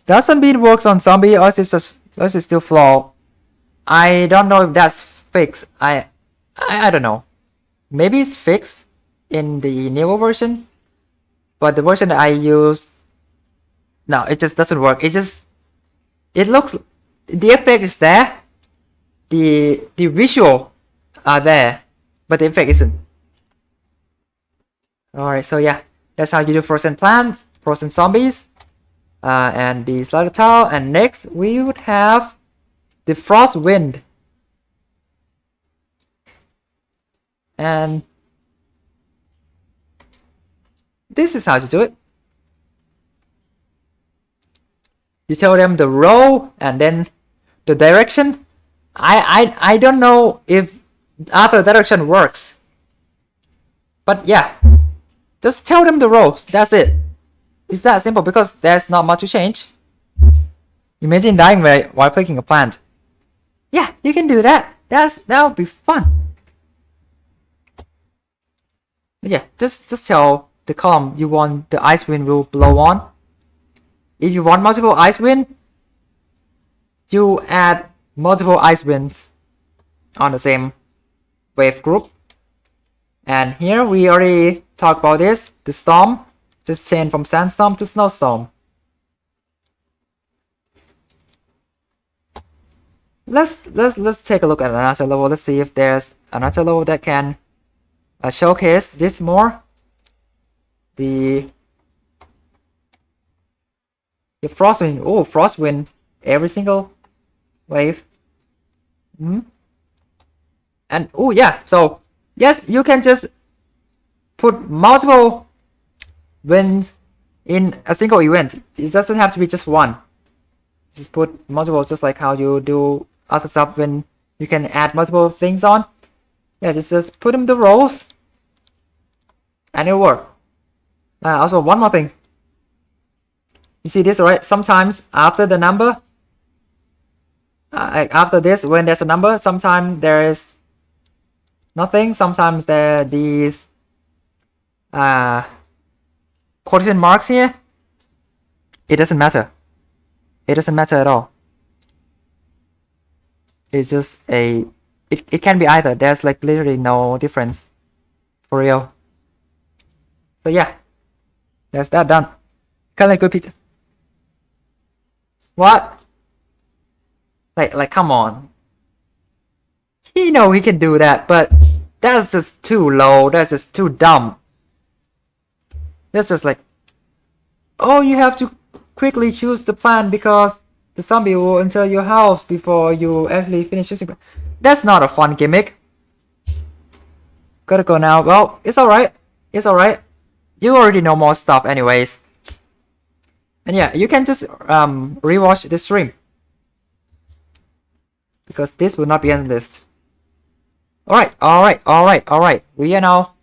Speaker 1: Doesn't mean works on zombie, or is it still flawed? I don't know if that's fixed. I I don't know. Maybe it's fixed in the newer version, but the version that I use, no, it just doesn't work. It looks, the effect is there, the visual are there, but the effect isn't. Alright, so yeah, that's how you do frozen plants, frozen zombies, and the slaughter tile. And next we would have the frost wind. And this is how to do it. You tell them the row and then the direction. I don't know if other direction works, but yeah, just tell them the rows. That's it. It's that simple because there's not much to change. Imagine dying while picking a plant. Yeah, you can do that. That would be fun. But yeah, just tell the column you want the ice wind will blow on. If you want multiple ice wind, you add multiple ice winds on the same wave group. And here we already talked about this. The storm just change from sandstorm to snowstorm. Let's take a look at another level. Let's see if there's another level that can showcase this more. The frost wind. Oh, frost wind. Every single wave. And oh yeah, so yes, you can just put multiple winds in a single event. It doesn't have to be just one. Just put multiple, just like how you do other stuff when you can add multiple things on. Yeah, just put them the rows and it'll work. Also, one more thing. You see this, right? Sometimes after the number, after this, when there's a number, sometimes there is nothing. Sometimes there are these quotation marks here. It doesn't matter. It doesn't matter at all. It's just a... It can be either. There's like literally no difference. For real. But yeah. That's that done. Kind of good picture. What? Like come on. He know he can do that, but that's just too low. That's just too dumb. That's just like, oh, you have to quickly choose the plant because the zombie will enter your house before you actually finish choosing. That's not a fun gimmick. Gotta go now. Well, it's alright. It's alright. You already know more stuff anyways. And yeah, you can just rewatch the stream. Because this will not be on the list. Alright. We are now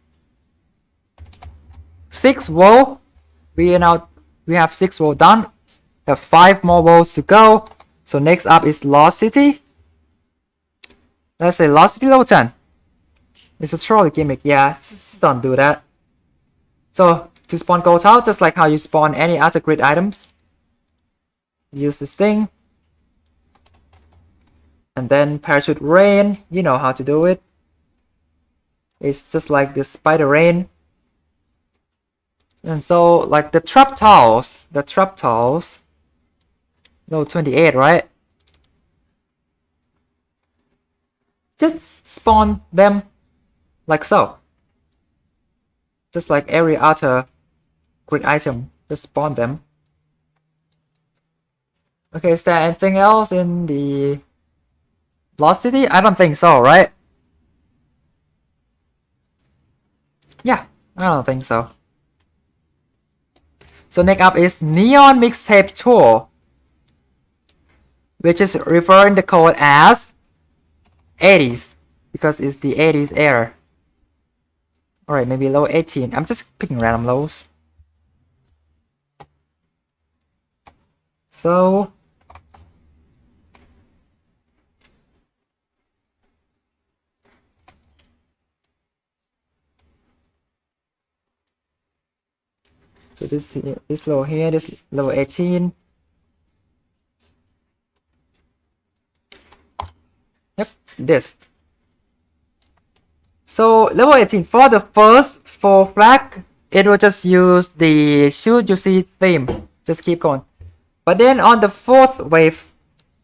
Speaker 1: 6 woe. We have 6 woe done. We have 5 more woes to go. So next up is Lost City. Let's say Lost City level 10. It's a trolley gimmick. Yeah, just don't do that. So to spawn gold tile, just like how you spawn any other grid items, use this thing. And then parachute rain, you know how to do it. It's just like the spider rain. And so like the trap tiles, no 28, right? Just spawn them like so. Just like every other grid item, just spawn them. Okay, is there anything else in the Lost City? I don't think so, right? Yeah, I don't think so. So next up is Neon Mixtape Tour, which is referring the code as 80s because it's the 80s era. Alright, maybe low 18. I'm just picking random lows. So this low here, this low 18. Yep, this. So level 18, for the first 4 flag, it will just use the shoot you see theme. Just keep going. But then on the 4th wave,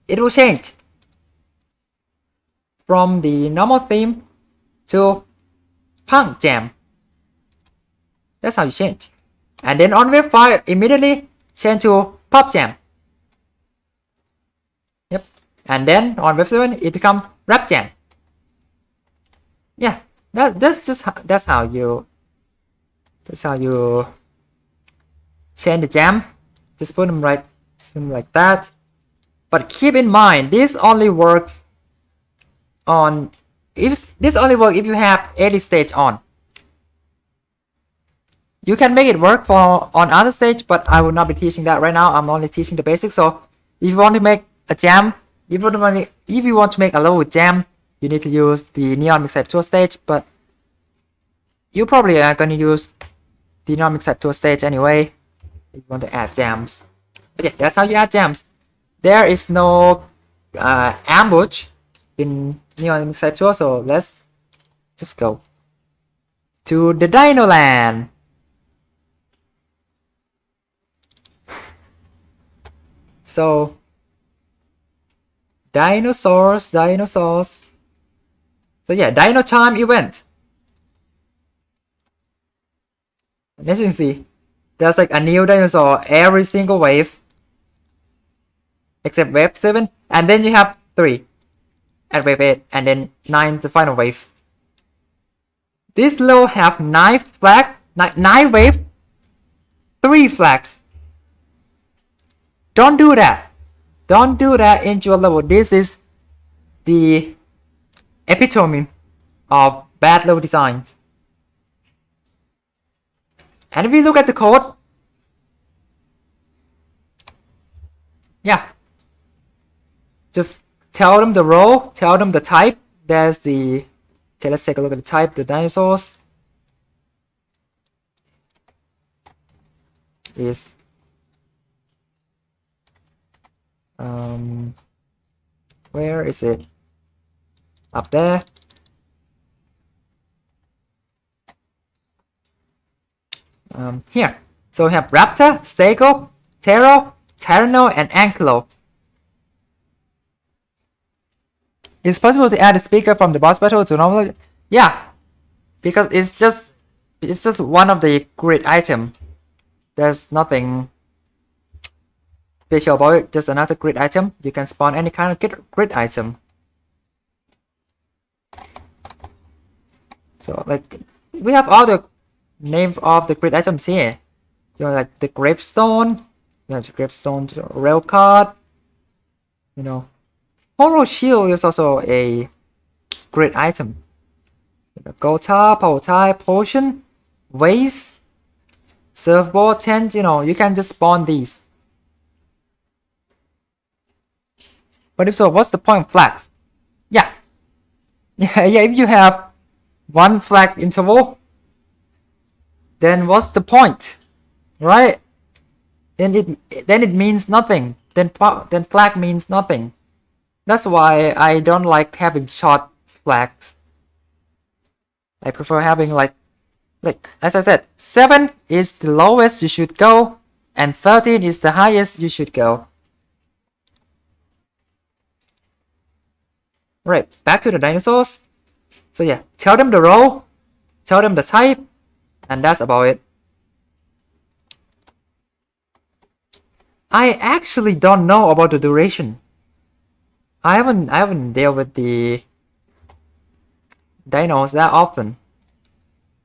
Speaker 1: it will change from the normal theme to punk jam. That's how you change. And then on wave 5, immediately change to pop jam. Yep. And then on wave 7, it becomes rap jam. Yeah, that's how you change the jam. Just put them like that. But keep in mind, this only works on if you have 80 stage on. You can make it work for on other stage, but I will not be teaching that right now. I'm only teaching the basics. So if you want to make a jam, if you want to make a level with jam, you need to use the Neon Mixtape Tour stage. But you probably are gonna use the Neon Mixtape Tour stage anyway if you want to add jams. But yeah, that's how you add jams. There is no ambush in Neon Mixtape Tour, so let's just go to the Dino Land. So dinosaurs. So yeah, Dino Time event. And as you can see, there's like a new dinosaur every single wave, except wave 7, and then you have 3 at wave 8, and then 9 the final wave. This level have 9 flag, 9 wave, 3 flags. Don't do that. Don't do that in your level. This is the epitome of bad level designs. And if you look at the code, yeah, just tell them the role, tell them the type. There's the, okay, let's take a look at the type, the dinosaurs is where is it? Up there. Here. So we have Raptor, Stego, Tero, Tyranno, and Ankylo. It's possible to add a speaker from the boss battle to normal. Yeah, because it's just one of the grid item. There's nothing special about it. Just another grid item. You can spawn any kind of grid item. So like we have all the names of the grid items here. You know, like the gravestone. You know, the gravestone rail card. You know, Holo Shield is also a grid item. Gold tar, power tie, potion, vase, surfboard, tent. You know, you can just spawn these. But if so, what's the point of flags? Yeah. If you have 1 flag interval, then what's the point, right? Then it means nothing. Then flag means nothing. That's why I don't like having short flags. I prefer having like as I said, 7 is the lowest you should go, and 13 is the highest you should go. Right, back to the dinosaurs. So yeah, tell them the role, tell them the type, and that's about it. I actually don't know about the duration. I haven't dealt with the dinos that often.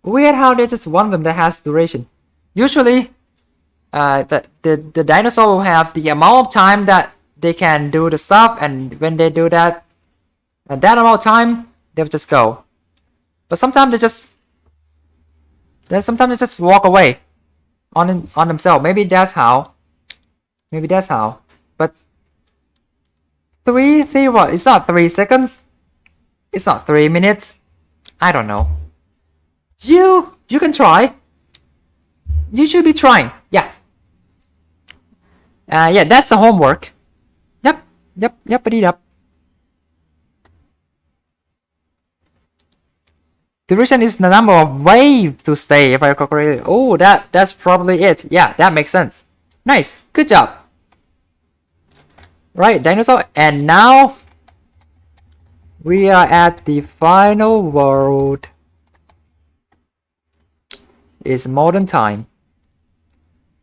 Speaker 1: Weird how there's just one of them that has duration. Usually, the dinosaur will have the amount of time that they can do the stuff, and when they do that, at that amount of time, they'll just go. But sometimes they just walk away on themselves. Maybe that's how. But 3 what? It's not 3 seconds. It's not 3 minutes. I don't know. You can try. You should be trying. Yeah. Yeah, that's the homework. Yep. Duration is the number of waves to stay, if I recall correctly. Oh, that's probably it. Yeah, that makes sense. Nice. Good job. Right, dinosaur. And now we are at the final world. It's modern time.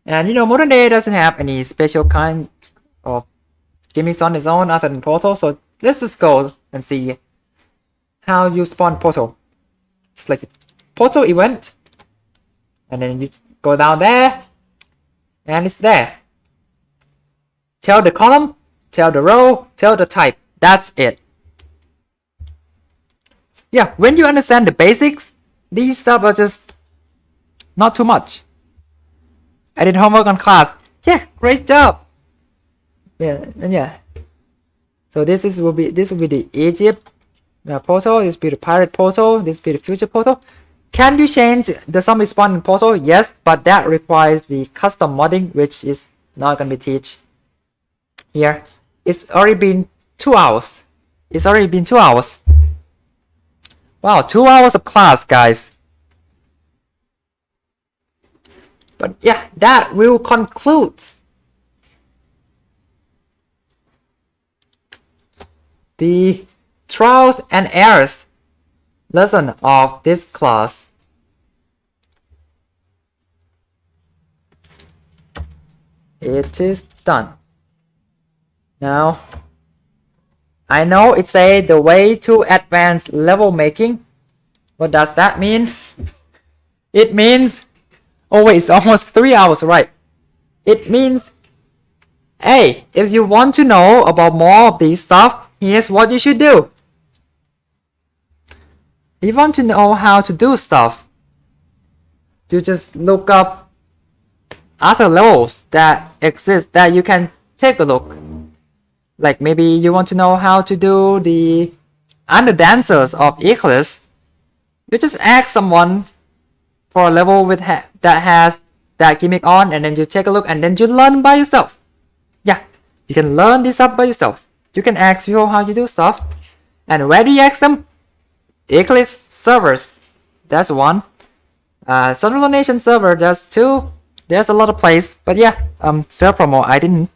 Speaker 1: And you know, modern day doesn't have any special kind of gimmicks on its own other than portal. So let's just go and see how you spawn portal. It's like a portal event, and then you go down there, and it's there. Tell the column, tell the row, tell the type. That's it. Yeah, when you understand the basics, these stuff are just not too much. I did homework on class. Yeah, great job. Yeah, and yeah. So this will be the Egypt portal. This will be the pirate portal. This will be the future portal. Can you change the zombie spawn portal? Yes, but that requires the custom modding, which is not gonna be teach here. It's already been 2 hours. It's already been 2 hours. Wow, 2 hours of class, guys. But yeah, that will conclude the trials and errors lesson of this class. It is done. Now, I know it says the way to advanced level making. What does that mean? It means, oh wait, it's almost 3 hours, right? It means, hey, if you want to know about more of these stuff, here's what you should do. If you want to know how to do stuff, you just look up other levels that exist that you can take a look. Like maybe you want to know how to do the Dancers of Eclipse. You just ask someone for a level with that has that gimmick on, and then you take a look, and then you learn by yourself. Yeah, you can learn this up by yourself. You can ask people how you do stuff. And where do you ask them? Eclipse servers. That's one. Central Nation server, that's two. There's a lot of place. But yeah, server promo, I didn't.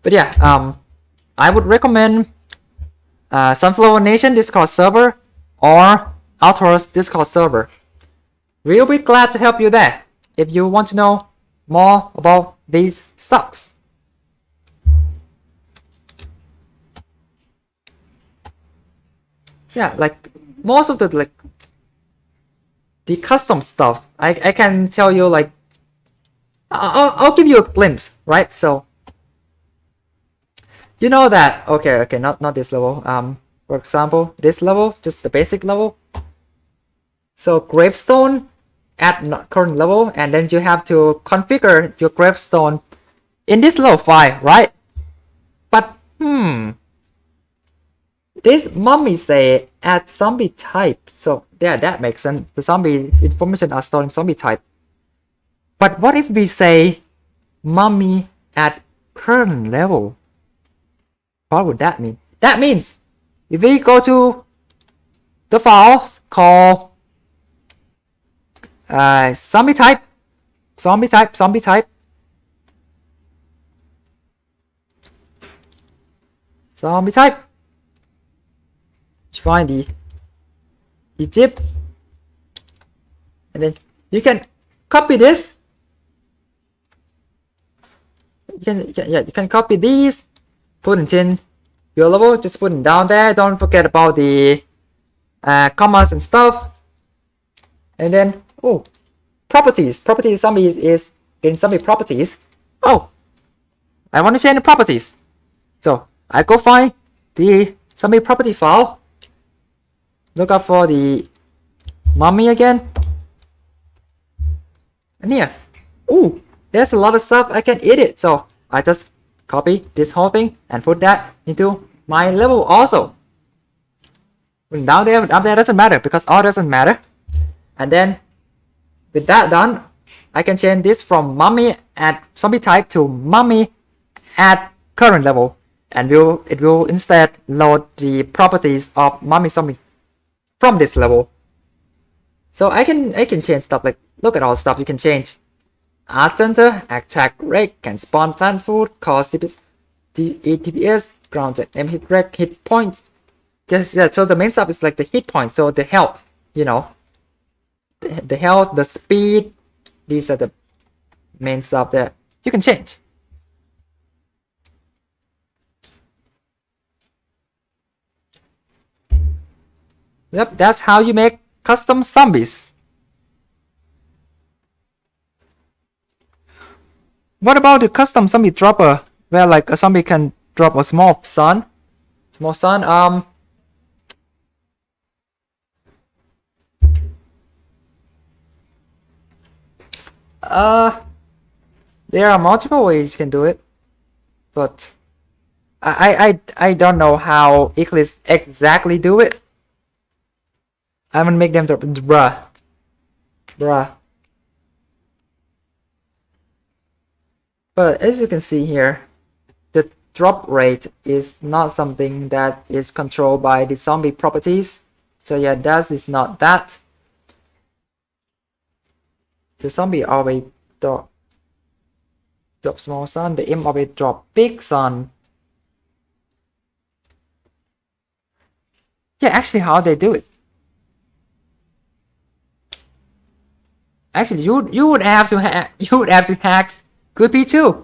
Speaker 1: But yeah, I would recommend Sunflower Nation Discord server or Outdoors Discord server. We'll be glad to help you there if you want to know more about these subs. Yeah, like most of the the custom stuff, I can tell you, like I'll give you a glimpse, right? So you know that okay, not this level. For example, this level, just the basic level. So gravestone at current level, and then you have to configure your gravestone in this level file, right? But this mummy say add zombie type, so yeah, that makes sense. The zombie information are stored in zombie type. But what if we say mummy at current level? What would that mean? That means if we go to the file called zombie type, find the Egypt, and then you can copy this. You can copy these, put it in your level, just put it down there. Don't forget about the commands and stuff. And then properties zombie is in zombie properties. Oh, I want to change the properties, so I go find the zombie property file, look up for the mummy again, and here, there's a lot of stuff I can edit, so I just copy this whole thing and put that into my level also. Down there doesn't matter because all doesn't matter. And then with that done, I can change this from mummy at zombie type to mummy at current level, and it will instead load the properties of mummy zombie. from this level. So I can change stuff, like look at all stuff you can change. Art center, attack rate, can spawn plant food, cause DPS, grounded M hit rate, hit points. Yes, yeah, so the main stuff is like the hit points, so the health, you know. The health, the speed, these are the main stuff that you can change. Yep, that's how you make custom zombies. What about the custom zombie dropper, where like a zombie can drop a small sun? There are multiple ways you can do it, but I don't know how Eclipse exactly do it. I'm gonna make them drop, bruh. But as you can see here, the drop rate is not something that is controlled by the zombie properties. So yeah, that is not that. The zombie always drop small sun, the imp always drop big sun. Yeah, actually how they do it. Actually, you would have to hack could be too.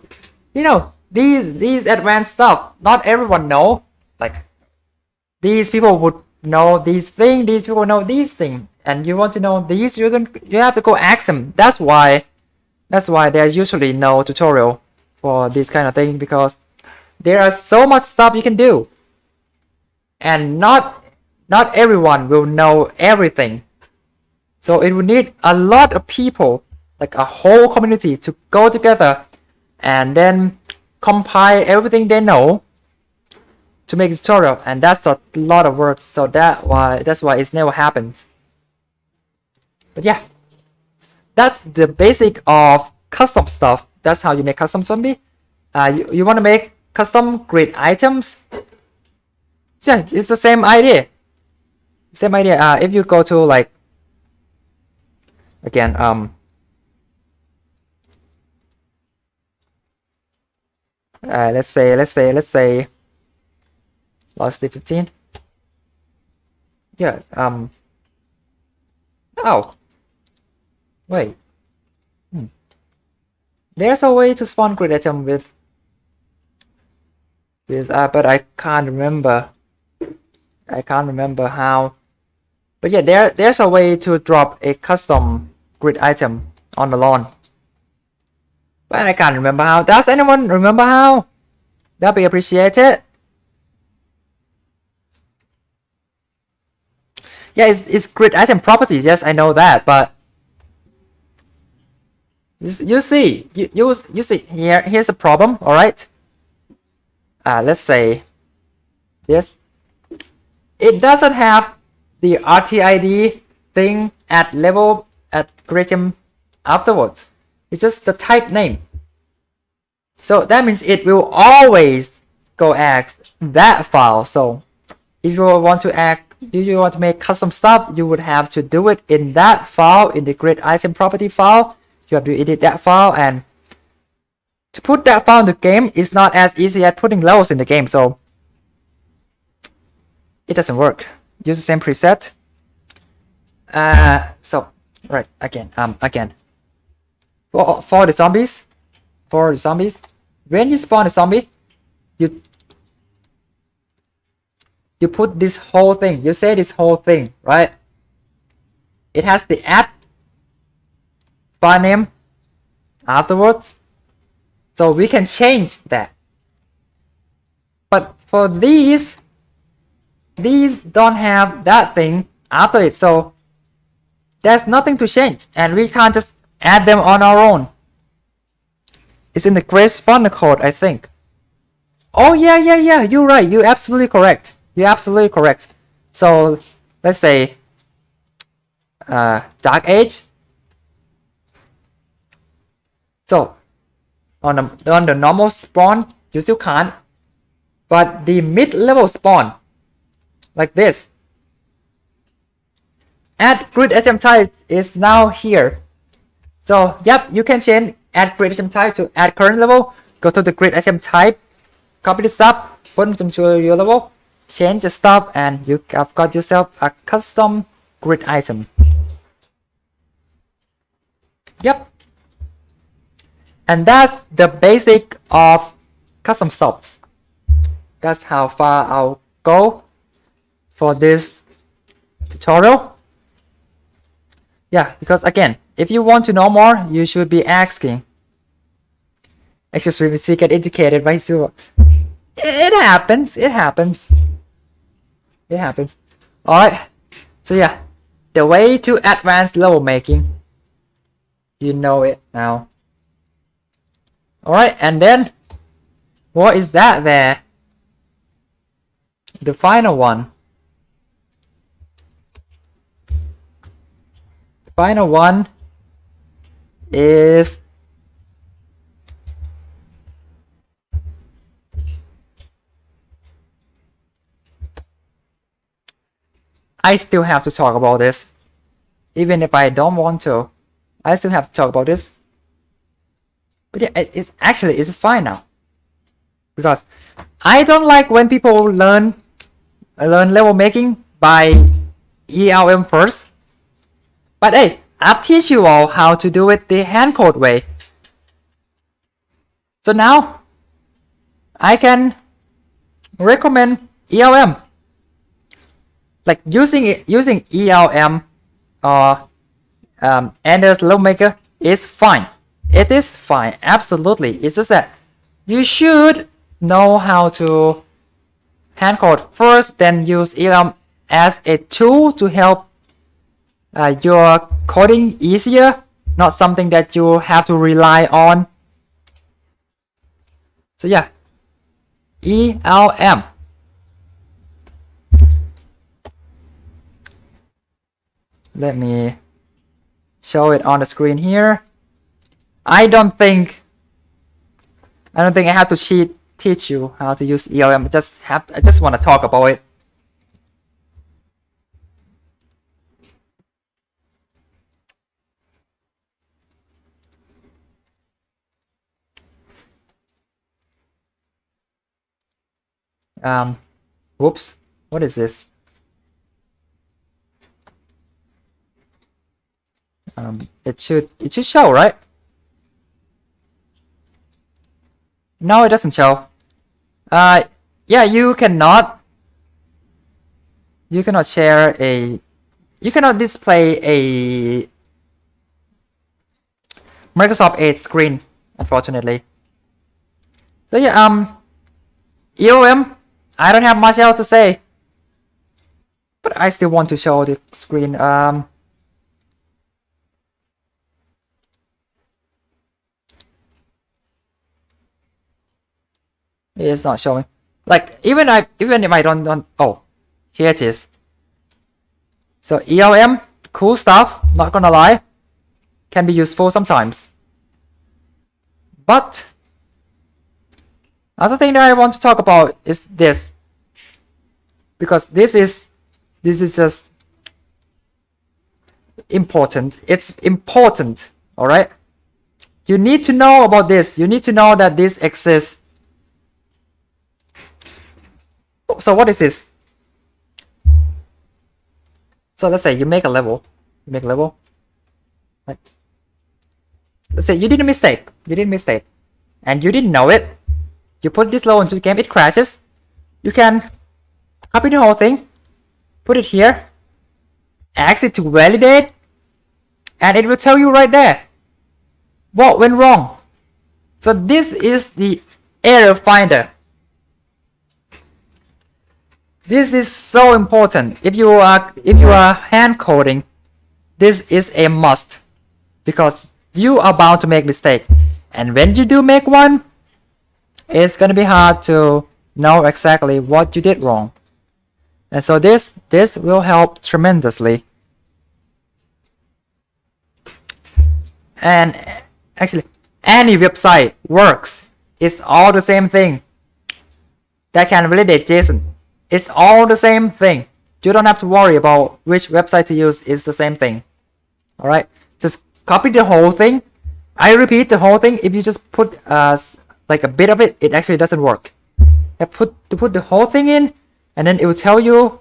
Speaker 1: You know, these advanced stuff, not everyone know. Like these people would know these things, these people know these things, and you want to know these, you have to go ask them. That's why there's usually no tutorial for this kind of thing, because there are so much stuff you can do, and not everyone will know everything. So it would need a lot of people, like a whole community, to go together and then compile everything they know to make a tutorial, and that's a lot of work. So that's why it never happens. But yeah, that's the basic of custom stuff. That's how you make custom zombie. You want to make custom grid items? Yeah, it's the same idea. If you go to like, again, let's say last day 15. Yeah, oh wait, there's a way to spawn grid item with but I can't remember how. But yeah, there's a way to drop a custom grid item on the lawn, but I can't remember how. Does anyone remember how? That'd be appreciated. Yeah, it's grid item properties. Yes, I know that, but you see here's a problem. All right. Let's say this. It doesn't have the RTID thing at grid item afterwards. It's just the type name. So that means it will always go ask that file. So if you want to make custom stuff, you would have to do it in that file, in the grid item property file. You have to edit that file, and to put that file in the game is not as easy as putting levels in the game. So it doesn't work. Use the same preset. So right, again for the zombies, when you spawn a zombie, you put this whole thing, you say this whole thing, right? It has the add file name afterwards, so we can change that. But for these don't have that thing after it, so there's nothing to change, and we can't just add them on our own. It's in the gray spawner code, I think. Oh yeah, you're right, you're absolutely correct. So let's say Dark Age. So on the normal spawn you still can't, but the mid-level spawn like this, add grid item type is now here. So yep, you can change add grid item type to add current level. Go to the grid item type, copy the stuff, put it into your level, change the stuff, and you have got yourself a custom grid item. Yep. And that's the basic of custom stuffs. That's how far I'll go for this tutorial. Yeah, because again, if you want to know more, you should be asking. Excuse me, get educated by Sue. It happens. It happens. It happens. Alright. So yeah, the way to advance level making. You know it now. Alright, and then what is that there? The final one. The final one is I still have to talk about this. Even if I don't want to, I still have to talk about this. But yeah, it's fine now. Because I don't like when people learn level making by ELM first. But hey, I'll teach you all how to do it the hand code way. So now I can recommend ELM. Like using ELM or Ender's Level Maker is fine. It is fine, absolutely. It's just that you should know how to hand code first, then use ELM as a tool to help your coding easier, not something that you have to rely on. So yeah, ELM. Let me show it on the screen here. I don't think I have to teach you how to use ELM. I just want to talk about it. Whoops, what is this? It should show, right? No, it doesn't show. Yeah, you cannot share a, you cannot display a Microsoft Edge screen, unfortunately. So yeah, EOM, I don't have much else to say, but I still want to show the screen. It's not showing. Like even if I don't oh, here it is. So ELM, cool stuff, not gonna lie, can be useful sometimes. But other thing that I want to talk about is this, because this is just important. It's important, all right? You need to know about this. You need to know that this exists. So what is this? So let's say you make a level. Right? Let's say you did a mistake. And you didn't know it. You put this level into the game, it crashes. You can copy the whole thing, put it here, ask it to validate, and it will tell you right there what went wrong. So this is the error finder. This is so important. If you are hand coding, this is a must, because you are bound to make mistake, and when you do make one, it's gonna be hard to know exactly what you did wrong. And so this will help tremendously. And actually, any website works. It's all the same thing that can validate JSON. It's all the same thing. you don't have to worry about which website to use. It's the same thing. Alright, just copy the whole thing. I repeat, the whole thing. If you just put like a bit of it, it actually doesn't work. You put the whole thing in, and then it will tell you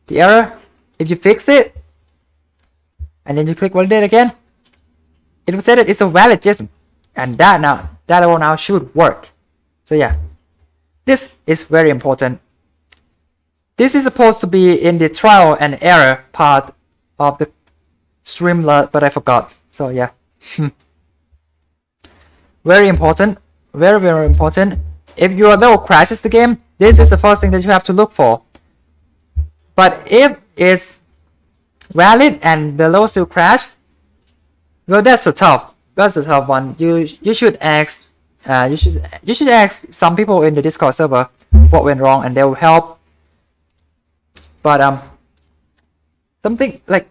Speaker 1: the error. If you fix it, and then you click validate again, it will say that it's a valid JSON, and that one now should work. So yeah, this is very important. This is supposed to be in the trial and error part of the Streamlet, but I forgot. So yeah. Very important. Very, very important. If your level crashes the game, this is the first thing that you have to look for. But if it's valid and the level still crash, well, that's a tough one. You should ask you should ask some people in the Discord server what went wrong, and they will help. But something like,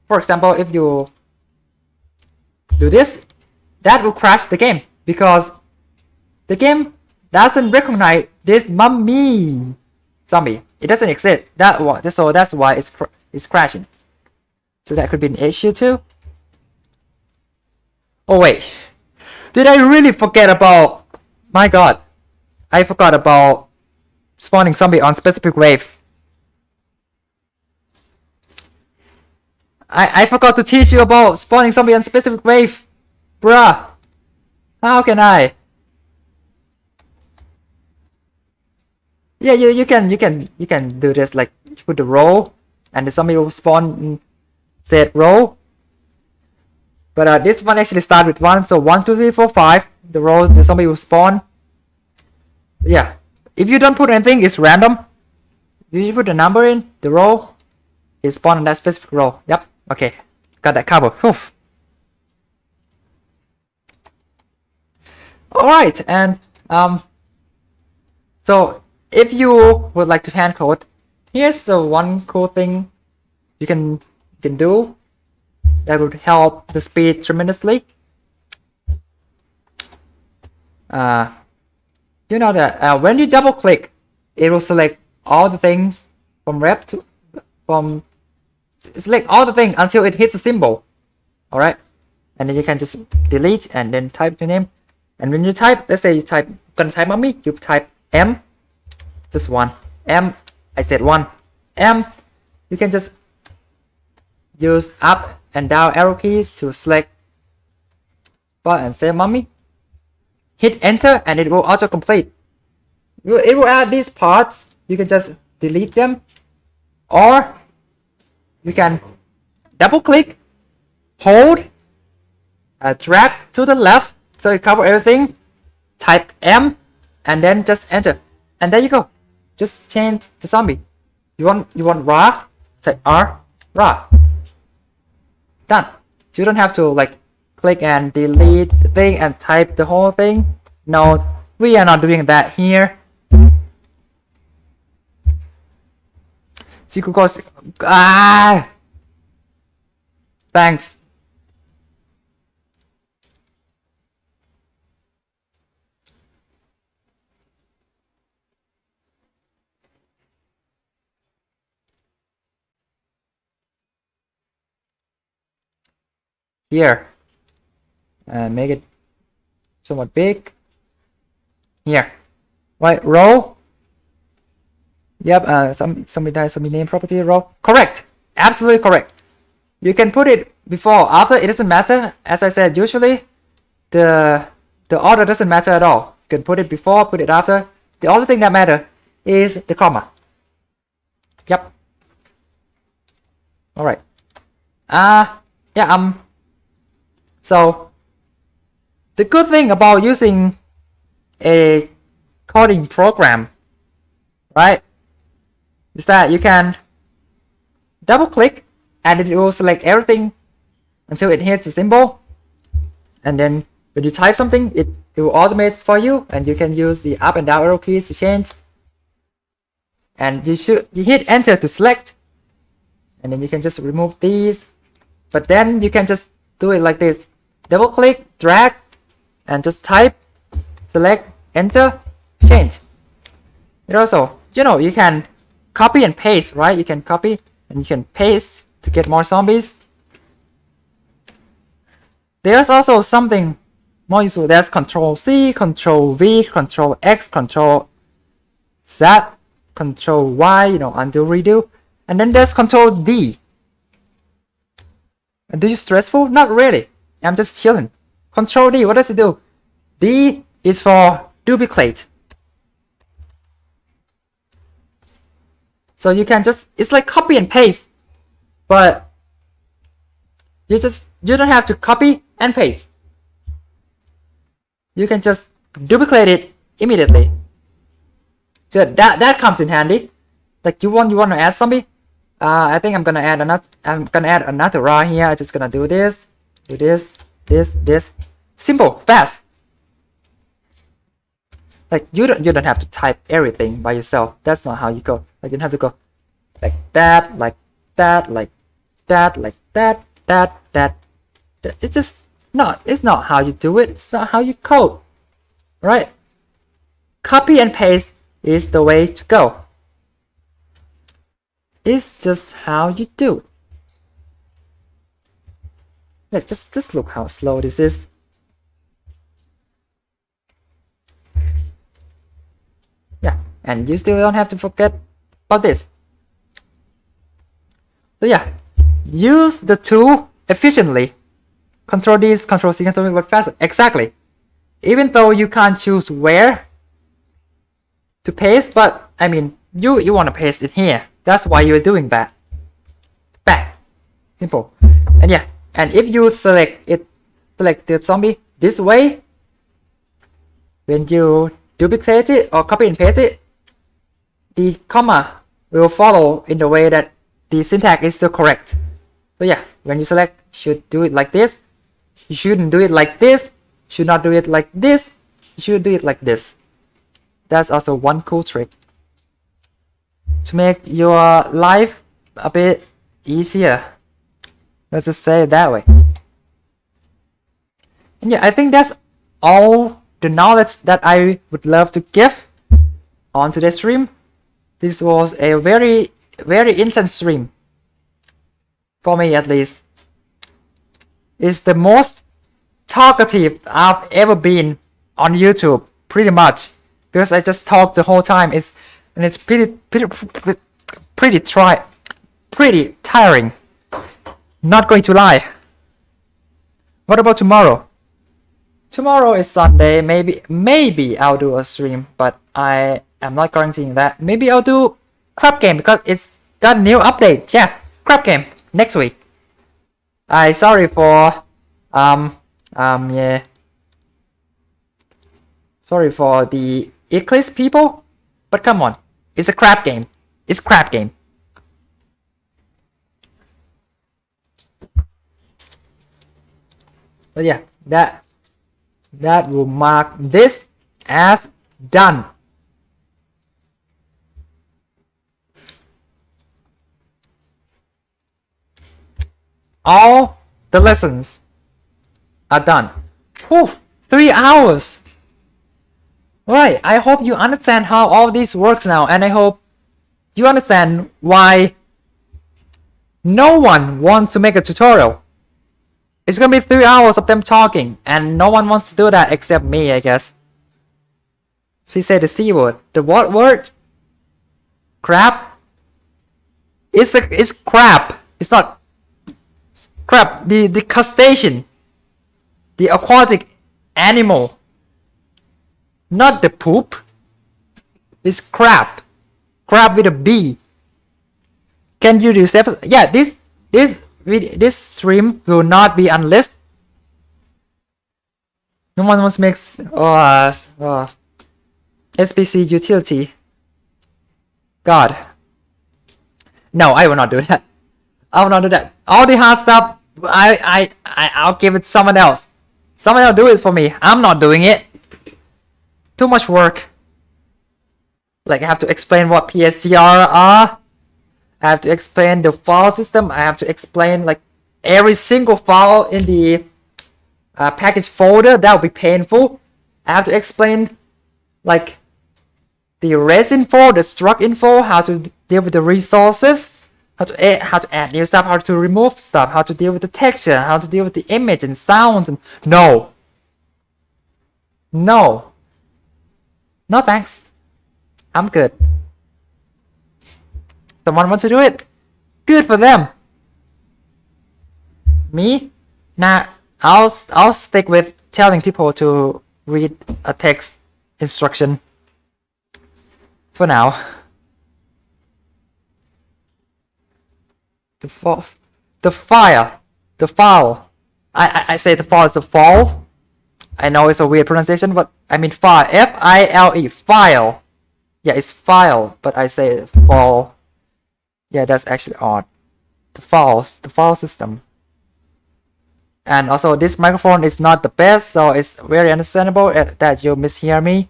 Speaker 1: for example, if you do this, that will crash the game because the game doesn't recognize this zombie. It doesn't exist. So that's why it's crashing. So that could be an issue too. Oh wait, did I really forget about? My God, I forgot about spawning zombie on specific wave. I forgot to teach you about spawning zombie on specific wave, bruh. How can I? Yeah, you can do this, like put the row, and the zombie will spawn in said row. But this one actually starts with 1, so 1, 2, 3, 4, 5. The zombie will spawn. Yeah, if you don't put anything, it's random. If you put a number in the row, it spawn in that specific row. Yep. Okay, got that covered. Oof. All right, and so if you would like to hand code, here's the one cool thing you can do that would help the speed tremendously. You know that when you double click, it will select all the things select all the things until it hits a symbol. All right, and then you can just delete and then type your name. And when you type, let's say you gonna type mommy, you type M, just 1 M. I said 1 M. You can just use up and down arrow keys to select but and say mommy. Hit enter and it will auto complete. It will add these parts. You can just delete them, or you can double click, hold, drag to the left so it covers everything, type M, and then just enter, and there you go. Just change the zombie. You want raw, type R, raw. Done. You don't have to like click and delete the thing and type the whole thing. No, we are not doing that here. So you could go. Thanks. Here, make it somewhat big. Here, right, row. Yep, some name property row. Correct, absolutely correct. You can put it before, after, it doesn't matter. As I said, usually the order doesn't matter at all. You can put it before, put it after. The only thing that matters is the comma. Yep. All right. Yeah. So the good thing about using a coding program, right, is that you can double click and it will select everything until it hits a symbol, and then when you type something, it will automate for you, and you can use the up and down arrow keys to change, and you hit enter to select, and then you can just remove these. But then you can just do it like this: double click, drag, and just type, select, enter, change. And also, you can copy and paste, right? You can copy and you can paste to get more zombies. There's also something more useful. There's Control C, Control V, Control X, Control Z, Control Y, you know, undo, redo. And then there's Control D. And do you stressful? Not really. I'm just chilling. Control D, what does it do? D is for duplicate. So you can just, it's like copy and paste, but you don't have to copy and paste. You can just duplicate it immediately. So that comes in handy. Like you want to add zombie. I think I'm gonna add another raw here. I'm just gonna do this, this. Simple, fast. Like you don't have to type everything by yourself. That's not how you go. Like you have to go like that, like that, like that, like that, that. It's just not. It's not how you do it. It's not how you code, right? Copy and paste is the way to go. It's just how you do it. Let's just look how slow this is. Yeah, and you still don't have to forget about this. So yeah, use the tool efficiently. Control this, Control C, Control V, but faster. Exactly. Even though you can't choose where to paste, but I mean, you want to paste it here. That's why you're doing that. Back. Simple. And yeah, and if you select the zombie this way, when you duplicate it or copy and paste it, the comma will follow in the way that the syntax is still correct. So yeah, when you select, you should do it like this. You shouldn't do it like this. Should not do it like this. You should do it like this. That's also one cool trick to make your life a bit easier. Let's just say it that way. And yeah, I think that's all the knowledge that I would love to give on today's stream. This was a very intense stream. For me at least. It's the most talkative I've ever been on YouTube, pretty much. Because I just talk the whole time. It's pretty tiring. Not going to lie. What about tomorrow? Tomorrow is Sunday. Maybe I'll do a stream, but I am not guaranteeing that. Maybe I'll do crab game because it's got a new update. Yeah, crab game next week. Sorry for yeah. Sorry for the Eclipse people, but come on, it's a crab game. It's crab game. But yeah, that will mark this as done. All the lessons are done. Whew, 3 hours. Right, I hope you understand how all this works now, and I hope you understand why no one wants to make a tutorial. It's gonna be 3 hours of them talking, and no one wants to do that except me, I guess. She said the C word. The what word? Crab? It's crab. It's not crab. The crustacean. The aquatic animal. Not the poop. It's crab. Crab with a B. Can you do steps? Yeah, this stream will not be unlisted. No one wants to make SBC utility. God. No, I will not do that. I will not do that. All the hard stuff, I'll give it to someone else. Someone else do it for me. I'm not doing it. Too much work. Like I have to explain what PSGR are. I have to explain the file system. I have to explain like every single file in the package folder. That would be painful. I have to explain like the res info, the struct info, how to deal with the resources, how to add new stuff, how to remove stuff, how to deal with the texture, how to deal with the image and sounds. And no, no thanks, I'm good. Someone wants to do it, good for them. Me, nah, I'll stick with telling people to read a text instruction for now. The file. I say the file is a fall. I know it's a weird pronunciation, but I mean file. F-I-L-E. File. Yeah, it's file, but I say fall. Yeah, that's actually odd. The file system. And also, this microphone is not the best, so it's very understandable that you mishear me.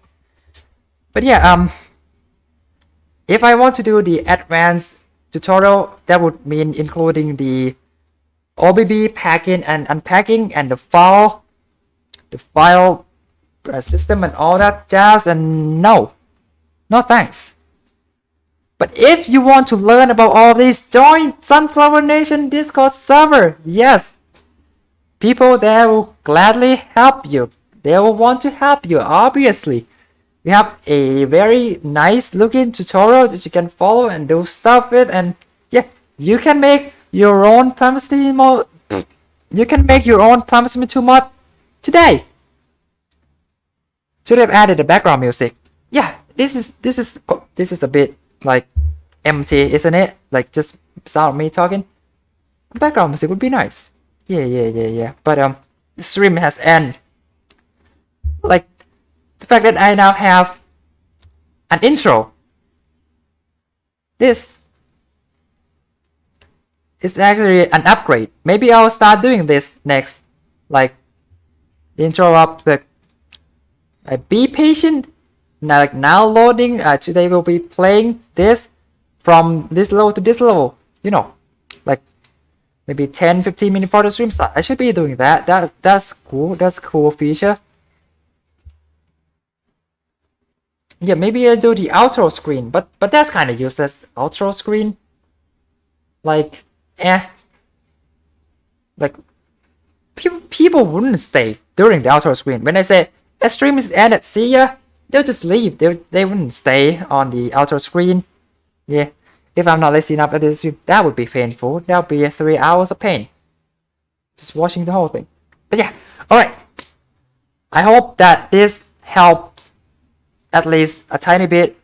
Speaker 1: But yeah, if I want to do the advanced tutorial, that would mean including the OBB packing and unpacking and the file system and all that jazz. And no thanks. But if you want to learn about all this, join Sunflower Nation Discord server. Yes, people there will gladly help you. They will want to help you, obviously. We have a very nice looking tutorial that you can follow and do stuff with, and yeah, you can make your own PvZ mod. You can make your own PvZ2 mod today. Should have added the background music. Yeah, this is a bit like empty, isn't it? Like just sound of me talking. The background music would be nice. Yeah. But the stream has ended. Like the fact that I now have an intro. This is actually an upgrade. Maybe I'll start doing this next. Like intro up the be patient. Now, like now loading. Today we'll be playing this from this level to this level. You know, like maybe 10-15 minutes for the stream start. I should be doing that. That's cool. That's a cool feature. Yeah, maybe I do the outro screen, but that's kind of useless. Outro screen, like, like people wouldn't stay during the outro screen. When I say a stream is ended, see ya, they'll just leave. They wouldn't stay on the outro screen. Yeah, if I'm not lazy enough at this stream, that would be painful. That would be 3 hours of pain, just watching the whole thing. But yeah, all right. I hope that this helps at least a tiny bit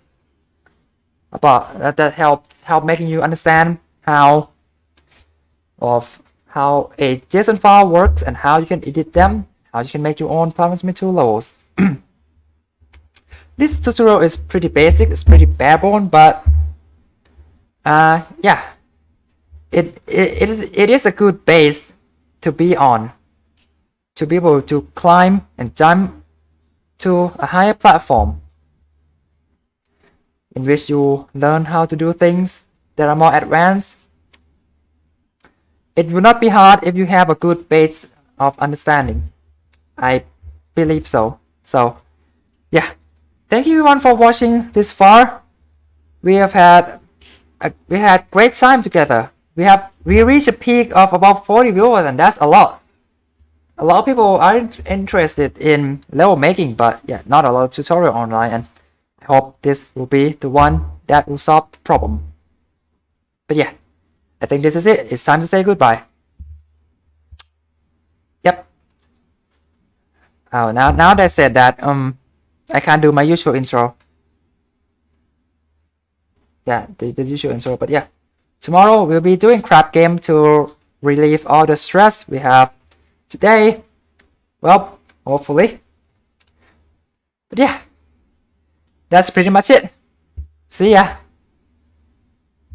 Speaker 1: about that help making you understand how a JSON file works and how you can edit them, how you can make your own PvZ2 levels. This tutorial is pretty basic, it's pretty barebone, but yeah, it is a good base to be on, to be able to climb and jump to a higher platform in which you learn how to do things that are more advanced. It will not be hard if you have a good base of understanding. I believe so. So yeah, thank you everyone for watching this far. We had great time together. We reached a peak of about 40 viewers, and that's a lot. A lot of people are interested in level making, but yeah, not a lot of tutorial online, and I hope this will be the one that will solve the problem. But yeah, I think this is it. It's time to say goodbye. Yep. Oh, now that I said that, I can't do my usual intro. Yeah, the usual intro. But yeah, tomorrow we'll be doing crap game to relieve all the stress we have today. Well, hopefully. But yeah, that's pretty much it. See ya.